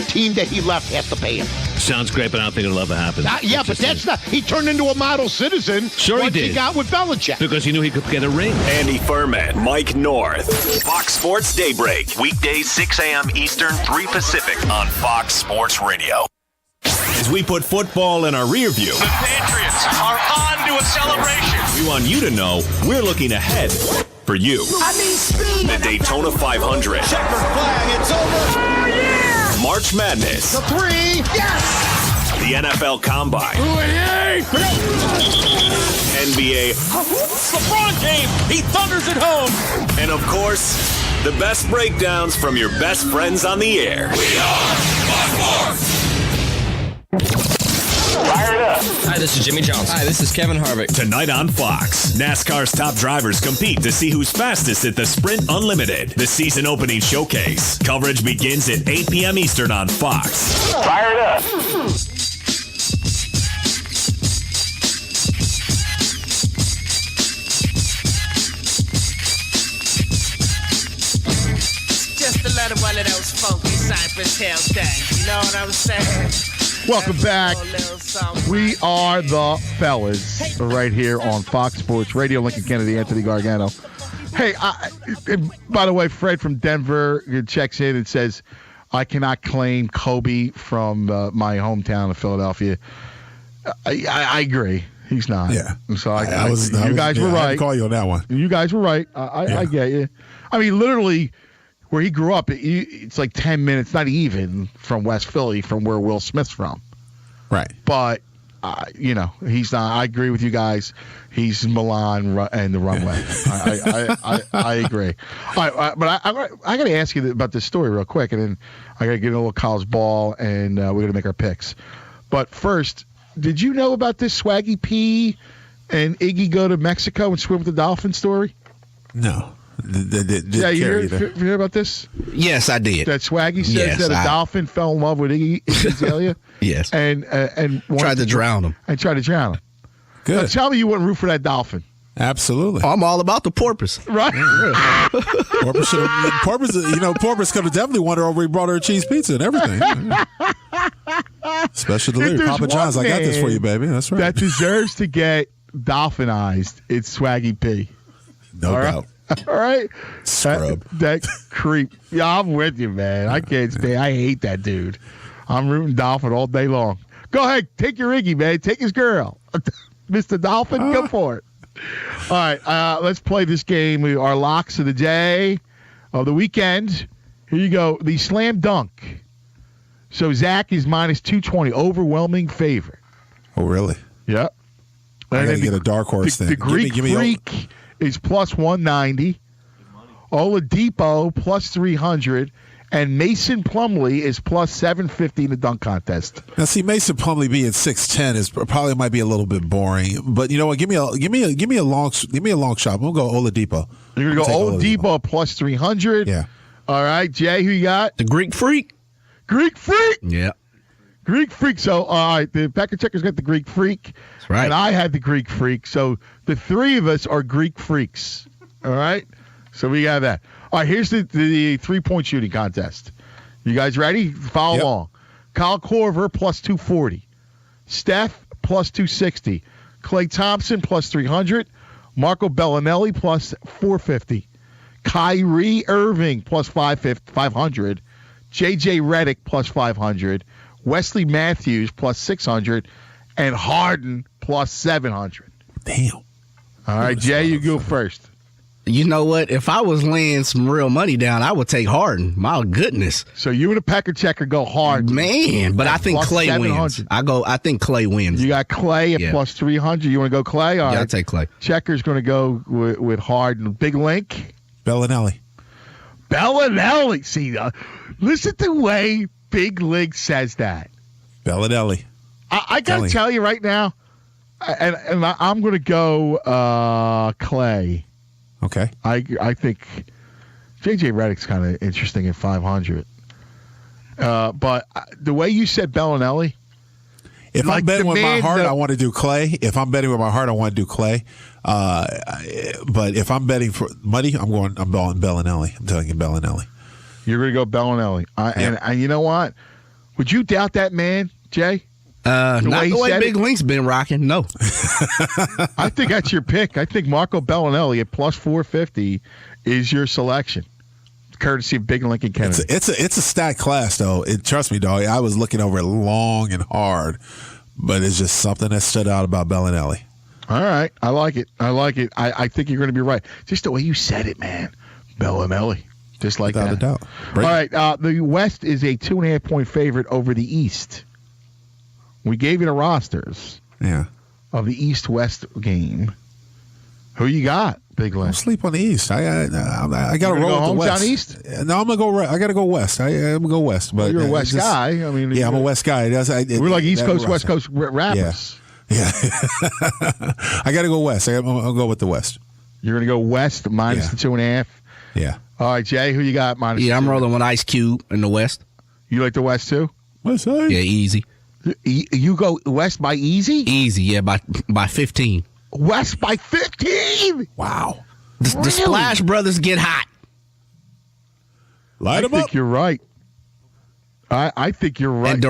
Team that he left has to pay him. Sounds great, but I don't think it'll ever happen. Yeah, but that's not. He turned into a model citizen. Sure he once did. He got with Belichick Because he knew he could get a ring. Andy Furman, Mike North. Fox Sports Daybreak. Weekdays 6 a.m. Eastern, 3 Pacific on Fox Sports Radio. As we put football in our rear view, The Patriots are on to a celebration. we want you to know we're looking ahead for you. Speed. The Daytona 500. Checkered flag, it's over. March Madness. The 3, yes! The NFL Combine. NBA. LeBron James, he thunders it home. And of course, the best breakdowns from your best friends on the air. We are Fox Sports. Fire it up. Hi, this is Jimmy Johnson. Hi, this is Kevin Harvick. Tonight on Fox, NASCAR's top drivers compete to see who's fastest at the Sprint Unlimited, the season opening showcase. Coverage begins at 8 p.m. Eastern on Fox. Fire it up. Just another one of those funky Cypress Hill things. You know what I'm saying? Welcome back. We are the fellas right here on Fox Sports Radio. Lincoln Kennedy, Anthony Gargano. Hey, by the way, Fred from Denver checks in and says, I cannot claim Kobe from my hometown of Philadelphia. I agree. He's not. Yeah. So you I guys were right. had to call you on that one. You guys were right. I get you. I mean, literally, where he grew up, it's like 10 minutes, not even from West Philly, from where Will Smith's from. Right. But, he's not. I agree with you guys. He's Milan and the runway. I agree. All right, but I got to ask you about this story real quick, and then I got to get a little college ball, and we're going to make our picks. But first, did you know about this Swaggy P and Iggy go to Mexico and swim with the dolphin story? No. Yeah, you hear about this? Yes, I did. That Swaggy says that a dolphin fell in love with Iggy Azalea. Yes. And tried to drown him. And tried to drown him. Good. Now, tell me you wouldn't root for that dolphin. Absolutely. I'm all about the porpoise. Right. Porpoise could have definitely won her over. He brought her a cheese pizza and everything. Special delivery. Papa John's, I got this for you, baby. That's right. That deserves to get dolphinized. It's Swaggy P. No doubt. All right. Scrub. That creep. Yeah, I'm with you, man. I can't stand. I hate that dude. I'm rooting Dolphin all day long. Go ahead. Take your Iggy, man. Take his girl. Mr. Dolphin, go for it. All right. Let's play this game. Our locks of the day, of the weekend. Here you go. The slam dunk. So Zach is minus 220. Overwhelming favorite. Oh, really? Yep. I got to get a dark horse thing. The Greek Freak is plus 190. Oladipo plus 300. And Mason Plumlee is plus 750 in the dunk contest. Now, see, Mason Plumlee being 6'10" is probably might be a little bit boring. But you know what? Give me a long shot. I'm gonna go Oladipo. You're gonna go Oladipo plus 300. Yeah. All right, Jay, who you got? The Greek Freak. Greek Freak. Yeah. Greek Freak. So, all right, the Packer Checkers got the Greek Freak. That's right. And I had the Greek Freak. So the three of us are Greek Freaks. All right. So we got that. All right, here's the 3-point shooting contest. You guys ready? Follow along. Kyle Korver plus 240. Steph plus 260. Klay Thompson plus 300. Marco Bellinelli plus 450. Kyrie Irving plus 500. JJ Redick plus 500. Wesley Matthews plus 600. And Harden plus 700. Damn. All right, Jay, you go first. You know what? If I was laying some real money down, I would take Harden. My goodness. So you and a Packer Checker go Harden. Man, but I think Klay wins. I think Klay wins. You got Klay at plus 300. You want to go Klay? All right. I'll take Klay. Checker's going to go with Harden. Big Link. Bellinelli. See, listen to the way Big Link says that. Bellinelli. I got to tell you right now, and I'm going to go Klay. Okay. I think JJ Redick's kind of interesting at 500. But the way you said Bellinelli. If I'm betting with my heart, I want to do Klay. If I'm betting with my heart, I want to do Klay. But if I'm betting for money, I'm going Bellinelli. I'm telling you Bellinelli. You're going to go Bellinelli. And you know what? Would you doubt that man, Jay? Not the way Big Link's been rocking. No. I think that's your pick. I think Marco Bellinelli at plus 450 is your selection, courtesy of Big Link and Kennedy. It's a stacked class, though. Trust me, dog. I was looking over it long and hard, but it's just something that stood out about Bellinelli. All right. I like it. I think you're going to be right. Just the way you said it, man. Bellinelli. Just like Without that. a doubt. All right. The West is a 2.5-point favorite over the East. We gave you the rosters of the East-West game. Who you got, Big Link? I'll sleep on the East. I got to roll with the West. Down East? No, I'm gonna go. I got to go West. I'm gonna go West. But you're a West guy. I mean, I'm a West guy. We're like East Coast, West Coast rappers. Yeah. I got to go West. I'll go with the West. You're gonna go West minus the 2.5. Yeah. All right, Jay. Who you got? Minus. Yeah, I'm rolling with Ice Cube in the West. You like the West too? West side. Yeah, easy. You go West by easy? Easy, yeah, by 15. West by 15? Wow. The Splash Brothers get hot. Light them up. I think you're right. I think you're right. And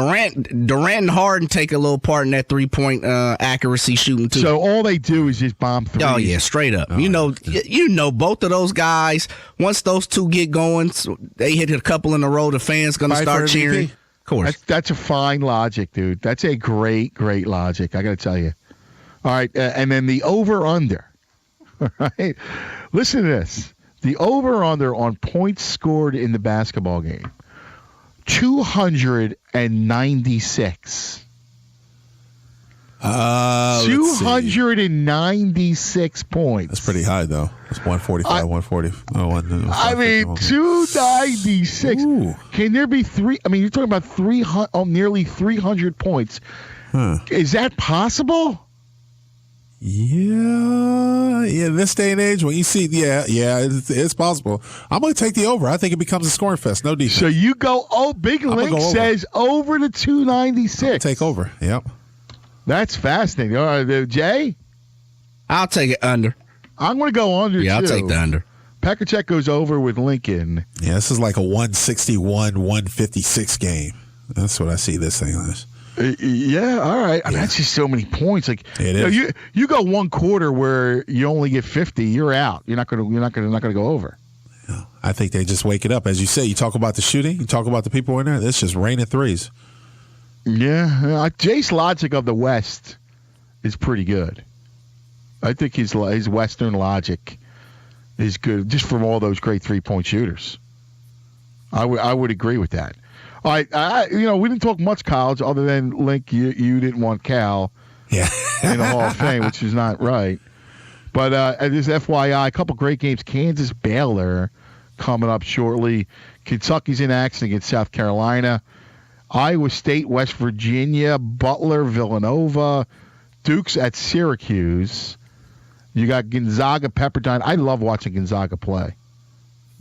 Durant and Harden take a little part in that 3-point accuracy shooting too. So all they do is just bomb threes. Oh yeah, straight up. You know both of those guys. Once those two get going, they hit a couple in a row. The fans gonna start cheering. Of course, that's a fine logic, dude. That's a great logic. I got to tell you. All right, and then the over/under. All right, listen to this. The over/under on points scored in the basketball game. 296. let's see. 296 points. That's pretty high, though. It's 145, 140. I mean, 296. Ooh. Can there be three? I mean, you're talking about nearly 300 points. Huh. Is that possible? Yeah. In this day and age, when you see, it's possible. I'm going to take the over. I think it becomes a scoring fest. No defense. So you go, Big Link says over to 296. Take over. Yep. That's fascinating. All right, Jay? I'll take it under. I'm going to go under, Yeah, too. I'll take the under. Pekacek goes over with Lincoln. Yeah, this is like a 161, 156 game. That's what I see this thing as. Yeah, all right. I mean, that's just so many points. Like it is. You go one quarter where you only get 50, you're out. You're not going to go over. Yeah. I think they just wake it up, as you say. You talk about the shooting, you talk about the people in there. It's just raining threes. Yeah, Jace logic of the West is pretty good. I think his Western logic is good, just from all those great 3-point shooters. I would agree with that. All right, we didn't talk much college other than Link. You didn't want Cal in the Hall of Fame, which is not right. But this FYI, a couple great games. Kansas Baylor coming up shortly. Kentucky's in action against South Carolina. Iowa State, West Virginia, Butler, Villanova, Duke's at Syracuse. You got Gonzaga, Pepperdine. I love watching Gonzaga play.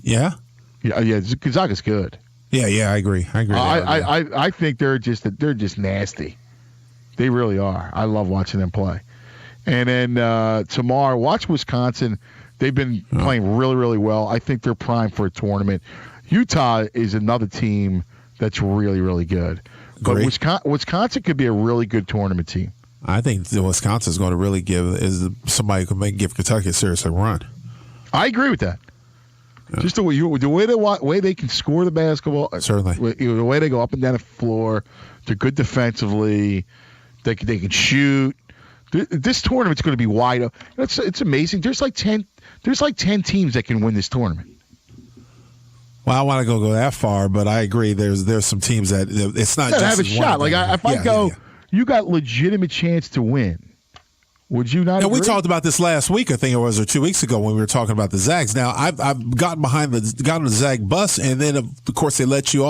Yeah? Yeah, Gonzaga's good. Yeah, I agree. I think they're just nasty. They really are. I love watching them play. And then tomorrow, watch Wisconsin. They've been playing really, really well. I think they're primed for a tournament. Utah is another team that's really, really good. But Wisconsin could be a really good tournament team. I think Wisconsin's going to really give Kentucky a serious run. I agree with that. Yeah. Just the way they can score the basketball. Certainly. The way they go up and down the floor. They're good defensively. They can shoot. This tournament's going to be wide open. It's amazing. There's like 10 teams that can win this tournament. Well, I want to go that far, but I agree. There's some teams that it's not just have a shot. Like if I go, you got legitimate chance to win. Would you not? And we talked about this last week, I think it was, or 2 weeks ago when we were talking about the Zags. Now I've gotten on the Zag bus, and then of course they let you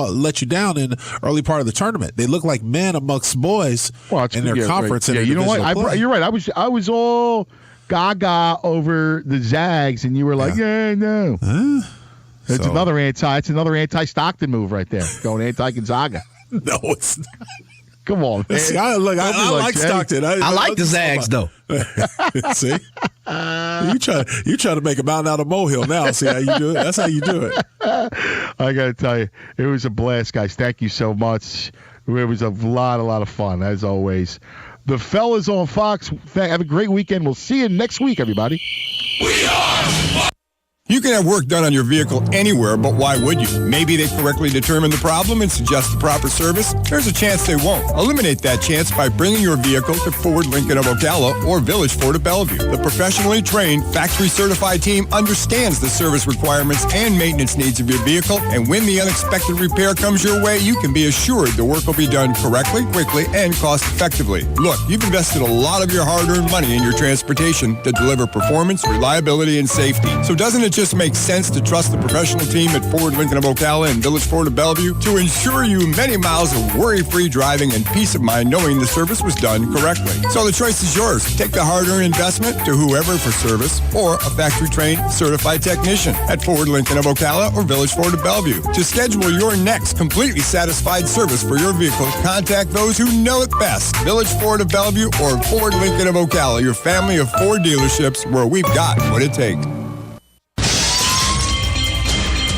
down in the early part of the tournament. They look like men amongst boys in their conference. Right. You know what? You're right. I was all gaga over the Zags, and you were like, no. It's another anti-Stockton move right there, going anti-Gonzaga. No, it's not. Come on, man. See, I like Stockton. I like the Zags, though. See? You try to make a mountain out of a molehill now. See how you do it? That's how you do it. I got to tell you, it was a blast, guys. Thank you so much. It was a lot of fun, as always. The fellas on Fox, have a great weekend. We'll see you next week, everybody. You can have work done on your vehicle anywhere, but why would you? Maybe they correctly determine the problem and suggest the proper service. There's a chance they won't. Eliminate that chance by bringing your vehicle to Ford Lincoln of Ocala or Village Ford of Bellevue. The professionally trained, factory-certified team understands the service requirements and maintenance needs of your vehicle, and when the unexpected repair comes your way, you can be assured the work will be done correctly, quickly, and cost-effectively. Look, you've invested a lot of your hard-earned money in your transportation to deliver performance, reliability, and safety. So doesn't it just makes sense to trust the professional team at Ford Lincoln of Ocala and Village Ford of Bellevue to ensure you many miles of worry-free driving and peace of mind knowing the service was done correctly. So the choice is yours. Take the hard-earned investment to whoever for service or a factory-trained certified technician at Ford Lincoln of Ocala or Village Ford of Bellevue. To schedule your next completely satisfied service for your vehicle, contact those who know it best. Village Ford of Bellevue or Ford Lincoln of Ocala, your family of Ford dealerships where we've got what it takes.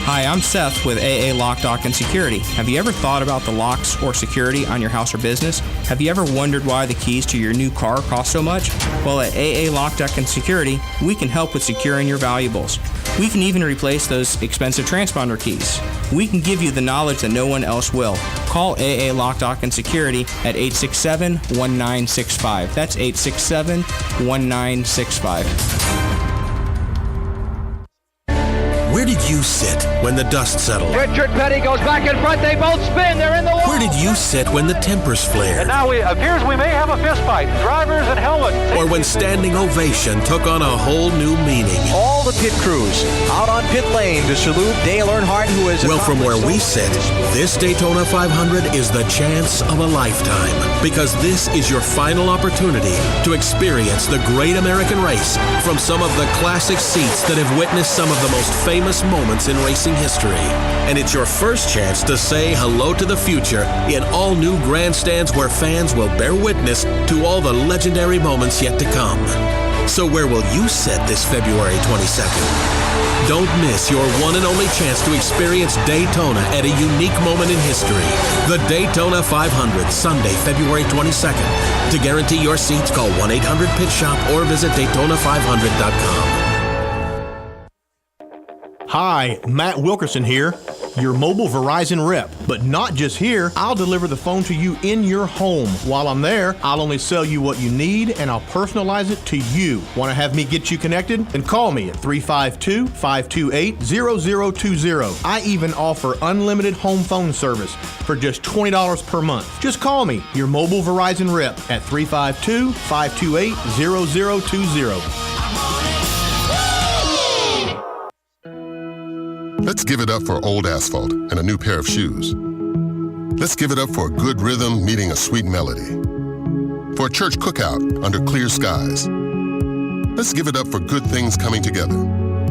Hi, I'm Seth with AA Lock, Dock, and Security. Have you ever thought about the locks or security on your house or business? Have you ever wondered why the keys to your new car cost so much? Well, at AA Lock, Dock, and Security, we can help with securing your valuables. We can even replace those expensive transponder keys. We can give you the knowledge that no one else will. Call AA Lock, Dock, and Security at 867-1965. That's 867-1965. Where did you sit when the dust settled? Richard Petty goes back in front. They both spin. They're in the wall. Where did you sit when the tempers flared? And now it appears we may have a fist fight. Drivers and helmets. Or when standing ovation took on a whole new meaning? All the pit crews out on pit lane to salute Dale Earnhardt, who is... Well, from where we sit, this Daytona 500 is the chance of a lifetime. Because this is your final opportunity to experience the great American race from some of the classic seats that have witnessed some of the most famous moments in racing history. And it's your first chance to say hello to the future in all new grandstands where fans will bear witness to all the legendary moments yet to come. So where will you sit this February 22nd? Don't miss your one and only chance to experience Daytona at a unique moment in history. The Daytona 500, Sunday, February 22nd. To guarantee your seats, call 1-800-PIT-SHOP or visit Daytona500.com. Hi, Matt Wilkerson here, your mobile Verizon rep. But not just here, I'll deliver the phone to you in your home. While I'm there, I'll only sell you what you need and I'll personalize it to you. Want to have me get you connected? Then call me at 352-528-0020. I even offer unlimited home phone service for just $20 per month. Just call me, your mobile Verizon rep, at 352-528-0020. Let's give it up for old asphalt and a new pair of shoes. Let's give it up for a good rhythm meeting a sweet melody. For a church cookout under clear skies. Let's give it up for good things coming together,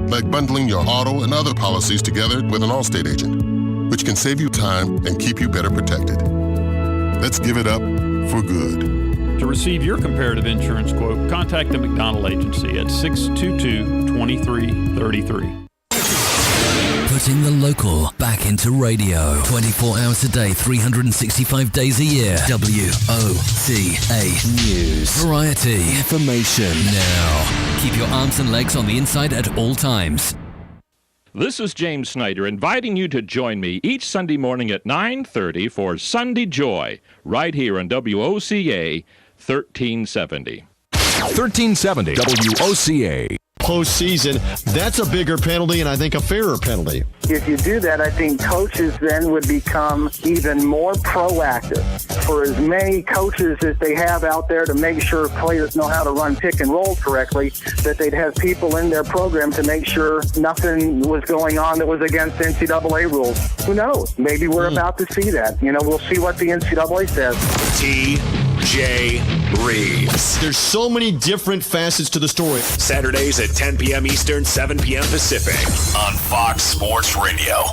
like bundling your auto and other policies together with an Allstate agent, which can save you time and keep you better protected. Let's give it up for good. To receive your comparative insurance quote, contact the McDonald Agency at 622-2333. Putting the local back into radio. 24 hours a day, 365 days a year. WOCA News. Variety. Information. Now. Keep your arms and legs on the inside at all times. This is James Snyder inviting you to join me each Sunday morning at 9:30 for Sunday Joy, right here on WOCA 1370. 1370 WOCA. Postseason, that's a bigger penalty and I think a fairer penalty. If you do that, I think coaches then would become even more proactive. For as many coaches as they have out there to make sure players know how to run pick and roll correctly, that they'd have people in their program to make sure nothing was going on that was against NCAA rules. Who knows? Maybe we're about to see that. You know, we'll see what the NCAA says. T.J. Reeves. There's so many different facets to the story. Saturdays at 10 p.m. Eastern, 7 p.m. Pacific on Fox Sports Radio.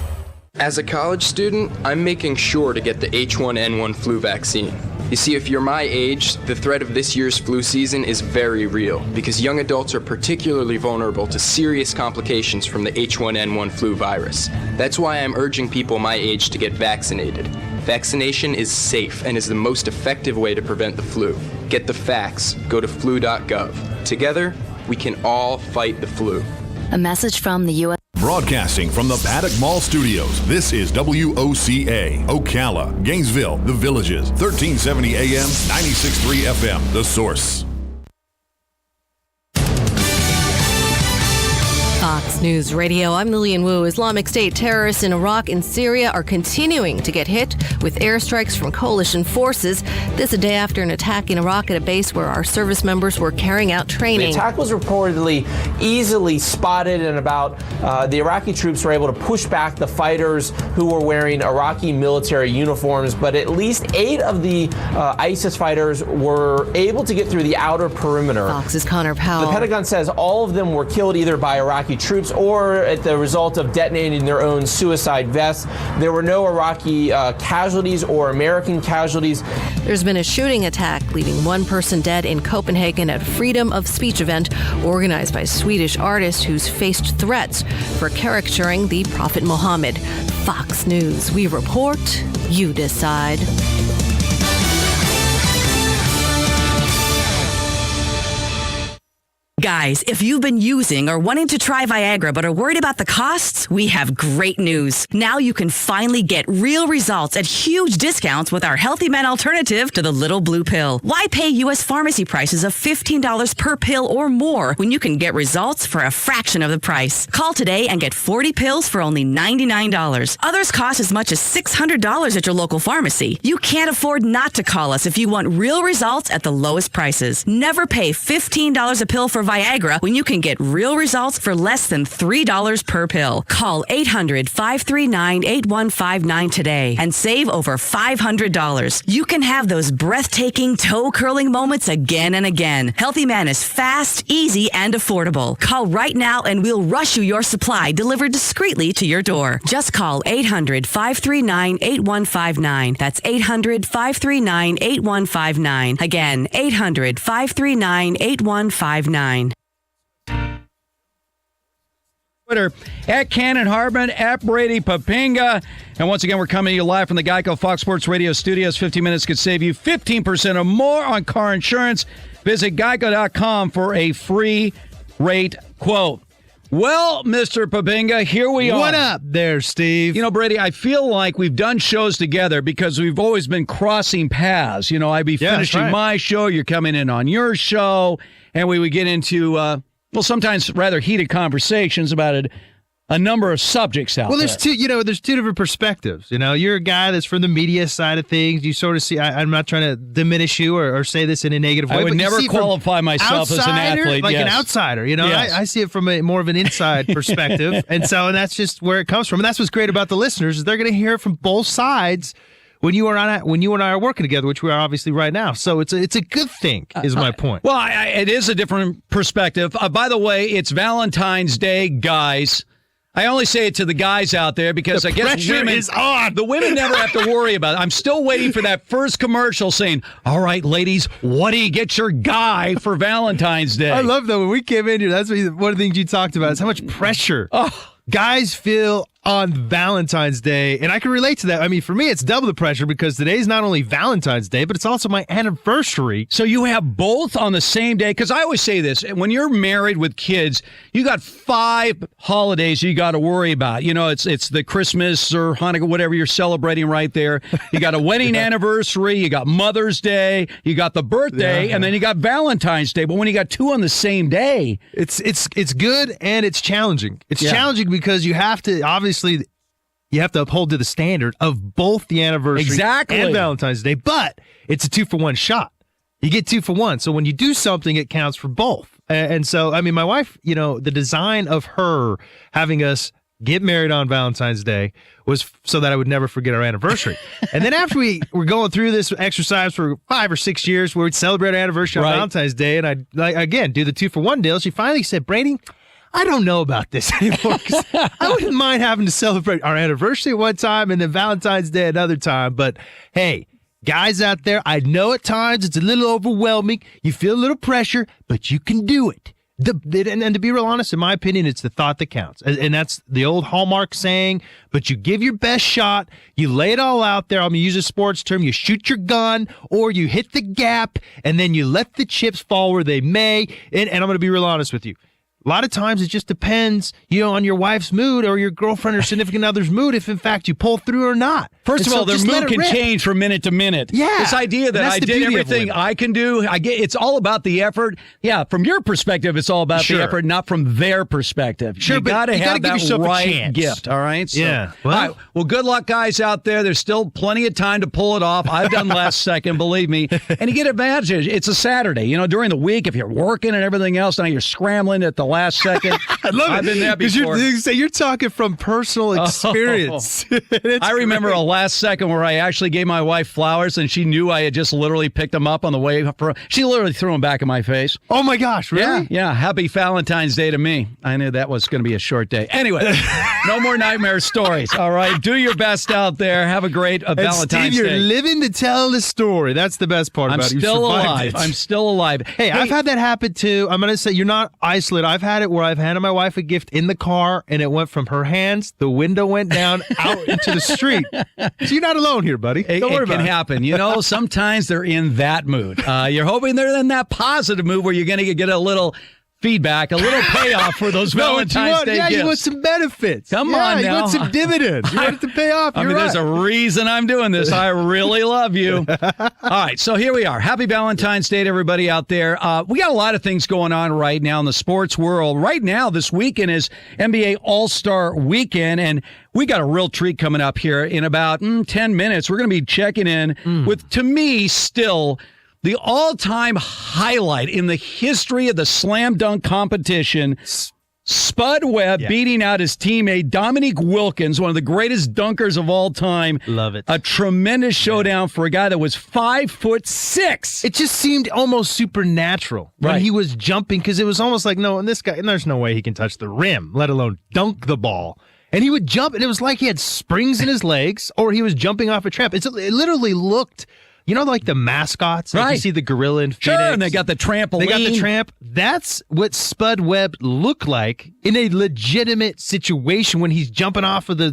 As a college student, I'm making sure to get the H1N1 flu vaccine. You see, if you're my age, the threat of this year's flu season is very real because young adults are particularly vulnerable to serious complications from the H1N1 flu virus. That's why I'm urging people my age to get vaccinated. Vaccination is safe and is the most effective way to prevent the flu. Get the facts. Go to flu.gov. Together, we can all fight the flu. A message from the U.S. Broadcasting from the Paddock Mall Studios, this is WOCA, Ocala, Gainesville, The Villages, 1370 AM, 96.3 FM, The Source. Fox News Radio, I'm Lillian Wu. Islamic State terrorists in Iraq and Syria are continuing to get hit with airstrikes from coalition forces. This a day after an attack in Iraq at a base where our service members were carrying out training. The attack was reportedly easily spotted, and the Iraqi troops were able to push back the fighters who were wearing Iraqi military uniforms, but at least 8 of the ISIS fighters were able to get through the outer perimeter. Fox's Connor Powell. The Pentagon says all of them were killed either by Iraqi troops or at the result of detonating their own suicide vests. There were no Iraqi casualties or American casualties. There's been a shooting attack, leaving one person dead in Copenhagen at a freedom of speech event organized by Swedish artists who's faced threats for caricaturing the Prophet Muhammad. Fox News, we report, you decide. Guys, if you've been using or wanting to try Viagra but are worried about the costs, we have great news. Now you can finally get real results at huge discounts with our Healthy Men alternative to the little blue pill. Why pay U.S. pharmacy prices of $15 per pill or more when you can get results for a fraction of the price? Call today and get 40 pills for only $99. Others cost as much as $600 at your local pharmacy. You can't afford not to call us if you want real results at the lowest prices. Never pay $15 a pill for Viagra when you can get real results for less than $3 per pill. Call 800-539-8159 today and save over $500. You can have those breathtaking, toe-curling moments again and again. Healthy Man is fast, easy, and affordable. Call right now and we'll rush you your supply delivered discreetly to your door. Just call 800-539-8159. That's 800-539-8159. Again, 800-539-8159. Twitter at Cannon Hardman, at Brady Papinga. And once again, we're coming to you live from the Geico Fox Sports Radio studios. 15 minutes could save you 15% or more on car insurance. Visit geico.com for a free rate quote. Well, Mr. Papinga, here we are. What up there, Steve? You know, Brady, I feel like we've done shows together because we've always been crossing paths. You know, I'd be finishing my show, you're coming in on your show, and we would get into sometimes rather heated conversations about a number of subjects out there. Well, there's two different perspectives. You know, you're a guy that's from the media side of things. You sort of see, I'm not trying to diminish you or say this in a negative way. I would never qualify myself as an athlete. Like an outsider, you know, yes. I see it from more of an inside perspective. and that's just where it comes from. And that's what's great about the listeners is they're going to hear it from both sides when you and I are working together, which we are obviously right now. So it's a good thing, is my point. Well, it is a different perspective. By the way, it's Valentine's Day, guys. I only say it to the guys out there because I guess the women never have to worry about it. I'm still waiting for that first commercial saying, all right, ladies, what do you get your guy for Valentine's Day? I love that when we came in here, that's one of the things you talked about is how much pressure guys feel on Valentine's Day, and I can relate to that. I mean, for me, it's double the pressure because today's not only Valentine's Day, but it's also my anniversary. So you have both on the same day? Because I always say this, when you're married with kids, you got 5 holidays you got to worry about. You know, it's the Christmas or Hanukkah, whatever you're celebrating right there. You got a wedding anniversary, you got Mother's Day, you got the birthday, and then you got Valentine's Day. But when you got 2 on the same day, it's good and it's challenging. It's challenging because you have to obviously you have to uphold to the standard of both the anniversary and Valentine's Day, but it's a 2-for-1 shot. You get 2 for 1. So when you do something, it counts for both. And so, I mean, my wife, you know, the design of her having us get married on Valentine's Day was so that I would never forget our anniversary. And then after we were going through this exercise for 5 or 6 years where we'd celebrate our anniversary on Valentine's Day, and I'd, again, do the 2-for-1 deal, she finally said, Brady, I don't know about this anymore. I wouldn't mind having to celebrate our anniversary one time and then Valentine's Day another time. But hey, guys out there, I know at times it's a little overwhelming. You feel a little pressure, but you can do it. And to be real honest, in my opinion, it's the thought that counts. And that's the old Hallmark saying, but you give your best shot, you lay it all out there. I'm going to use a sports term. You shoot your gun or you hit the gap, and then you let the chips fall where they may. And I'm going to be real honest with you. A lot of times it just depends, you know, on your wife's mood or your girlfriend or significant other's mood if, in fact, you pull through or not. First of all, their mood can change from minute to minute. Yeah. This idea that I did everything I can do, it's all about the effort. Yeah, from your perspective, it's all about the effort, not from their perspective. Sure, you got to have give yourself that right a chance. gift, all right? So, yeah. Well, all right. Well, good luck, guys, out there. There's still plenty of time to pull it off. I've done last second, believe me. And you get advantage. It's a Saturday. You know, during the week, if you're working and everything else, now you're scrambling at the last second. I love I've been there before. You're talking from personal experience. I remember a last second where I actually gave my wife flowers, and she knew I had just literally picked them up on the way. She literally threw them back in my face. Oh, my gosh, really? Yeah. Happy Valentine's Day to me. I knew that was going to be a short day. Anyway, no more nightmare stories, all right? Do your best out there. Have a great Valentine's Steve, Day. You're living to tell the story. That's the best part about it. I'm still alive. I'm still alive. Hey, I've had that happen, too. I'm going to say you're not isolated. I've had it where I've handed my wife a gift in the car, and it went from her hands, the window went down, out into the street. So you're not alone here, buddy. Don't worry about it. It can happen. You know, sometimes they're in that mood. You're hoping they're in that positive mood where you're going to get a little feedback, a little payoff for those Valentine's Day gifts. You want some benefits. Come on now. You want some dividends. You want it to pay off. There's a reason I'm doing this. I really love you. All right, so here we are. Happy Valentine's Day to everybody out there. We got a lot of things going on right now in the sports world. Right now, this weekend is NBA All-Star Weekend, and we got a real treat coming up here in about 10 minutes. We're going to be checking in with, to me, still the all-time highlight in the history of the slam dunk competition, Spud Webb beating out his teammate Dominique Wilkins, one of the greatest dunkers of all time. Love it. A tremendous showdown for a guy that was 5'6". It just seemed almost supernatural when he was jumping, because it was almost like, there's no way he can touch the rim, let alone dunk the ball. And he would jump, and it was like he had springs in his legs, or he was jumping off a tramp. It literally looked... like the mascots? Like you see the gorilla in Phoenix. Sure, and they got the trampoline. They got the tramp. That's what Spud Webb looked like in a legitimate situation when he's jumping off of the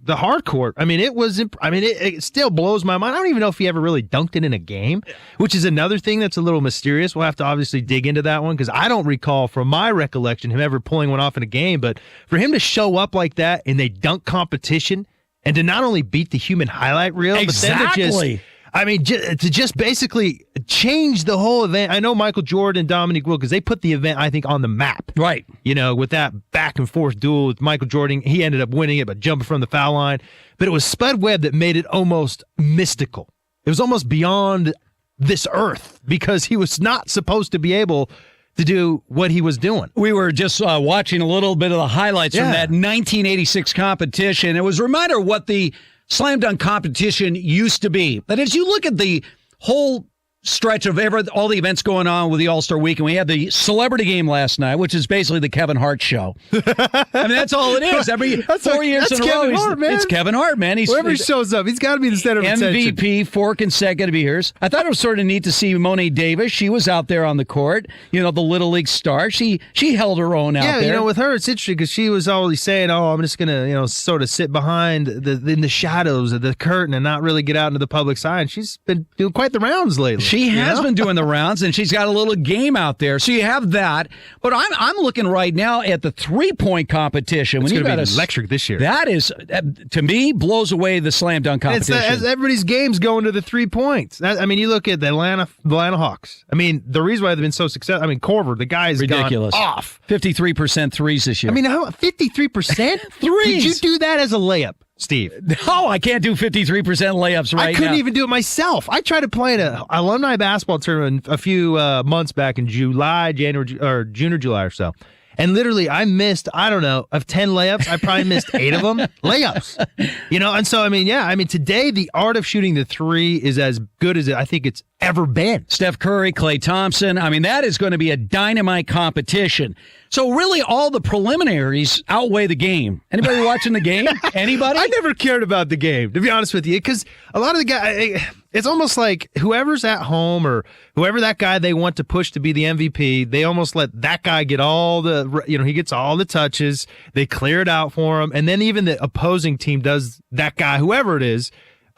hardcourt. I mean, it still blows my mind. I don't even know if he ever really dunked it in a game, which is another thing that's a little mysterious. We'll have to obviously dig into that one, because I don't recall, from my recollection, him ever pulling one off in a game. But for him to show up like that in a dunk competition and to not only beat the human highlight reel, but then to just basically change the whole event. I know Michael Jordan and Dominique Wilkins, they put the event, I think, on the map. Right. With that back and forth duel with Michael Jordan. He ended up winning it, but jumping from the foul line. But it was Spud Webb that made it almost mystical. It was almost beyond this earth, because he was not supposed to be able to do what he was doing. We were just watching a little bit of the highlights from that 1986 competition. It was a reminder of what the slam dunk competition used to be. But as you look at the whole stretch of all the events going on with the All-Star Weekend, we had the celebrity game last night, which is basically the Kevin Hart show. I mean, that's all it is. Every 4 years in a row, it's Kevin Hart, man. Whoever shows up, he's got to be the center of attention. MVP 4 consecutive years. I thought it was sort of neat to see Monet Davis. She was out there on the court, the Little League star. She held her own out there. Yeah, with her, it's interesting, because she was always saying, I'm just going to, sort of sit behind in the shadows of the curtain and not really get out into the public eye. And she's been doing quite the rounds lately. She has been doing the rounds, and she's got a little game out there. So you have that. But I'm looking right now at the 3-point competition. It's going to be electric this year. That is, to me, blows away the slam dunk competition. As everybody's games going to the 3 points. You look at the Atlanta Hawks. The reason why they've been so successful, Korver, the guy's ridiculous. Gone off. 53% threes this year. 53% threes? Did you do that as a layup, Steve? No, I can't do 53% layups right now. I couldn't even do it myself. I tried to play in an alumni basketball tournament a few months back in June or July or so. And literally, I missed, of 10 layups, I probably missed 8 of them. Layups. And so, today, the art of shooting the 3 is as good as I think it's ever been. Steph Curry, Klay Thompson. That is going to be a dynamite competition. So really, all the preliminaries outweigh the game. Anybody watching the game? Anybody? I never cared about the game, to be honest with you, because a lot of the guys, it's almost like whoever's at home or whoever that guy they want to push to be the MVP, they almost let that guy get all the, he gets all the touches. They clear it out for him. And then even the opposing team does that guy, whoever it is,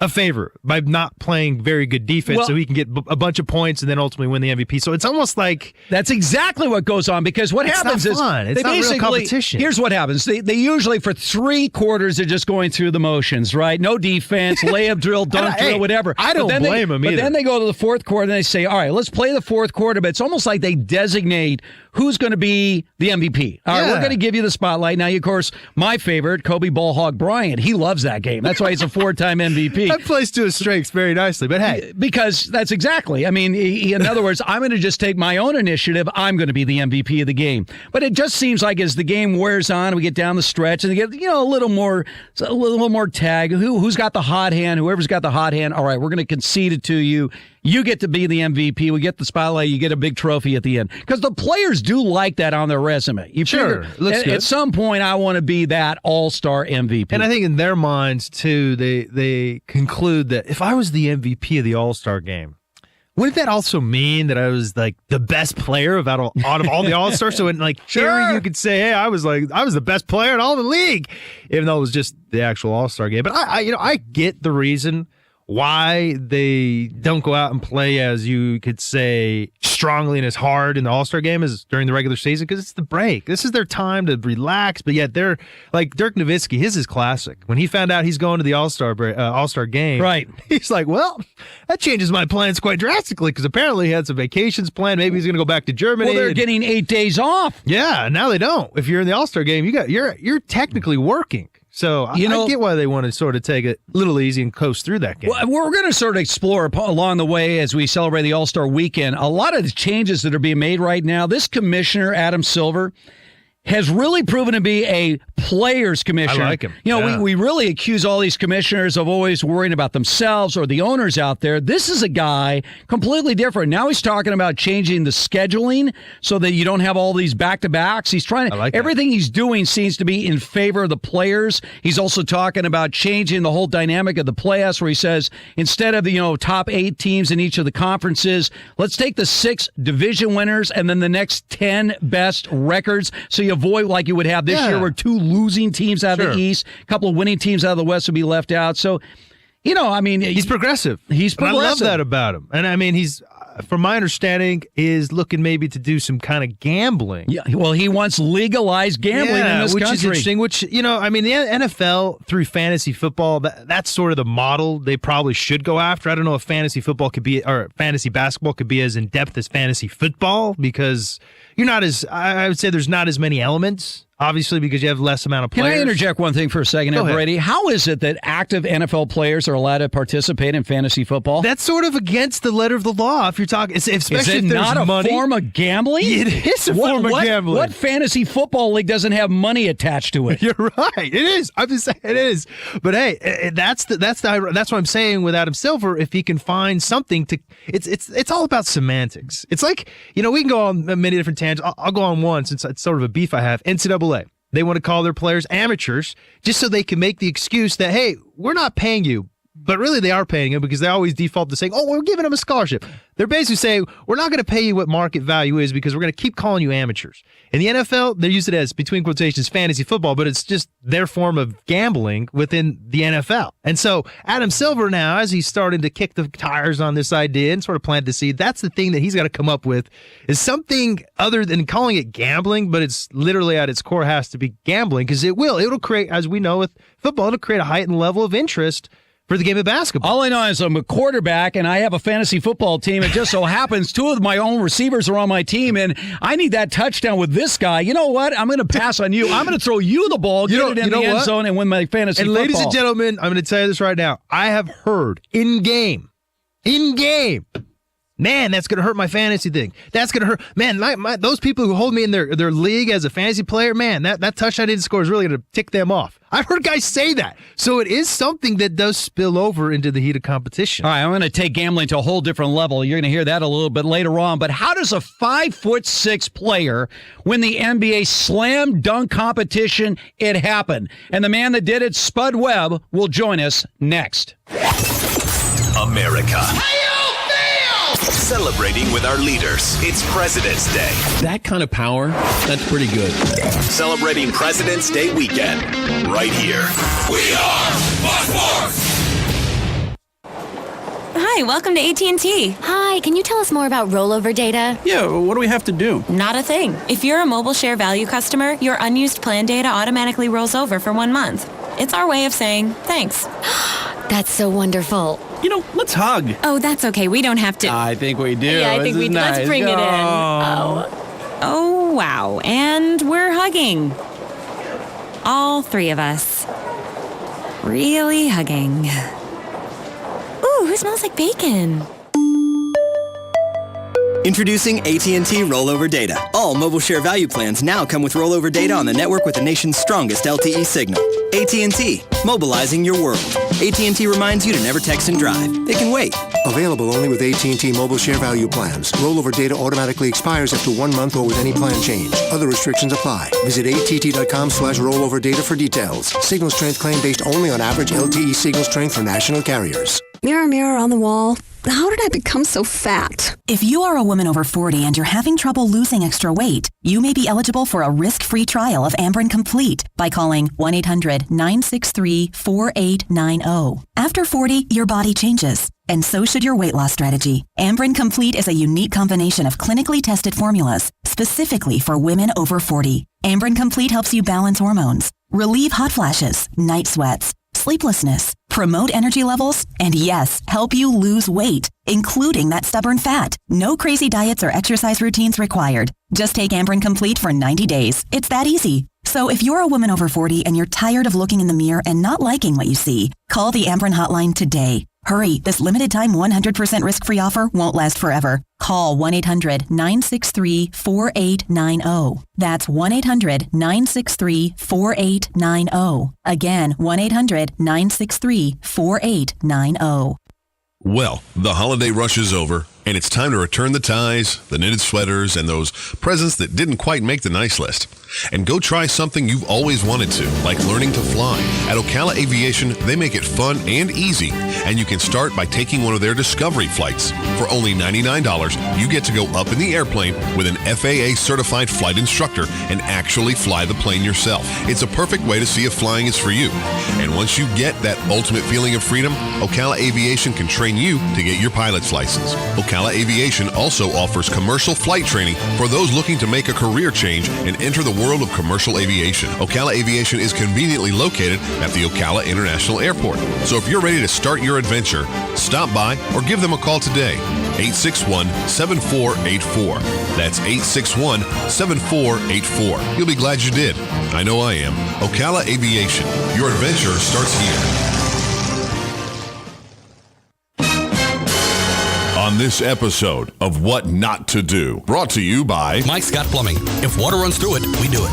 a favor by not playing very good defense, so he can get a bunch of points and then ultimately win the MVP. So it's almost like that's exactly what goes on, because what happens is it's not real competition. Here's what happens: they usually for 3 quarters are just going through the motions, right? No defense, layup drill, dunk drill, whatever. I don't blame them either. But then they go to the 4th quarter and they say, "All right, let's play the 4th quarter." But it's almost like they designate who's going to be the MVP. All right, we're going to give you the spotlight. Now, of course, my favorite, Kobe Ballhog Bryant, he loves that game. That's why he's a 4-time MVP. That plays to his strengths very nicely, but hey. Because that's exactly, in other words, I'm going to just take my own initiative. I'm going to be the MVP of the game. But it just seems like as the game wears on, we get down the stretch and they get, a little more tag. Who's got the hot hand? Whoever's got the hot hand, all right, we're going to concede it to you. You get to be the MVP. We get the spotlight. You get a big trophy at the end. Because the players do like that on their resume. Sure. Looks good. At some point, I want to be that all-star MVP. And I think in their minds, too, they conclude that if I was the MVP of the all-star game, wouldn't that also mean that I was like the best player out of all the all-stars? So in theory, you could say, hey, I was the best player in all the league, even though it was just the actual all-star game. But I get the reason why they don't go out and play, as you could say, strongly and as hard in the All-Star game as during the regular season, because it's the break. This is their time to relax, but yet they're like Dirk Nowitzki. His is classic. When he found out he's going to the All-Star game, right? He's like, well, that changes my plans quite drastically, because apparently he had some vacations planned. Maybe he's going to go back to Germany. Well, they're getting 8 days off. Yeah, now they don't. If you're in the All-Star game, you're technically working. So I get why they want to sort of take it a little easy and coast through that game. Well, we're going to sort of explore along the way as we celebrate the All-Star weekend. A lot of the changes that are being made right now, this commissioner, Adam Silver, has really proven to be a players commissioner. I like him. We really accuse all these commissioners of always worrying about themselves or the owners out there. This is a guy completely different. Now he's talking about changing the scheduling so that you don't have all these back-to-backs. He's trying to, everything he's doing seems to be in favor of the players. He's also talking about changing the whole dynamic of the playoffs, where he says instead of the top 8 teams in each of the conferences, let's take the 6 division winners and then the next 10 best records, so you avoid like you would have this year, where 2 losing teams out of the East, a couple of winning teams out of the West would be left out. So, he's progressive. He's progressive. And I love that about him. And I mean, he's, from my understanding, is looking maybe to do some kind of gambling. Yeah, well, he wants legalized gambling in this which country. Is interesting. Which, the NFL through fantasy football, that's sort of the model they probably should go after. I don't know if fantasy football could be, or fantasy basketball could be as in depth as fantasy football, because you're not as, I would say there's not as many elements, obviously, because you have less amount of players. Can I interject one thing for a second, Brady? How is it that active NFL players are allowed to participate in fantasy football? That's sort of against the letter of the law. If you're talking, especially is it if there's not a money. form of gambling? It is a form of gambling. What fantasy football league doesn't have money attached to it? You're right. It is. I'm just saying it is. But hey, that's what I'm saying with Adam Silver. If he can find something to, it's all about semantics. It's like, we can go on many different tangents. I'll go on one, since it's sort of a beef I have. NCAA. They want to call their players amateurs just so they can make the excuse that, hey, we're not paying you. But really, they are paying them, because they always default to saying, oh, we're giving them a scholarship. They're basically saying, we're not going to pay you what market value is, because we're going to keep calling you amateurs. In the NFL, they use it as, between quotations, fantasy football, but it's just their form of gambling within the NFL. And so Adam Silver now, as he's starting to kick the tires on this idea and sort of plant the seed, that's the thing that he's got to come up with, is something other than calling it gambling, but it's literally at its core has to be gambling, because it'll create, as we know with football, it'll create a heightened level of interest for the game of basketball. All I know is I'm a quarterback and I have a fantasy football team. It just so happens 2 of my own receivers are on my team, and I need that touchdown with this guy. You know what? I'm going to pass on you. I'm going to throw you the ball, get it in the end zone, and win my fantasy football. And ladies and gentlemen, I'm going to tell you this right now. I have heard in game, man, that's going to hurt my fantasy thing. That's going to hurt. Man, those people who hold me in their league as a fantasy player, man, that touchdown I didn't score is really going to tick them off. I've heard guys say that. So it is something that does spill over into the heat of competition. All right, I'm going to take gambling to a whole different level. You're going to hear that a little bit later on. But how does a 5'6" player win the NBA slam dunk competition? It happened. And the man that did it, Spud Webb, will join us next. America. Celebrating with our leaders. It's President's Day. That kind of power, that's pretty good. Celebrating President's Day weekend, right here. We are Fox Sports! Hi, welcome to AT&T. Hi, can you tell us more about rollover data? Yeah, what do we have to do? Not a thing. If you're a Mobile Share Value customer, your unused plan data automatically rolls over for 1 month. It's our way of saying thanks. That's so wonderful. Let's hug. Oh, that's okay. We don't have to. I think we do. Yeah, I think we do. Nice. Let's bring it in. Oh, wow. And we're hugging. All 3 of us. Really hugging. Ooh, who smells like bacon? Introducing AT&T Rollover Data. All Mobile Share Value plans now come with rollover data on the network with the nation's strongest LTE signal. AT&T, mobilizing your world. AT&T reminds you to never text and drive. It can wait. Available only with AT&T Mobile Share Value plans. Rollover data automatically expires after 1 month or with any plan change. Other restrictions apply. Visit att.com/rollover data for details. Signal strength claim based only on average LTE signal strength for national carriers. Mirror, mirror on the wall, how did I become so fat? If you are a woman over 40 and you're having trouble losing extra weight, you may be eligible for a risk-free trial of Amberen Complete by calling 1-800-963-4890. After 40, your body changes, and so should your weight loss strategy. Amberen Complete is a unique combination of clinically tested formulas specifically for women over 40. Amberen Complete helps you balance hormones, relieve hot flashes, night sweats, sleeplessness, promote energy levels, and yes, help you lose weight, including that stubborn fat. No crazy diets or exercise routines required. Just take Amberen Complete for 90 days. It's that easy. So if you're a woman over 40 and you're tired of looking in the mirror and not liking what you see, call the Amberen hotline today. Hurry, this limited time 100% risk-free offer won't last forever. Call 1-800-963-4890. That's 1-800-963-4890. Again, 1-800-963-4890. Well, the holiday rush is over, and it's time to return the ties, the knitted sweaters, and those presents that didn't quite make the nice list. And go try something you've always wanted to, like learning to fly. At Ocala Aviation, they make it fun and easy, and you can start by taking one of their Discovery flights. For only $99, you get to go up in the airplane with an FAA-certified flight instructor and actually fly the plane yourself. It's a perfect way to see if flying is for you. And once you get that ultimate feeling of freedom, Ocala Aviation can train you to get your pilot's license. Ocala Aviation also offers commercial flight training for those looking to make a career change and enter the world of commercial aviation. Ocala Aviation is conveniently located at the Ocala International Airport. So if you're ready to start your adventure, stop by or give them a call today. 861-7484. That's 861-7484. You'll be glad you did. I know I am. Ocala Aviation. Your adventure starts here. On this episode of What Not to Do, brought to you by Mike Scott Plumbing. If water runs through it, we do it.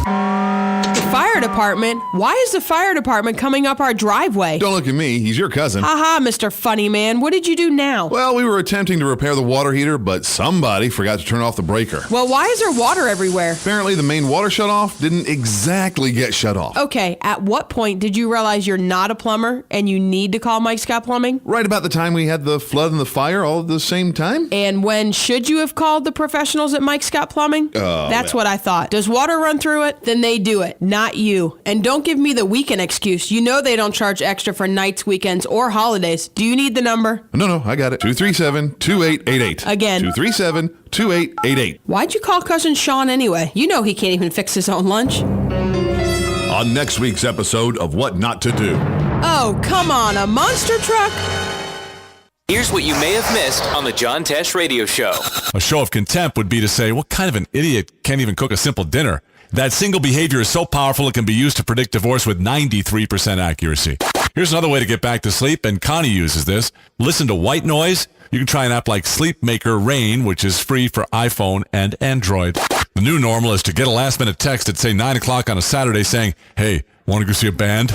The fire department? Why is the fire department coming up our driveway? Don't look at me. He's your cousin. Haha, Mr. Funny Man. What did you do now? Well, we were attempting to repair the water heater, but somebody forgot to turn off the breaker. Well, why is there water everywhere? Apparently, the main water shutoff didn't exactly get shut off. Okay, at what point did you realize you're not a plumber and you need to call Mike Scott Plumbing? Right about the time we had the flood and the fire all at the same time. And when should you have called the professionals at Mike Scott Plumbing? That's what I thought. Does water run through it? Then they do it, not you. And don't give me the weekend excuse. You know they don't charge extra for nights, weekends, or holidays. Do you need the number? No, I got it. 237-2888. Again. 237-2888. Why'd you call cousin Sean anyway? You know he can't even fix his own lunch. On next week's episode of What Not to Do. Oh, come on, a monster truck? Here's what you may have missed on the John Tesh Radio Show. A show of contempt would be to say, what kind of an idiot can't even cook a simple dinner? That single behavior is so powerful it can be used to predict divorce with 93% accuracy. Here's another way to get back to sleep, and Connie uses this. Listen to white noise. You can try an app like Sleep Maker Rain, which is free for iPhone and Android. The new normal is to get a last-minute text at, say, 9 o'clock on a Saturday saying, hey, want to go see a band?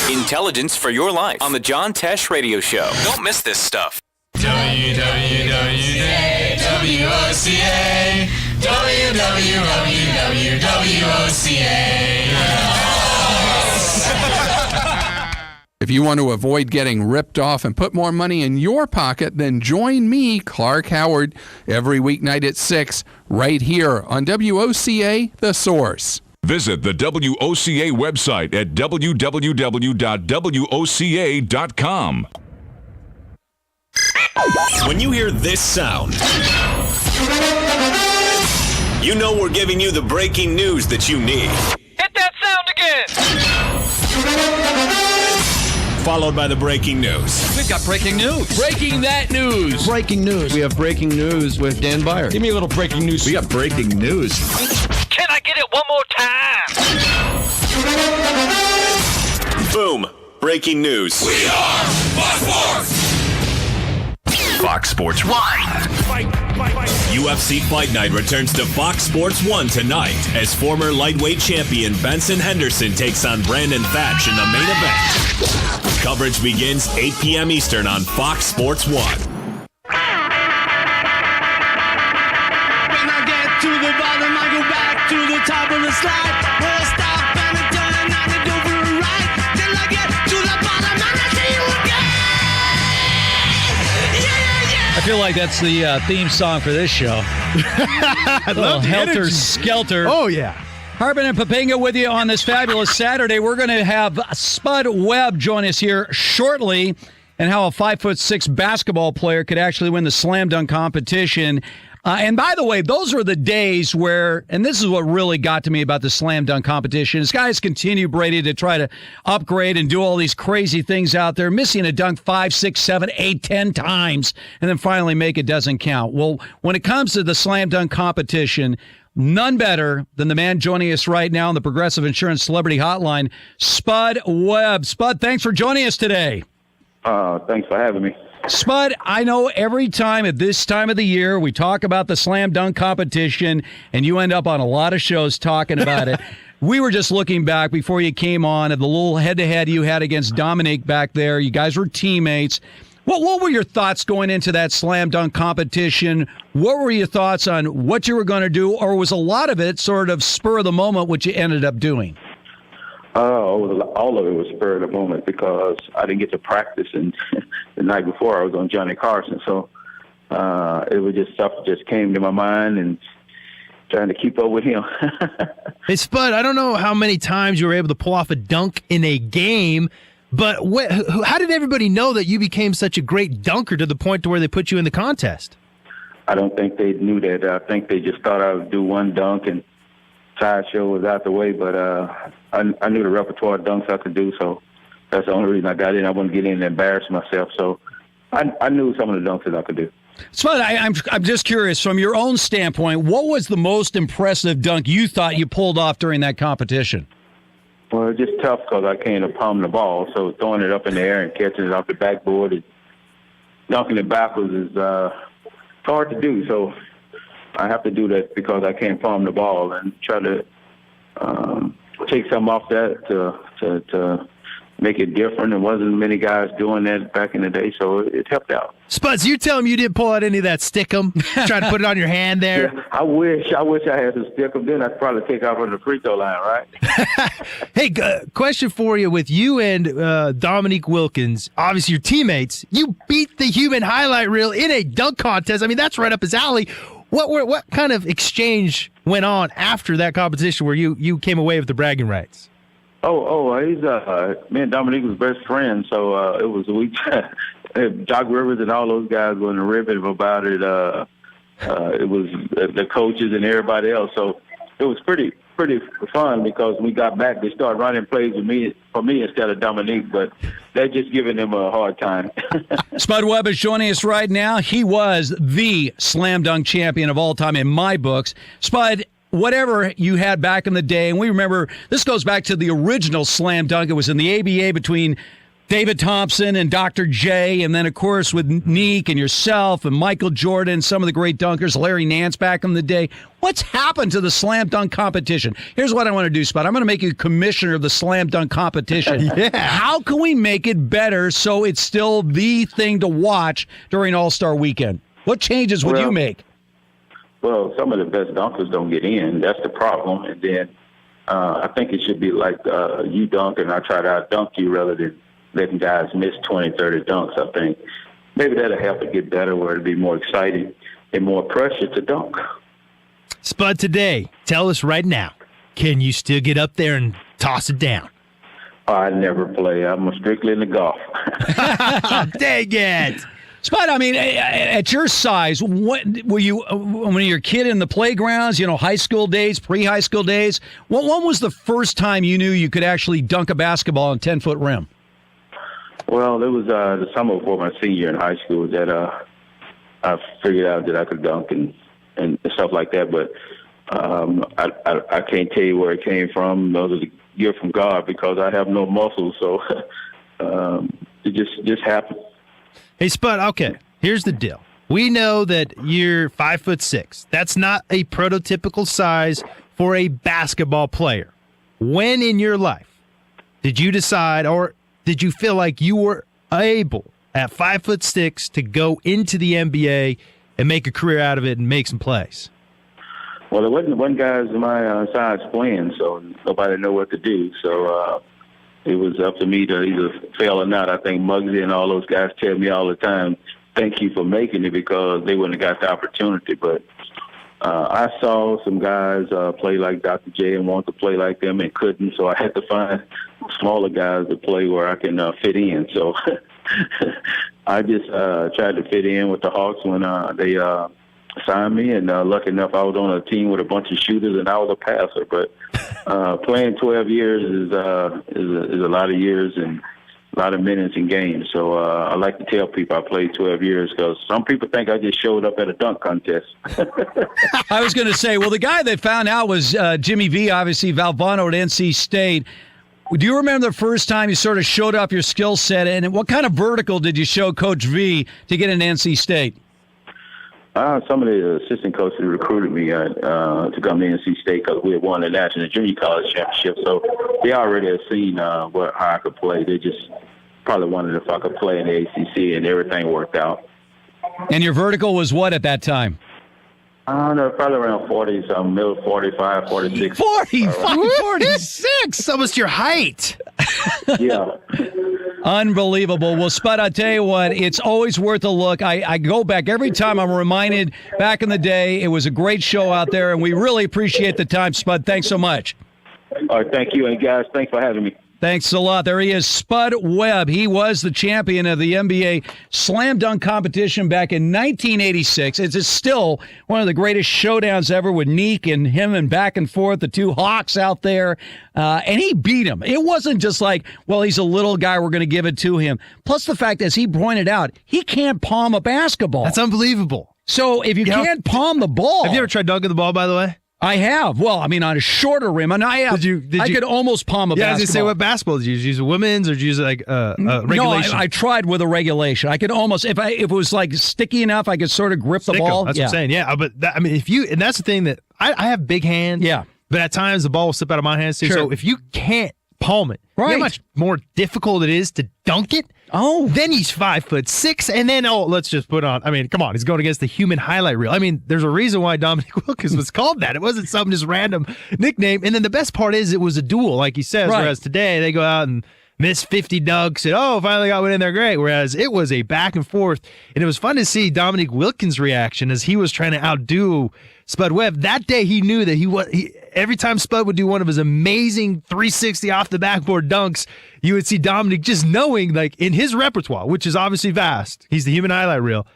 Intelligence for your life on the John Tesh Radio Show. Don't miss this stuff. WWWOCA, If you want to avoid getting ripped off and put more money in your pocket, then join me, Clark Howard, every weeknight at 6, right here on WOCA, The Source. Visit the WOCA website at www.woca.com. When you hear this sound, you know we're giving you the breaking news that you need. Hit that sound again! Followed by the breaking news. We've got breaking news. Breaking that news. Breaking news. We have breaking news with Dan Byer. Give me a little breaking news. We got breaking news. Can I get it one more time? Boom. Breaking news. We are Fox Sports. Fox Sports 1. UFC Fight Night returns to Fox Sports 1 tonight as former lightweight champion Benson Henderson takes on Brandon Thatch in the main event. Coverage begins 8 p.m. Eastern on Fox Sports 1. When I get to the bottom, I go back to the top of the slide. Where I stop and I turn and I do for a ride. Till I get to the bottom and I see you again. feel like that's the theme song for this show. I love the Helter energy. Skelter. Oh, yeah. Harbin and Papinga with you on this fabulous Saturday. We're going to have Spud Webb join us here shortly, and how a 5'6" basketball player could actually win the slam dunk competition. And by the way, those are the days where, and this is what really got to me about the slam dunk competition, is guys continue, Brady, to try to upgrade and do all these crazy things out there, missing a dunk 5, 6, 7, 8, 10 times, and then finally make it doesn't count. Well, when it comes to the slam dunk competition, none better than the man joining us right now on the Progressive Insurance Celebrity Hotline, Spud Webb. Spud, thanks for joining us today. Thanks for having me. Spud, I know every time at this time of the year we talk about the slam dunk competition, and you end up on a lot of shows talking about it. We were just looking back before you came on at the little head-to-head you had against Dominique back there. You guys were teammates. What were your thoughts going into that slam dunk competition? What were your thoughts on what you were going to do, or was a lot of it sort of spur of the moment, what you ended up doing? All of it was spur of the moment because I didn't get to practice, and the night before I was on Johnny Carson. So it was just stuff that just came to my mind and trying to keep up with him. Hey, Spud, I don't know how many times you were able to pull off a dunk in a game, but how did everybody know that you became such a great dunker to the point to where they put you in the contest? I don't think they knew that. I think they just thought I would do one dunk and sideshow was out the way, but I knew the repertoire of dunks I could do, so that's the only reason I got in. I wouldn't get in and embarrass myself, so I knew some of the dunks that I could do. Spud, I'm just curious, from your own standpoint, what was the most impressive dunk you thought you pulled off during that competition? Well, it's just tough because I can't palm the ball, so throwing it up in the air and catching it off the backboard and dunking it backwards is hard to do, so I have to do that because I can't palm the ball and try to take some off that to make it different. There wasn't many guys doing that back in the day, so it helped out. Spuds, you tell him you didn't pull out any of that stickum, try to put it on your hand there. Yeah, I wish I had some stickum. Then I'd probably take off on the free throw line, right? Hey, question for you. With you and Dominique Wilkins, obviously your teammates, you beat the human highlight reel in a dunk contest. I mean, that's right up his alley. What kind of exchange went on after that competition where you came away with the bragging rights? He's me and Dominique was best friends, so it was Doc Rivers and all those guys were in the ribbon about it. It was the coaches and everybody else, so it was pretty fun because when we got back, they started running plays for me instead of Dominique, but they're just giving him a hard time. Spud Webb is joining us right now. He was the slam dunk champion of all time in my books. Spud, whatever you had back in the day, and we remember this goes back to the original slam dunk. It was in the ABA between David Thompson and Dr. J, and then, of course, with Neek and yourself and Michael Jordan, some of the great dunkers, Larry Nance back in the day. What's happened to the slam dunk competition? Here's what I want to do, Spud. I'm going to make you commissioner of the slam dunk competition. Yeah. How can we make it better so it's still the thing to watch during All-Star Weekend? What changes would you make? Well, some of the best dunkers don't get in. That's the problem. And then I think it should be like you dunk and I try to out-dunk you rather than letting guys miss 20, 30 dunks, I think. Maybe that'll help it get better where it'll be more exciting and more pressure to dunk. Spud, today, tell us right now, can you still get up there and toss it down? I never play. I'm strictly in the golf. Dang it. Spud, I mean, at your size, what were you when you're a kid in the playgrounds, high school days, pre-high school days? When was the first time you knew you could actually dunk a basketball on a 10-foot rim? Well, it was the summer before my senior year in high school that I figured out that I could dunk and stuff like that. But I can't tell you where it came from. It was a gift from God because I have no muscles, so it just happened. Hey, Spud, okay, here's the deal. We know that you're 5'6". That's not a prototypical size for a basketball player. When in your life did you decide, or did you feel like you were able at 5'6" to go into the NBA and make a career out of it and make some plays? Well, there wasn't one guy my size playing, so nobody knew what to do. So it was up to me to either fail or not. I think Muggsy and all those guys tell me all the time, thank you for making it because they wouldn't have got the opportunity. But I saw some guys play like Dr. J and want to play like them and couldn't, so I had to find smaller guys to play where I can fit in. So I just tried to fit in with the Hawks when they signed me, and lucky enough I was on a team with a bunch of shooters and I was a passer. But playing 12 years is a lot of years and a lot of minutes in games. So I like to tell people I played 12 years because some people think I just showed up at a dunk contest. I was going to say, well, the guy that found out was Jimmy V, obviously Valvano at NC State. Do you remember the first time you sort of showed off your skill set, and what kind of vertical did you show Coach V to get into NC State? Some of the assistant coaches recruited me to come to NC State because we had won the National Junior College Championship. So they already had seen how I could play. They just probably wondered if I could play in the ACC, and everything worked out. And your vertical was what at that time? I don't know, probably around 40-something, middle 45, 46. 46? Almost your height. Yeah. Unbelievable. Well, Spud, I tell you what, it's always worth a look. I go back every time. I'm reminded back in the day, it was a great show out there, and we really appreciate the time, Spud. Thanks so much. All right, thank you. And, guys, thanks for having me. Thanks a lot. There he is, Spud Webb. He was the champion of the NBA slam dunk competition back in 1986. It's still one of the greatest showdowns ever with Neek and him and back and forth, the two Hawks out there. And he beat him. It wasn't just like, well, he's a little guy, we're going to give it to him. Plus the fact, as he pointed out, he can't palm a basketball. That's unbelievable. So if you can't palm the ball. Have you ever tried dunking the ball, by the way? I have. Well, I mean, on a shorter rim, and I have. I could almost palm a basketball. Yeah, I was going to say, what basketball did you use? Use a women's or did you use like regulation? No, I tried with a regulation. I could almost, if it was like sticky enough, I could sort of grip the ball. That's what I'm saying. Yeah, but and that's the thing that I have big hands. Yeah, but at times the ball will slip out of my hands too. Sure. So if you can't palm it, you know how much more difficult it is to dunk it. Oh, then he's 5'6", and then let's just put on. I mean, come on, he's going against the human highlight reel. I mean, there's a reason why Dominique Wilkins was called that. It wasn't some just random nickname. And then the best part is it was a duel, like he says. Right. Whereas today they go out and miss 50 dunks and finally got one in there, great. Whereas it was a back and forth, and it was fun to see Dominique Wilkins' reaction as he was trying to outdo Spud Webb. That day he knew that every time Spud would do one of his amazing 360 off the backboard dunks, you would see Dominic just knowing, like, in his repertoire, which is obviously vast, he's the human highlight reel,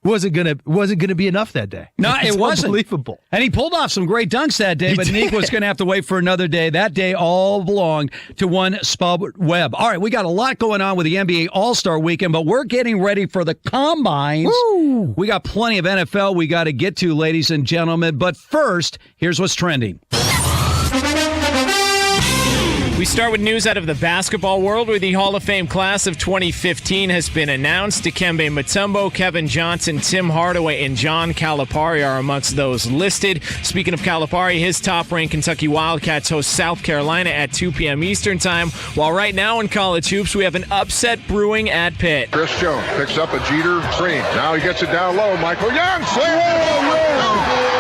wasn't gonna be enough that day. No, it wasn't. Unbelievable. And he pulled off some great dunks that day, but Nick was going to have to wait for another day. That day all belonged to one Spud Webb. All right, we got a lot going on with the NBA All-Star Weekend, but we're getting ready for the Combines. Woo! We got plenty of NFL we got to get to, ladies and gentlemen. But first, here's what's trending. We start with news out of the basketball world, where the Hall of Fame class of 2015 has been announced. Dikembe Mutombo, Kevin Johnson, Tim Hardaway, and John Calipari are amongst those listed. Speaking of Calipari, his top-ranked Kentucky Wildcats host South Carolina at 2 p.m. Eastern Time, while right now in college hoops, we have an upset brewing at Pitt. Chris Jones picks up a Jeter screen. Now he gets it down low. Michael Young slam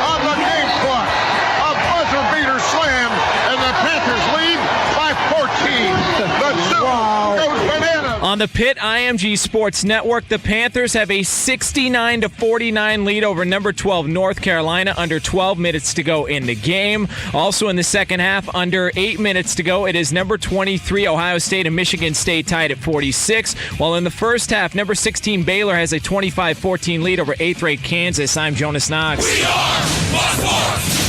on the game clock. A buzzer beater slam, and the Panthers lead by 14. The Zoo goes bananas. On the Pitt IMG Sports Network, the Panthers have a 69-49 lead over number 12 North Carolina, under 12 minutes to go in the game. Also in the second half, under 8 minutes to go, it is number 23 Ohio State and Michigan State tied at 46. While in the first half, number 16 Baylor has a 25-14 lead over 8th-ranked Kansas. I'm Jonas Knox. We are Buckmore.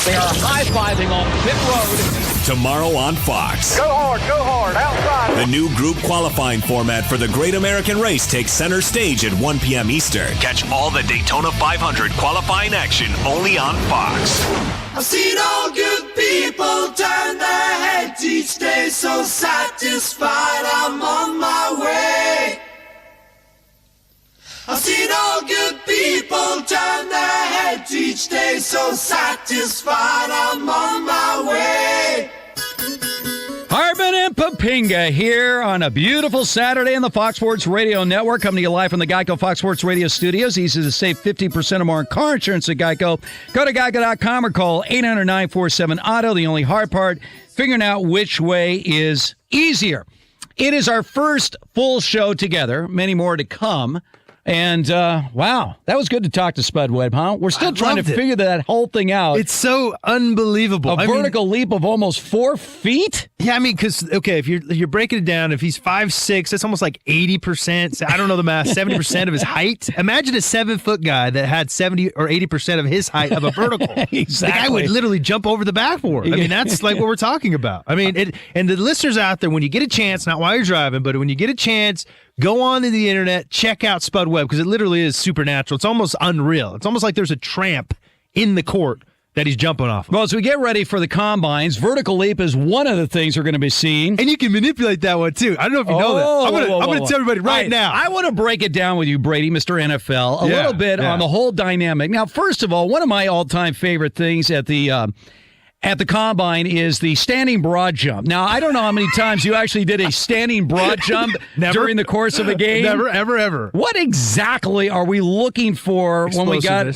They are high-fiving on Pitt Road. Tomorrow on Fox. Go hard, outside. The new group qualifying format for the Great American Race takes center stage at 1 p.m. Eastern. Catch all the Daytona 500 qualifying action only on Fox. I've seen all good people turn their heads each day, so satisfied I'm on my way. I've seen all good people turn their heads each day, so satisfied I'm on my way. Harbin and Papinga here on a beautiful Saturday in the Fox Sports Radio Network, coming to you live from the Geico Fox Sports Radio studios. Easy to save 50% or more on car insurance at Geico. Go to geico.com or call 800-947-AUTO. The only hard part, figuring out which way is easier. It is our first full show together, many more to come. And, wow, that was good to talk to Spud Webb, huh? We're still trying to figure that whole thing out. It's so unbelievable. A vertical leap of almost 4 feet? Yeah, I mean, because, okay, if you're breaking it down, if he's 5'6", that's almost like 80%. I don't know the math, 70% of his height. Imagine a 7-foot guy that had 70 or 80% of his height of a vertical. Exactly. The guy would literally jump over the backboard. I mean, that's like what we're talking about. I mean, and the listeners out there, when you get a chance, not while you're driving, but when you get a chance, go on to the internet, check out Spud Webb, because it literally is supernatural. It's almost unreal. It's almost like there's a tramp in the court that he's jumping off of. Well, as we get ready for the combines, vertical leap is one of the things we're going to be seeing. And you can manipulate that one, too. I don't know if you know that. I'm going to tell everybody right now. I want to break it down with you, Brady, Mr. NFL, a little bit on the whole dynamic. Now, first of all, one of my all-time favorite things at the combine is the standing broad jump. Now, I don't know how many times you actually did a standing broad jump during the course of a game. Never, ever, ever. What exactly are we looking for when we got...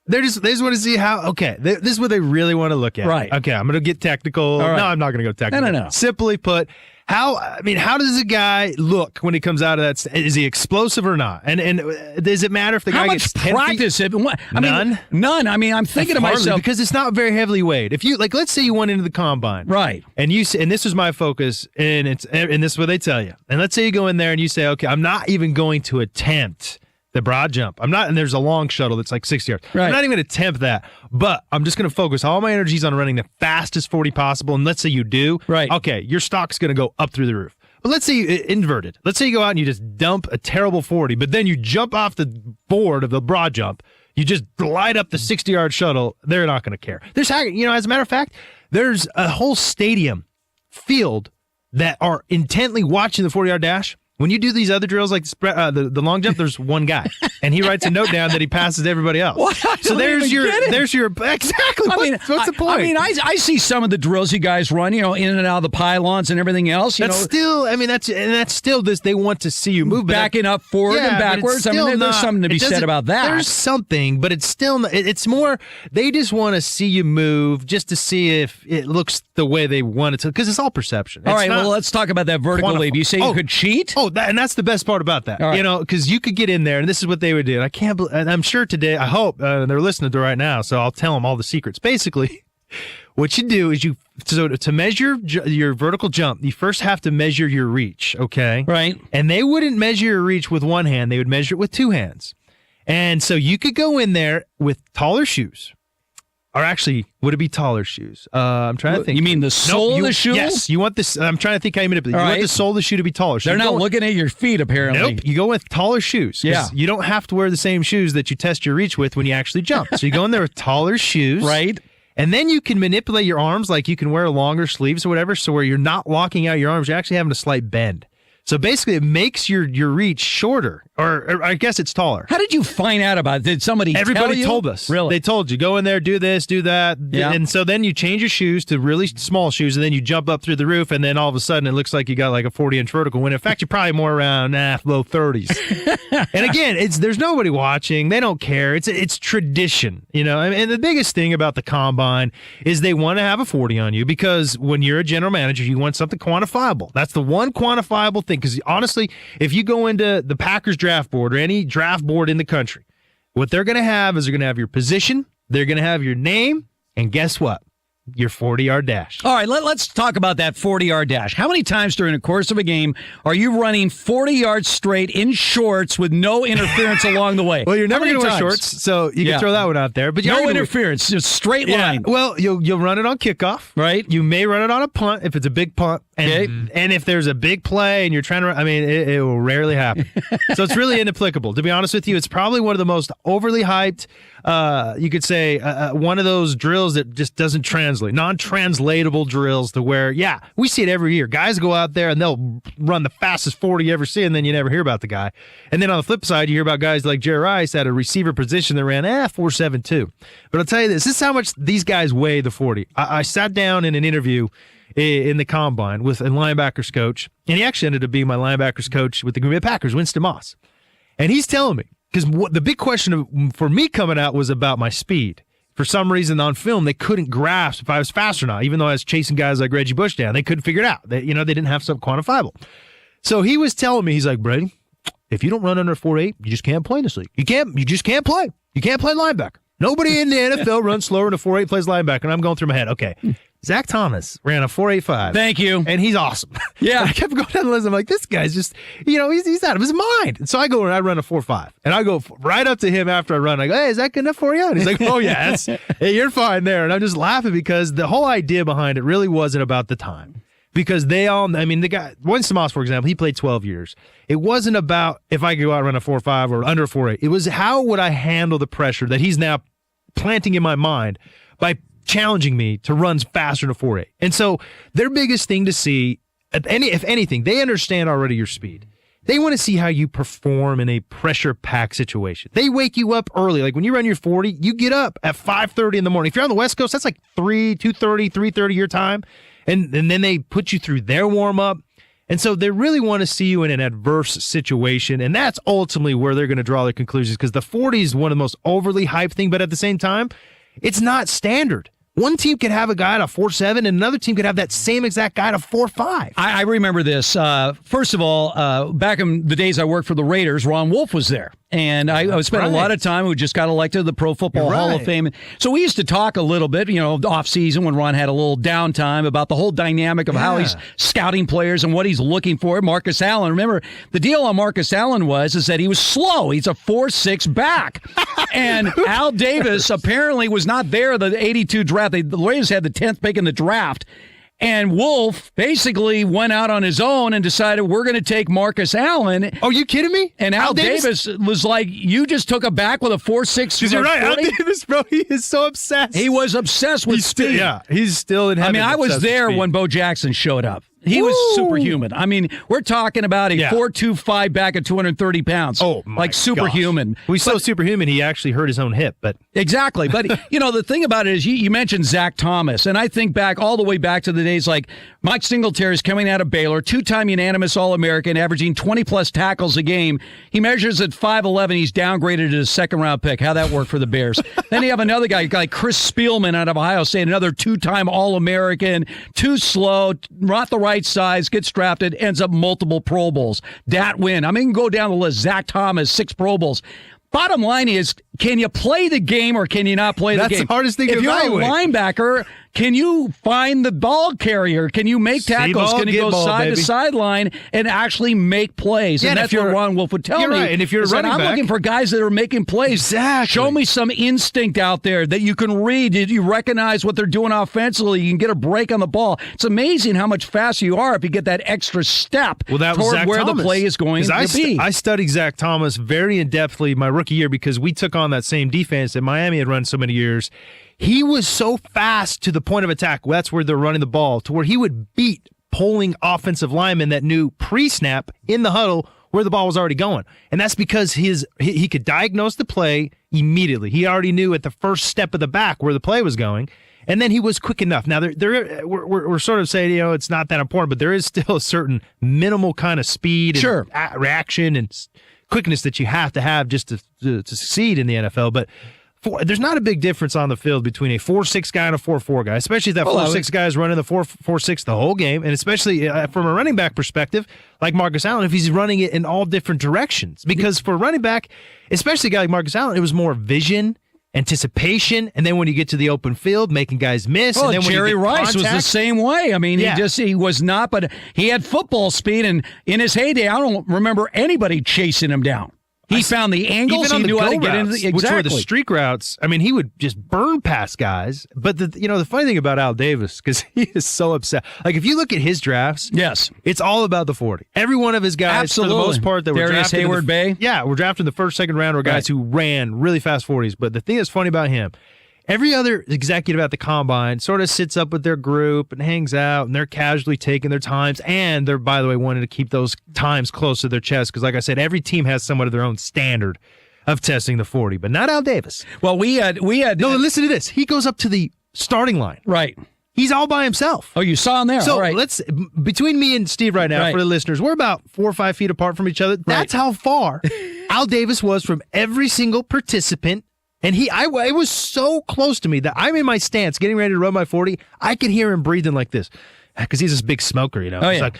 They just want to see how, this is what they really want to look at. Right. Okay, I'm going to get technical. Right. No, I'm not going to go technical. No. Simply put, how does a guy look when he comes out of that? Is he explosive or not? And does it matter if the guy gets 10 practice feet? None. I mean, I'm thinking to myself. Because it's not very heavily weighed. If you, let's say you went into the combine. Right. And this was my focus, and this is what they tell you. And let's say you go in there and you say, okay, I'm not even going to attempt the broad jump. I'm not, and there's a long shuttle that's like 60 yards. Right. I'm not even going to attempt that, but I'm just going to focus all my energies on running the fastest 40 possible. And let's say you do. Right. Okay, your stock's going to go up through the roof. But let's say you inverted. Let's say you go out and you just dump a terrible 40, but then you jump off the board of the broad jump. You just glide up the 60-yard shuttle. They're not going to care. There's, as a matter of fact, there's a whole stadium field that are intently watching the 40-yard dash. When you do these other drills like the long jump, there's one guy, and he writes a note down that he passes to everybody else. What? So there's your exactly. What's the point? I mean, I see some of the drills you guys run, in and out of the pylons and everything else. That's still this. They want to see you move, backing up forward and backwards. I mean, there's something to be said about that. There's something, but it's still it's more. They just want to see you move just to see if it looks the way they want it to, because it's all perception. All right, well, let's talk about that vertical leap. You say you could cheat? And that's the best part about that. Right. Because you could get in there, and this is what they would do. And I can't believe, and I'm sure today, I hope they're listening to right now, so I'll tell them all the secrets. Basically, what you do is to measure your vertical jump, you first have to measure your reach, okay? Right. And they wouldn't measure your reach with one hand, they would measure it with two hands. And so you could go in there with taller shoes. Or actually, would it be taller shoes? I'm trying to think. You mean the sole of the shoe? Yes. You want this. I'm trying to think how you manipulate. You want the sole of the shoe to be taller. So they're not looking at your feet, apparently. Nope. You go with taller shoes. Yeah. You don't have to wear the same shoes that you test your reach with when you actually jump. So you go in there with taller shoes. Right. And then you can manipulate your arms, like you can wear longer sleeves or whatever, so where you're not locking out your arms, you're actually having a slight bend. So basically, it makes your reach shorter, or I guess it's taller. How did you find out about it? Did somebody Everybody tell you? told us. Really? They told you, go in there, do this, do that. Yeah. And so then you change your shoes to really small shoes, and then you jump up through the roof, and then all of a sudden it looks like you got like a 40-inch vertical, when in fact you're probably more around low 30s. And again, there's nobody watching. They don't care. It's tradition, And the biggest thing about the combine is they want to have a 40 on you, because when you're a general manager, you want something quantifiable. That's the one quantifiable thing, because honestly, if you go into the Packers draft board or any draft board in the country, what they're going to have is they're going to have your position, they're going to have your name, and guess what? Your 40-yard dash. All right, let's talk about that 40-yard dash. How many times during the course of a game are you running 40 yards straight in shorts with no interference along the way? Well, you're never going to wear shorts, so you can throw that one out there. But no interference, just straight line. Well, you'll run it on kickoff. Right. You may run it on a punt if it's a big punt. And if there's a big play and you're trying to run, it will rarely happen. So it's really inapplicable. To be honest with you, it's probably one of the most overly hyped, you could say, one of those drills that just doesn't translate. Non-translatable drills to where, we see it every year. Guys go out there and they'll run the fastest 40 you ever see, and then you never hear about the guy. And then on the flip side, you hear about guys like Jerry Rice at a receiver position that ran 4.72. But I'll tell you this is how much these guys weigh the 40. I sat down in an interview in the combine with a linebackers coach, and he actually ended up being my linebackers coach with the Green Bay Packers, Winston Moss. And he's telling me, because the big question for me coming out was about my speed. For some reason on film, they couldn't grasp if I was fast or not, even though I was chasing guys like Reggie Bush down. They couldn't figure it out. They didn't have something quantifiable. So he was telling me, he's like, Brady, if you don't run under 4.8, you just can't play in this league. You just can't play. You can't play linebacker. Nobody in the NFL runs slower than a 4.8 plays linebacker. And I'm going through my head, okay, Zach Thomas ran a 4.85. Thank you. And he's awesome. Yeah. I kept going down the list. I'm like, this guy's just, he's out of his mind. And so I go and I run a 4.5. And I go right up to him after I run. I go, hey, is that good enough for you? And he's like, oh, yeah, hey, you're fine there. And I'm just laughing because the whole idea behind it really wasn't about the time. Because the guy, Winston Moss, for example, he played 12 years. It wasn't about if I could go out and run a 4.5 or under 4.8. It was how would I handle the pressure that he's now planting in my mind by challenging me to run faster than a 4.8. And so their biggest thing to see, if anything, they understand already your speed. They want to see how you perform in a pressure-packed situation. They wake you up early. Like when you run your 40, you get up at 5:30 in the morning. If you're on the West Coast, that's like 2:30, 3:30 your time. And then they put you through their warm-up. And so they really want to see you in an adverse situation, and that's ultimately where they're going to draw their conclusions because the 40 is one of the most overly hyped thing, but at the same time, it's not standard. One team could have a guy at a 4.7, and another team could have that same exact guy at a 4.5. I remember this. First of all, back in the days I worked for the Raiders, Ron Wolf was there. And I spent a lot of time who just got elected to the Pro Football Hall of Fame. So we used to talk a little bit, off season when Ron had a little downtime about the whole dynamic of how he's scouting players and what he's looking for. Marcus Allen, remember, the deal on Marcus Allen is that he was slow. He's a 4.6 back. And Al Davis apparently was not there the 82 draft. The Raiders had the 10th pick in the draft. And Wolf basically went out on his own and decided we're going to take Marcus Allen. Oh, you kidding me? And Al Davis was like, you just took a back with a 4.6. Because you're right. Al Davis, bro, he is so obsessed. He was obsessed with speed. He's still in heaven. I was there when Bo Jackson showed up. He was superhuman. We're talking about a 4.25 back at 230 pounds. Oh, my like superhuman. Gosh. He's so superhuman, he actually hurt his own hip. But exactly. But, the thing about it is you mentioned Zach Thomas, and I think all the way back to the days like Mike Singletary's coming out of Baylor, two-time unanimous All-American, averaging 20-plus tackles a game. He measures at 5'11". He's downgraded to a second-round pick. How'd that work for the Bears? Then you have another guy like Chris Spielman out of Ohio State, another two-time All-American, too slow, not the right size, gets drafted, ends up multiple Pro Bowls. Dat win. Go down the list. Zach Thomas, 6 Pro Bowls. Bottom line is, can you play the game or can you not play the game? That's the hardest thing to evaluate. If you're a linebacker, can you find the ball carrier? Can you make tackles? Can you go side to sideline and actually make plays? Yeah, and that's what Ron Wolf would tell me. Right. And if you're a running back, I'm looking for guys that are making plays. Exactly. Show me some instinct out there that you can read. Did you recognize what they're doing offensively? You can get a break on the ball. It's amazing how much faster you are if you get that extra step toward where Thomas. The play is going to be. I studied Zach Thomas very in-depthly my rookie year because we took on that same defense that Miami had run so many years. He was so fast to the point of attack. That's where they're running the ball, to where he would beat polling offensive linemen that knew pre-snap in the huddle where the ball was already going. And that's because he could diagnose the play immediately. He already knew at the first step of the back where the play was going. And then he was quick enough. Now, we're sort of saying, it's not that important, but there is still a certain minimal kind of speed and reaction and quickness that you have to have just to succeed in the NFL. But there's not a big difference on the field between a 4.6 guy and a 4.4 guy, especially if that 4.6 guy is running the 4.6 the whole game, and especially from a running back perspective, like Marcus Allen, if he's running it in all different directions. Because for a running back, especially a guy like Marcus Allen, it was more vision, anticipation, and then when you get to the open field, making guys miss. And then when Jerry Rice was the same way. He was not, but he had football speed, and in his heyday, I don't remember anybody chasing him down. He found the angles. He knew how to get into the which were the streak routes. He would just burn past guys. But the funny thing about Al Davis, because he is so upset. Like if you look at his drafts, yes, it's all about the 40. Every one of his guys, for the most part, that were drafted, Hayward Bay, were drafted in the first, second round, were guys who ran really fast 40s. But the thing that's funny about him, every other executive at the combine sort of sits up with their group and hangs out, and they're casually taking their times. And they're, by the way, wanting to keep those times close to their chest because, like I said, every team has somewhat of their own standard of testing the 40, but not Al Davis. Well, we had. No, listen to this. He goes up to the starting line. Right. He's all by himself. Oh, you saw him there. So all right. Between me and Steve right now, for the listeners, we're about 4 or 5 feet apart from each other. That's how far Al Davis was from every single participant. And it was so close to me that I'm in my stance, getting ready to run my 40. I could hear him breathing like this because he's this big smoker, Oh, He's yeah. like,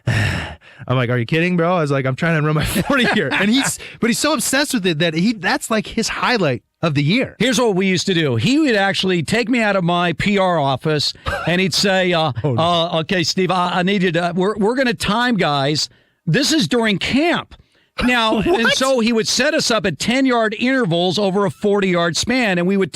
I'm like, are you kidding, bro? I was like, I'm trying to run my 40 here. And he's so obsessed with it that that's like his highlight of the year. Here's what we used to do. He would actually take me out of my PR office and he'd say, okay, Steve, I need you to, we're going to time, guys. This is during camp. Now, and so he would set us up at 10-yard intervals over a 40-yard span, and we would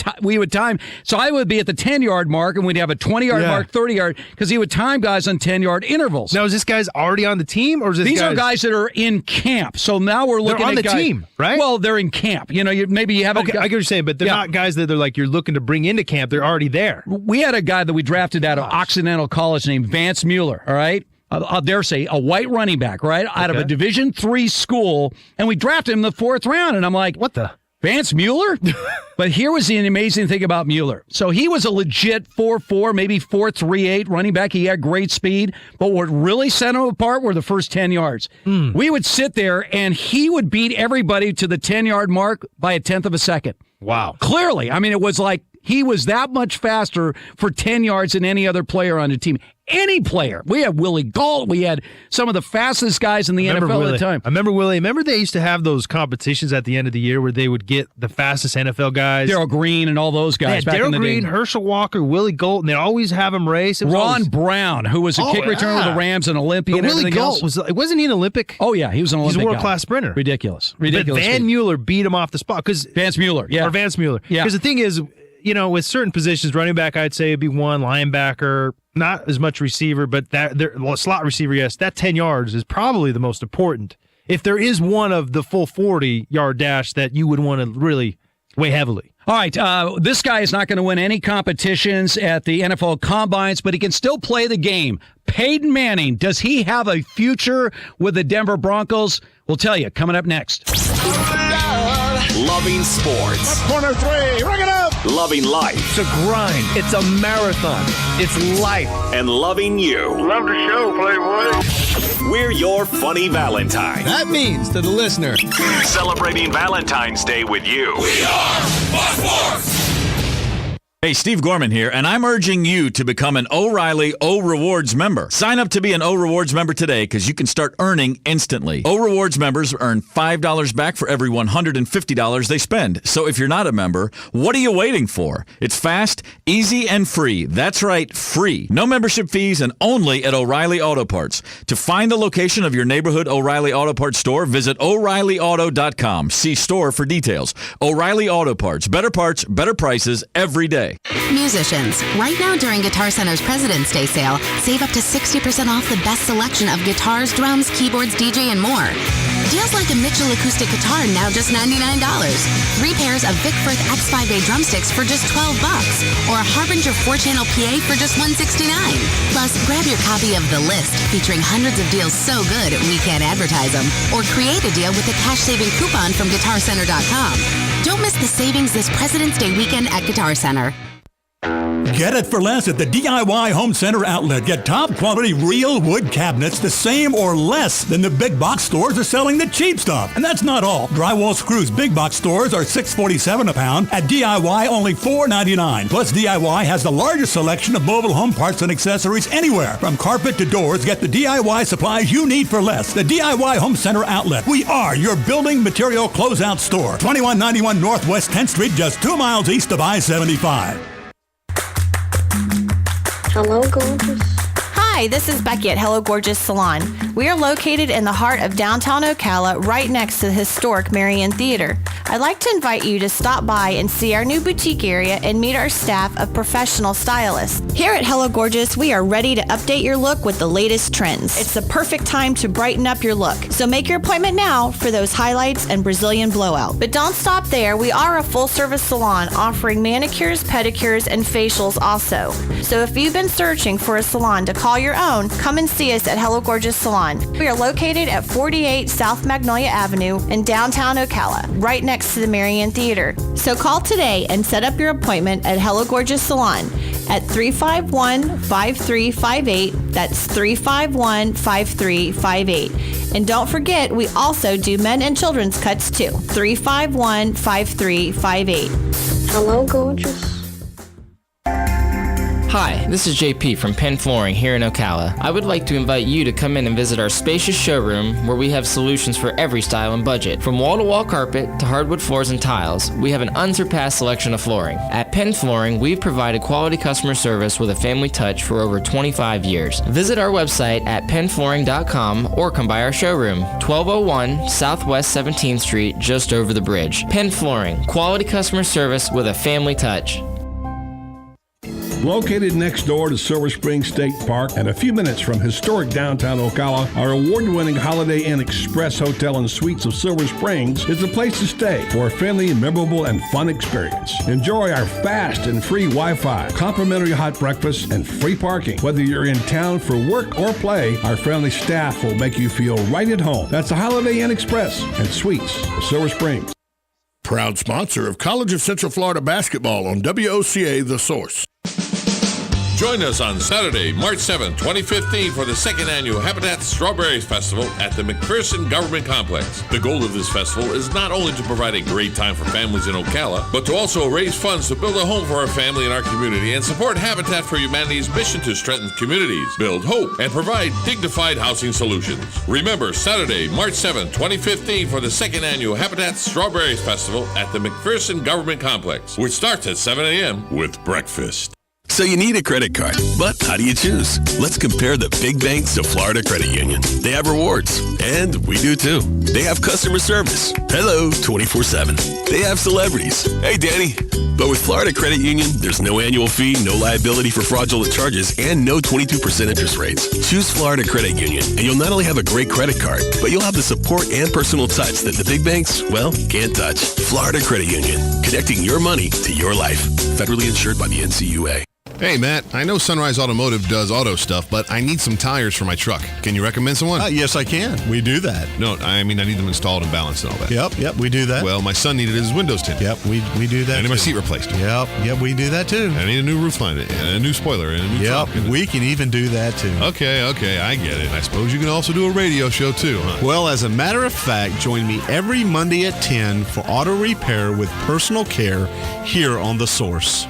time. So I would be at the 10-yard mark, and we'd have a 20-yard mark, 30-yard, because he would time guys on 10-yard intervals. Now, is this guy's already on the team, or is this These are guys that are in camp. So now we're looking on at the team, right? Well, they're in camp. You know, maybe you haven't. Okay, I get what you're saying, but they're not guys that they're like you're looking to bring into camp. They're already there. We had a guy that we drafted out of Occidental College named Vance Mueller. All right. I'll dare say a white running back, right? Out of a Division III school, and we drafted him in the 4th round, and I'm like, what the? Vance Mueller? But here was the amazing thing about Mueller. So he was a legit 4.4, maybe 4.38 running back. He had great speed, but what really set him apart were the first 10 yards. We would sit there, and he would beat everybody to the 10-yard mark by a tenth of a second. Wow. Clearly. I mean, it was like he was that much faster for 10 yards than any other player on the team. Any player. We had Willie Gault. We had some of the fastest guys in the NFL at the time. I remember Willie. Remember they used to have those competitions at the end of the year where they would get the fastest NFL guys. Darryl Green and all those guys back in the Darryl Green, day. Herschel Walker, Willie Gault, and they always have them race. Ron Brown, who was a kick returner with the Rams, an Olympian, but and Willie everything Gault else. wasn't he an Olympic? Oh, yeah. He was an Olympic He's a world-class guy. sprinter. Ridiculous. But Van Mueller beat him off the spot. Vance Mueller, yeah. Or Vance Mueller. Yeah. Because the thing is, you know, with certain positions, running back, I'd say it'd be one, linebacker, not as much receiver, but slot receiver, yes, that 10 yards is probably the most important. If there is one of the full 40-yard dash that you would want to really weigh heavily. All right, this guy is not going to win any competitions at the NFL Combines, but he can still play the game. Peyton Manning, does he have a future with the Denver Broncos? We'll tell you coming up next. Loving sports. Corner three, ring it up. Loving life. It's a grind. It's a marathon. It's life. And loving you. Love the show, Playboy. We're your funny Valentine. That means to the listener. Celebrating Valentine's Day with you. We are Fox Sports. Hey, Steve Gorman here, and I'm urging you to become an O'Reilly O Rewards member. Sign up to be an O Rewards member today because you can start earning instantly. O Rewards members earn $5 back for every $150 they spend. So if you're not a member, what are you waiting for? It's fast, easy, and free. That's right, free. No membership fees and only at O'Reilly Auto Parts. To find the location of your neighborhood O'Reilly Auto Parts store, visit O'ReillyAuto.com. See store for details. O'Reilly Auto Parts. Better parts, better prices every day. Musicians, right now during Guitar Center's President's Day sale, save up to 60% off the best selection of guitars, drums, keyboards, DJ, and more. Deals like a Mitchell acoustic guitar now just $99. 3 pairs of Vic Firth X5A drumsticks for just $12. Or a Harbinger 4-channel PA for just $169. Plus, grab your copy of The List, featuring hundreds of deals so good we can't advertise them. Or create a deal with a cash-saving coupon from GuitarCenter.com. Don't miss the savings this President's Day weekend at Guitar Center. Get it for less at the DIY Home Center outlet. Get top quality real wood cabinets the same or less than the big box stores are selling the cheap stuff. And that's not all. Drywall screws big box stores are $6.47 a pound. At DIY, only $4.99. Plus, DIY has the largest selection of mobile home parts and accessories anywhere. From carpet to doors, get the DIY supplies you need for less. The DIY Home Center outlet. We are your building material closeout store. 2191 Northwest 10th Street, just 2 miles east of I-75. Hello, gorgeous. Hi, this is Becky at Hello Gorgeous Salon. We are located in the heart of downtown Ocala, right next to the historic Marion Theater. I'd like to invite you to stop by and see our new boutique area and meet our staff of professional stylists. Here at Hello Gorgeous, we are ready to update your look with the latest trends. It's the perfect time to brighten up your look. So make your appointment now for those highlights and Brazilian blowout. But don't stop there. We are a full-service salon offering manicures, pedicures, and facials also. So if you've been searching for a salon to call your own, come and see us at Hello Gorgeous Salon. We are located at 48 South Magnolia Avenue in downtown Ocala, right next to the Marion Theater. So call today and set up your appointment at Hello Gorgeous Salon at 351-5358. That's 351-5358. And don't forget, we also do men and children's cuts too. 351-5358. Hello, gorgeous. Hi, this is JP from Penn Flooring here in Ocala. I would like to invite you to come in and visit our spacious showroom where we have solutions for every style and budget. From wall-to-wall carpet to hardwood floors and tiles, we have an unsurpassed selection of flooring. At Penn Flooring, we've provided quality customer service with a family touch for over 25 years. Visit our website at pennflooring.com or come by our showroom, 1201 Southwest 17th Street, just over the bridge. Penn Flooring, quality customer service with a family touch. Located next door to Silver Spring State Park and a few minutes from historic downtown Ocala, our award-winning Holiday Inn Express Hotel and Suites of Silver Springs is the place to stay for a friendly, memorable, and fun experience. Enjoy our fast and free Wi-Fi, complimentary hot breakfast, and free parking. Whether you're in town for work or play, our friendly staff will make you feel right at home. That's the Holiday Inn Express and Suites of Silver Springs. Proud sponsor of College of Central Florida basketball on WOCA The Source. Join us on Saturday, March 7, 2015 for the second annual Habitat Strawberries Festival at the McPherson Government Complex. The goal of this festival is not only to provide a great time for families in Ocala, but to also raise funds to build a home for our family and our community and support Habitat for Humanity's mission to strengthen communities, build hope, and provide dignified housing solutions. Remember, Saturday, March 7, 2015 for the second annual Habitat Strawberries Festival at the McPherson Government Complex, which starts at 7 a.m. with breakfast. So you need a credit card, but how do you choose? Let's compare the big banks to Florida Credit Union. They have rewards, and we do too. They have customer service. Hello, 24/7. They have celebrities. Hey, Danny. But with Florida Credit Union, there's no annual fee, no liability for fraudulent charges, and no 22% interest rates. Choose Florida Credit Union, and you'll not only have a great credit card, but you'll have the support and personal touch that the big banks, well, can't touch. Florida Credit Union, connecting your money to your life. Federally insured by the NCUA. Hey, Matt, I know Sunrise Automotive does auto stuff, but I need some tires for my truck. Can you recommend someone? Yes, I can. We do that. No, I mean, I need them installed and balanced and all that. Yep, we do that. Well, my son needed his windows tinted. Yep, we do that. I need my seat replaced. Yep, we do that too. I need a new roof line, and a new spoiler, and a new trunk. We can even do that too. Okay, I get it. I suppose you can also do a radio show too, huh? Well, as a matter of fact, join me every Monday at 10 for auto repair with personal care here on The Source.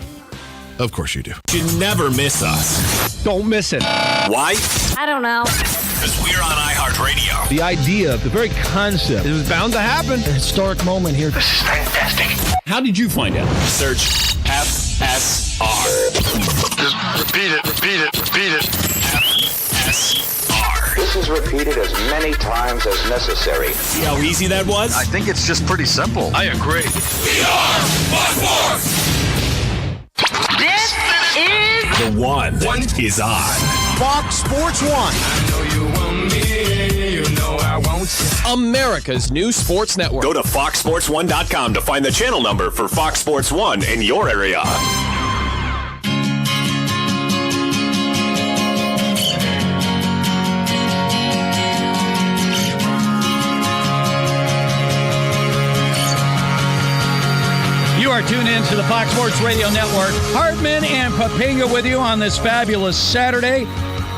Of course you do. You never miss us. Don't miss it. Why? I don't know. Because we're on iHeartRadio. The idea, the very concept, it was bound to happen. A historic moment here. This is fantastic. How did you find out? Search FSR. Just repeat it. FSR. This is repeated as many times as necessary. See how easy that was? I think it's just pretty simple. I agree. We are Fox Sports. This is The one is on. Fox Sports 1. I know you want me, you know I want you. America's new sports network. Go to foxsports1.com to find the channel number for Fox Sports 1 in your area. You are tuned in to the Fox Sports Radio Network. Hartman and Papinga with you on this fabulous Saturday.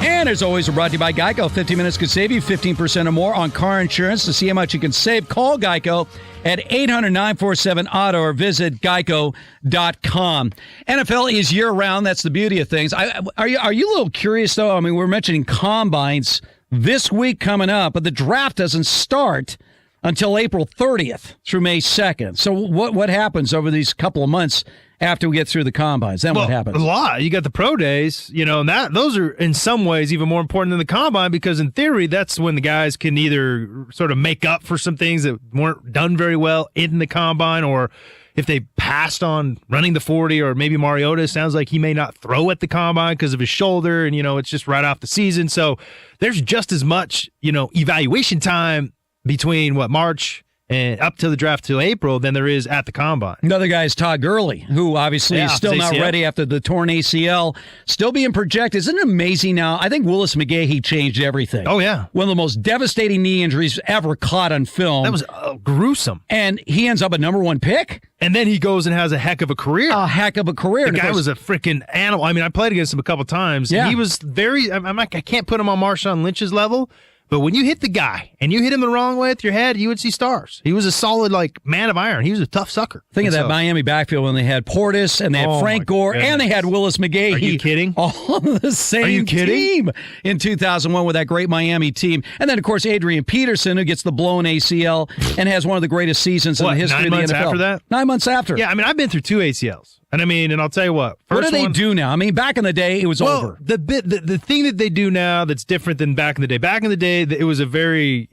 And as always, we're brought to you by Geico. 15 minutes could save you 15% or more on car insurance. To see how much you can save, call Geico at 800-947-AUTO or visit geico.com. NFL is year-round. That's the beauty of things. Are you a little curious, though? I mean, we're mentioning combines this week coming up, but the draft doesn't start until April 30th through May 2nd. So what happens over these couple of months after we get through the combines? Then what happens? A lot. You got the pro days, and those are in some ways even more important than the combine because in theory, that's when the guys can either sort of make up for some things that weren't done very well in the combine, or if they passed on running the 40, or maybe Mariota sounds like he may not throw at the combine because of his shoulder, and it's just right off the season. So there's just as much, evaluation time between March and up to the draft till April than there is at the combine. Another guy is Todd Gurley, who obviously is still not ready after the torn ACL, still being projected. Isn't it amazing now? I think Willis McGahee changed everything. Oh, yeah. One of the most devastating knee injuries ever caught on film. That was gruesome. And he ends up a number one pick. And then he goes and has a heck of a career. The guy was a freaking animal. I mean, I played against him a couple times. Yeah. He was very, I can't put him on Marshawn Lynch's level, But when you hit the guy and you hit him the wrong way with your head, you would see stars. He was a solid, man of iron. He was a tough sucker. Think of that Miami backfield when they had Portis and they had Frank Gore and they had Willis McGahee. Are you kidding? All on the same team in 2001 with that great Miami team. And then, of course, Adrian Peterson, who gets the blown ACL and has one of the greatest seasons in the history of the NFL. 9 months after that? 9 months after. Yeah, I've been through 2 ACLs. And I'll tell you what. What do they do now? Back in the day, it was over. The thing that they do now that's different than back in the day. Back in the day, it was a very,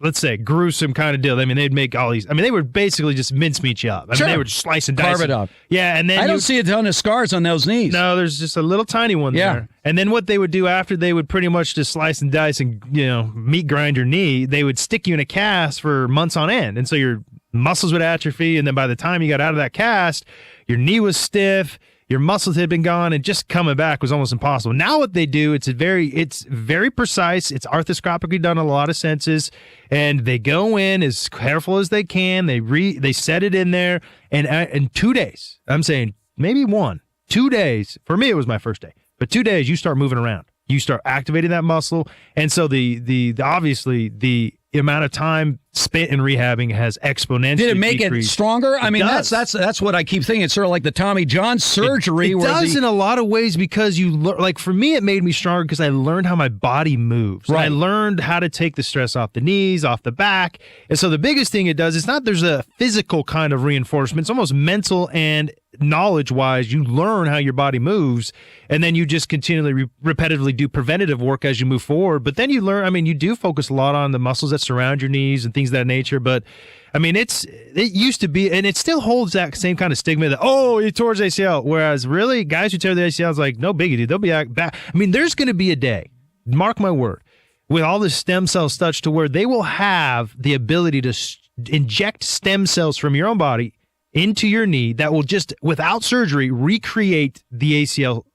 let's say, gruesome kind of deal. They'd make all these. They would basically just mincemeat you up. They would slice and dice. Carve it up. Yeah, and then I don't see a ton of scars on those knees. No, there's just a little tiny one there. And then what they would do after, they would pretty much just slice and dice and meat grind your knee. They would stick you in a cast for months on end, and so your muscles would atrophy. And then by the time you got out of that cast, your knee was stiff, your muscles had been gone, and just coming back was almost impossible. Now what they do, it's very precise. It's arthroscopically done in a lot of senses, and they go in as careful as they can. They set it in there, and in 2 days, I'm saying maybe 2 days. For me, it was my first day, but 2 days you start moving around, you start activating that muscle, and so the obviously the amount of time spent in rehabbing has exponentially Did it make decreased. it stronger? That's what I keep thinking. It's sort of like the Tommy John surgery. It does in a lot of ways because for me, it made me stronger because I learned how my body moves. Right. I learned how to take the stress off the knees, off the back. And so the biggest thing it does, it's not there's a physical kind of reinforcement. It's almost mental and knowledge-wise. You learn how your body moves, and then you just continually repetitively do preventative work as you move forward. But then you learn, you do focus a lot on the muscles that surround your knees and things of that nature. But it used to be, and it still holds that same kind of stigma that, he tore his ACL. Whereas really, guys who tear the ACL is like, no biggie, dude. They'll be back. There's going to be a day, mark my word, with all the stem cells touched to where they will have the ability to inject stem cells from your own body into your knee that will just, without surgery, recreate the ACL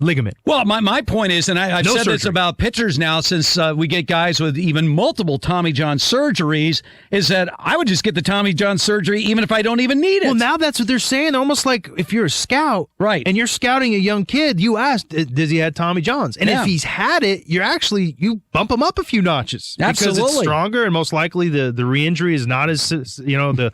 ligament. Well, my point is, and I've said this about pitchers now since we get guys with even multiple Tommy John surgeries, is that I would just get the Tommy John surgery even if I don't even need it. Well, now that's what they're saying. Almost like if you're a scout, right, and you're scouting a young kid, you ask, does he have Tommy Johns? And if he's had it, you bump him up a few notches. Absolutely. Because it's stronger, and most likely the re-injury is not as, the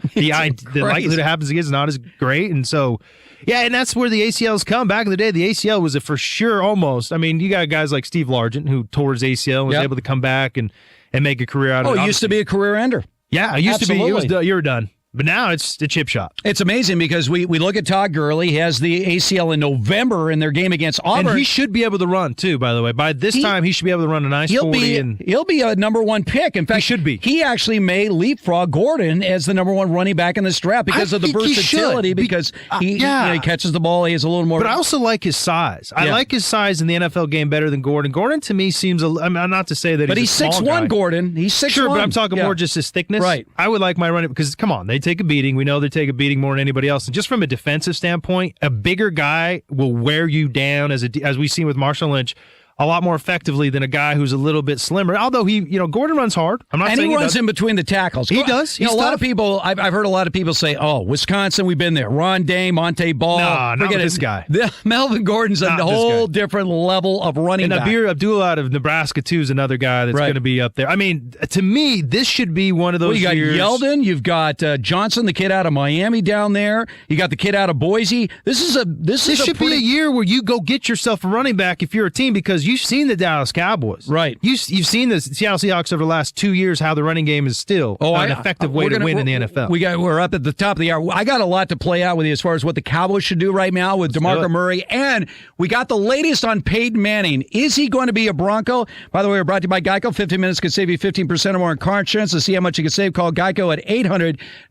likelihood it happens again is not as great. And so, yeah, and that's where the ACLs come. Back in the day, the ACL was for sure almost. You got guys like Steve Largent who tore his ACL and was able to come back and make a career out of it. It used to be a career ender. Yeah, it used to be. You were done. But now it's the chip shot. It's amazing because we look at Todd Gurley. He has the ACL in November in their game against Auburn. And he should be able to run, too, by the way. By this time, he should be able to run a nice 40. He'll be a number one pick. In fact, he should be. He actually may leapfrog Gordon as the number one running back in this draft because of the versatility, because he catches the ball. He has a little more. But I also like his size. I like his size in the NFL game better than Gordon. Gordon, to me, seems not to say that but he's 6'1", Gordon. He's 6'1". Sure, but I'm talking more just his thickness. Right. I would like my running, because, come on, they take a beating. We know they take a beating more than anybody else. And just from a defensive standpoint, a bigger guy will wear you down, as we've seen with Marshawn Lynch, a lot more effectively than a guy who's a little bit slimmer. Although Gordon runs hard. I'm not saying he runs in between the tackles. He does. A lot of people. I've heard a lot of people say, "Oh, Wisconsin, we've been there." Ron Dane, Monte Ball. Nah, not this guy. Melvin Gordon's a whole different level of running back. And Abir Abdullah out of Nebraska too is another guy that's going to be up there. To me, this should be one of those. You got Yeldon. You've got Johnson, the kid out of Miami down there. You got the kid out of Boise. This should be a year where you go get yourself a running back if you're a team, because you've seen the Dallas Cowboys. Right. You've seen the Seattle Seahawks over the last 2 years, how the running game is still an effective way to win in the NFL. We're up at the top of the hour. I got a lot to play out with you as far as what the Cowboys should do right now with DeMarco Murray. And we got the latest on Peyton Manning. Is he going to be a Bronco? By the way, we're brought to you by Geico. 15 minutes can save you 15% or more in car insurance. To see how much you can save, call Geico at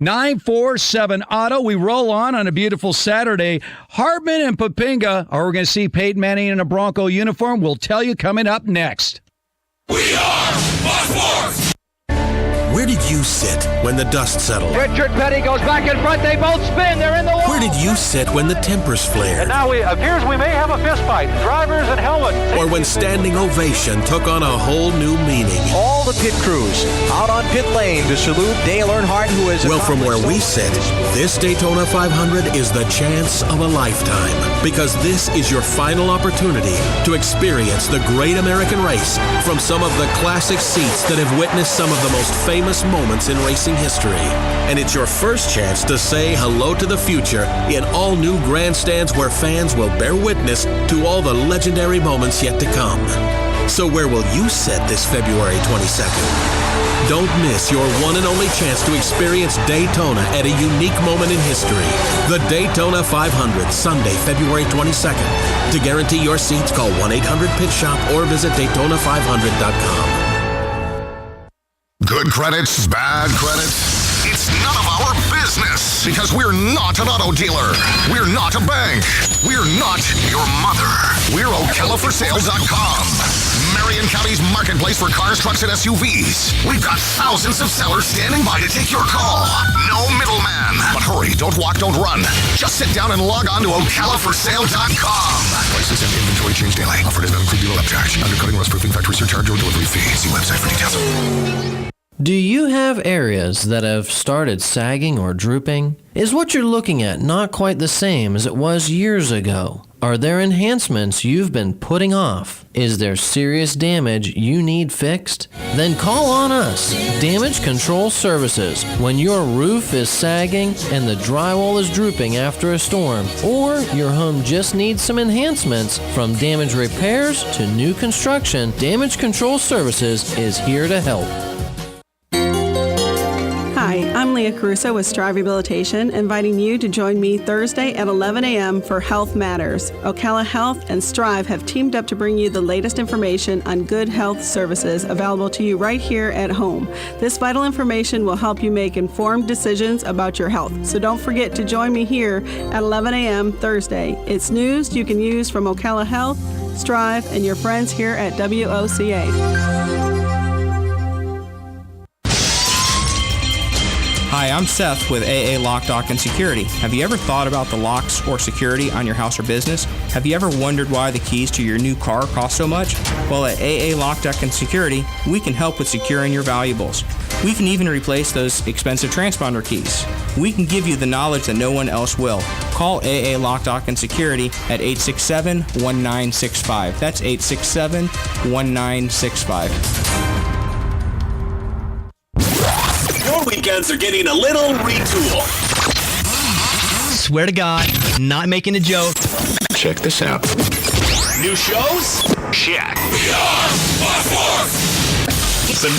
800-947-AUTO. We roll on a beautiful Saturday. Hartman and Papinga, are we going to see Peyton Manning in a Bronco uniform? We'll tell you coming up next. We are Fox Sports! Where did you sit? when the dust settled? Richard Petty goes back in front. They both spin. They're in the wall. Where did you sit when the tempers flared? And now it appears we may have a fist fight. Drivers and helmets. Or when standing ovation took on a whole new meaning? All the pit crews out on pit lane to salute Dale Earnhardt, who is... Well, from where we sit, this Daytona 500 is the chance of a lifetime. Because this is your final opportunity to experience the great American race from some of the classic seats that have witnessed some of the most famous moments in racing history. And it's your first chance to say hello to the future in all new grandstands where fans will bear witness to all the legendary moments yet to come. So where will you sit this February 22nd? Don't miss your one and only chance to experience Daytona at a unique moment in history. The Daytona 500, Sunday, February 22nd. To guarantee your seats, call 1-800-PIT-SHOP or visit Daytona500.com. Good credits, bad credits. It's none of our business because we're not an auto dealer. We're not a bank. We're not your mother. We're OcalaForSale.com. Marion County's marketplace for cars, trucks, and SUVs. We've got thousands of sellers standing by to take your call. No middleman. But hurry, don't walk, don't run. Just sit down and log on to OcalaForSale.com. Prices and inventory change daily. Offered does not include dealer upcharge. Undercutting, rust-proofing, factory surcharge, or delivery fee. See website for details. Do you have areas that have started sagging or drooping? Is what you're looking at not quite the same as it was years ago? Are there enhancements you've been putting off? Is there serious damage you need fixed? Then call on us, Damage Control Services. When your roof is sagging and the drywall is drooping after a storm, or your home just needs some enhancements, from damage repairs to new construction, Damage Control Services is here to help. Hi, I'm Leah Caruso with Strive Rehabilitation, inviting you to join me Thursday at 11 a.m. for Health Matters. Ocala Health and Strive have teamed up to bring you the latest information on good health services available to you right here at home. This vital information will help you make informed decisions about your health. So don't forget to join me here at 11 a.m. Thursday. It's news you can use from Ocala Health, Strive, and your friends here at WOCA. Hi, I'm Seth with AA Lock, Dock, and Security. Have you ever thought about the locks or security on your house or business? Have you ever wondered why the keys to your new car cost so much? Well, at AA Lock, Dock, and Security, we can help with securing your valuables. We can even replace those expensive transponder keys. We can give you the knowledge that no one else will. Call AA Lock, Dock, and Security at 867-1965. That's 867-1965. Your weekends are getting a little retool. Swear to God, not making a joke. Check this out. New shows? Check. We are Some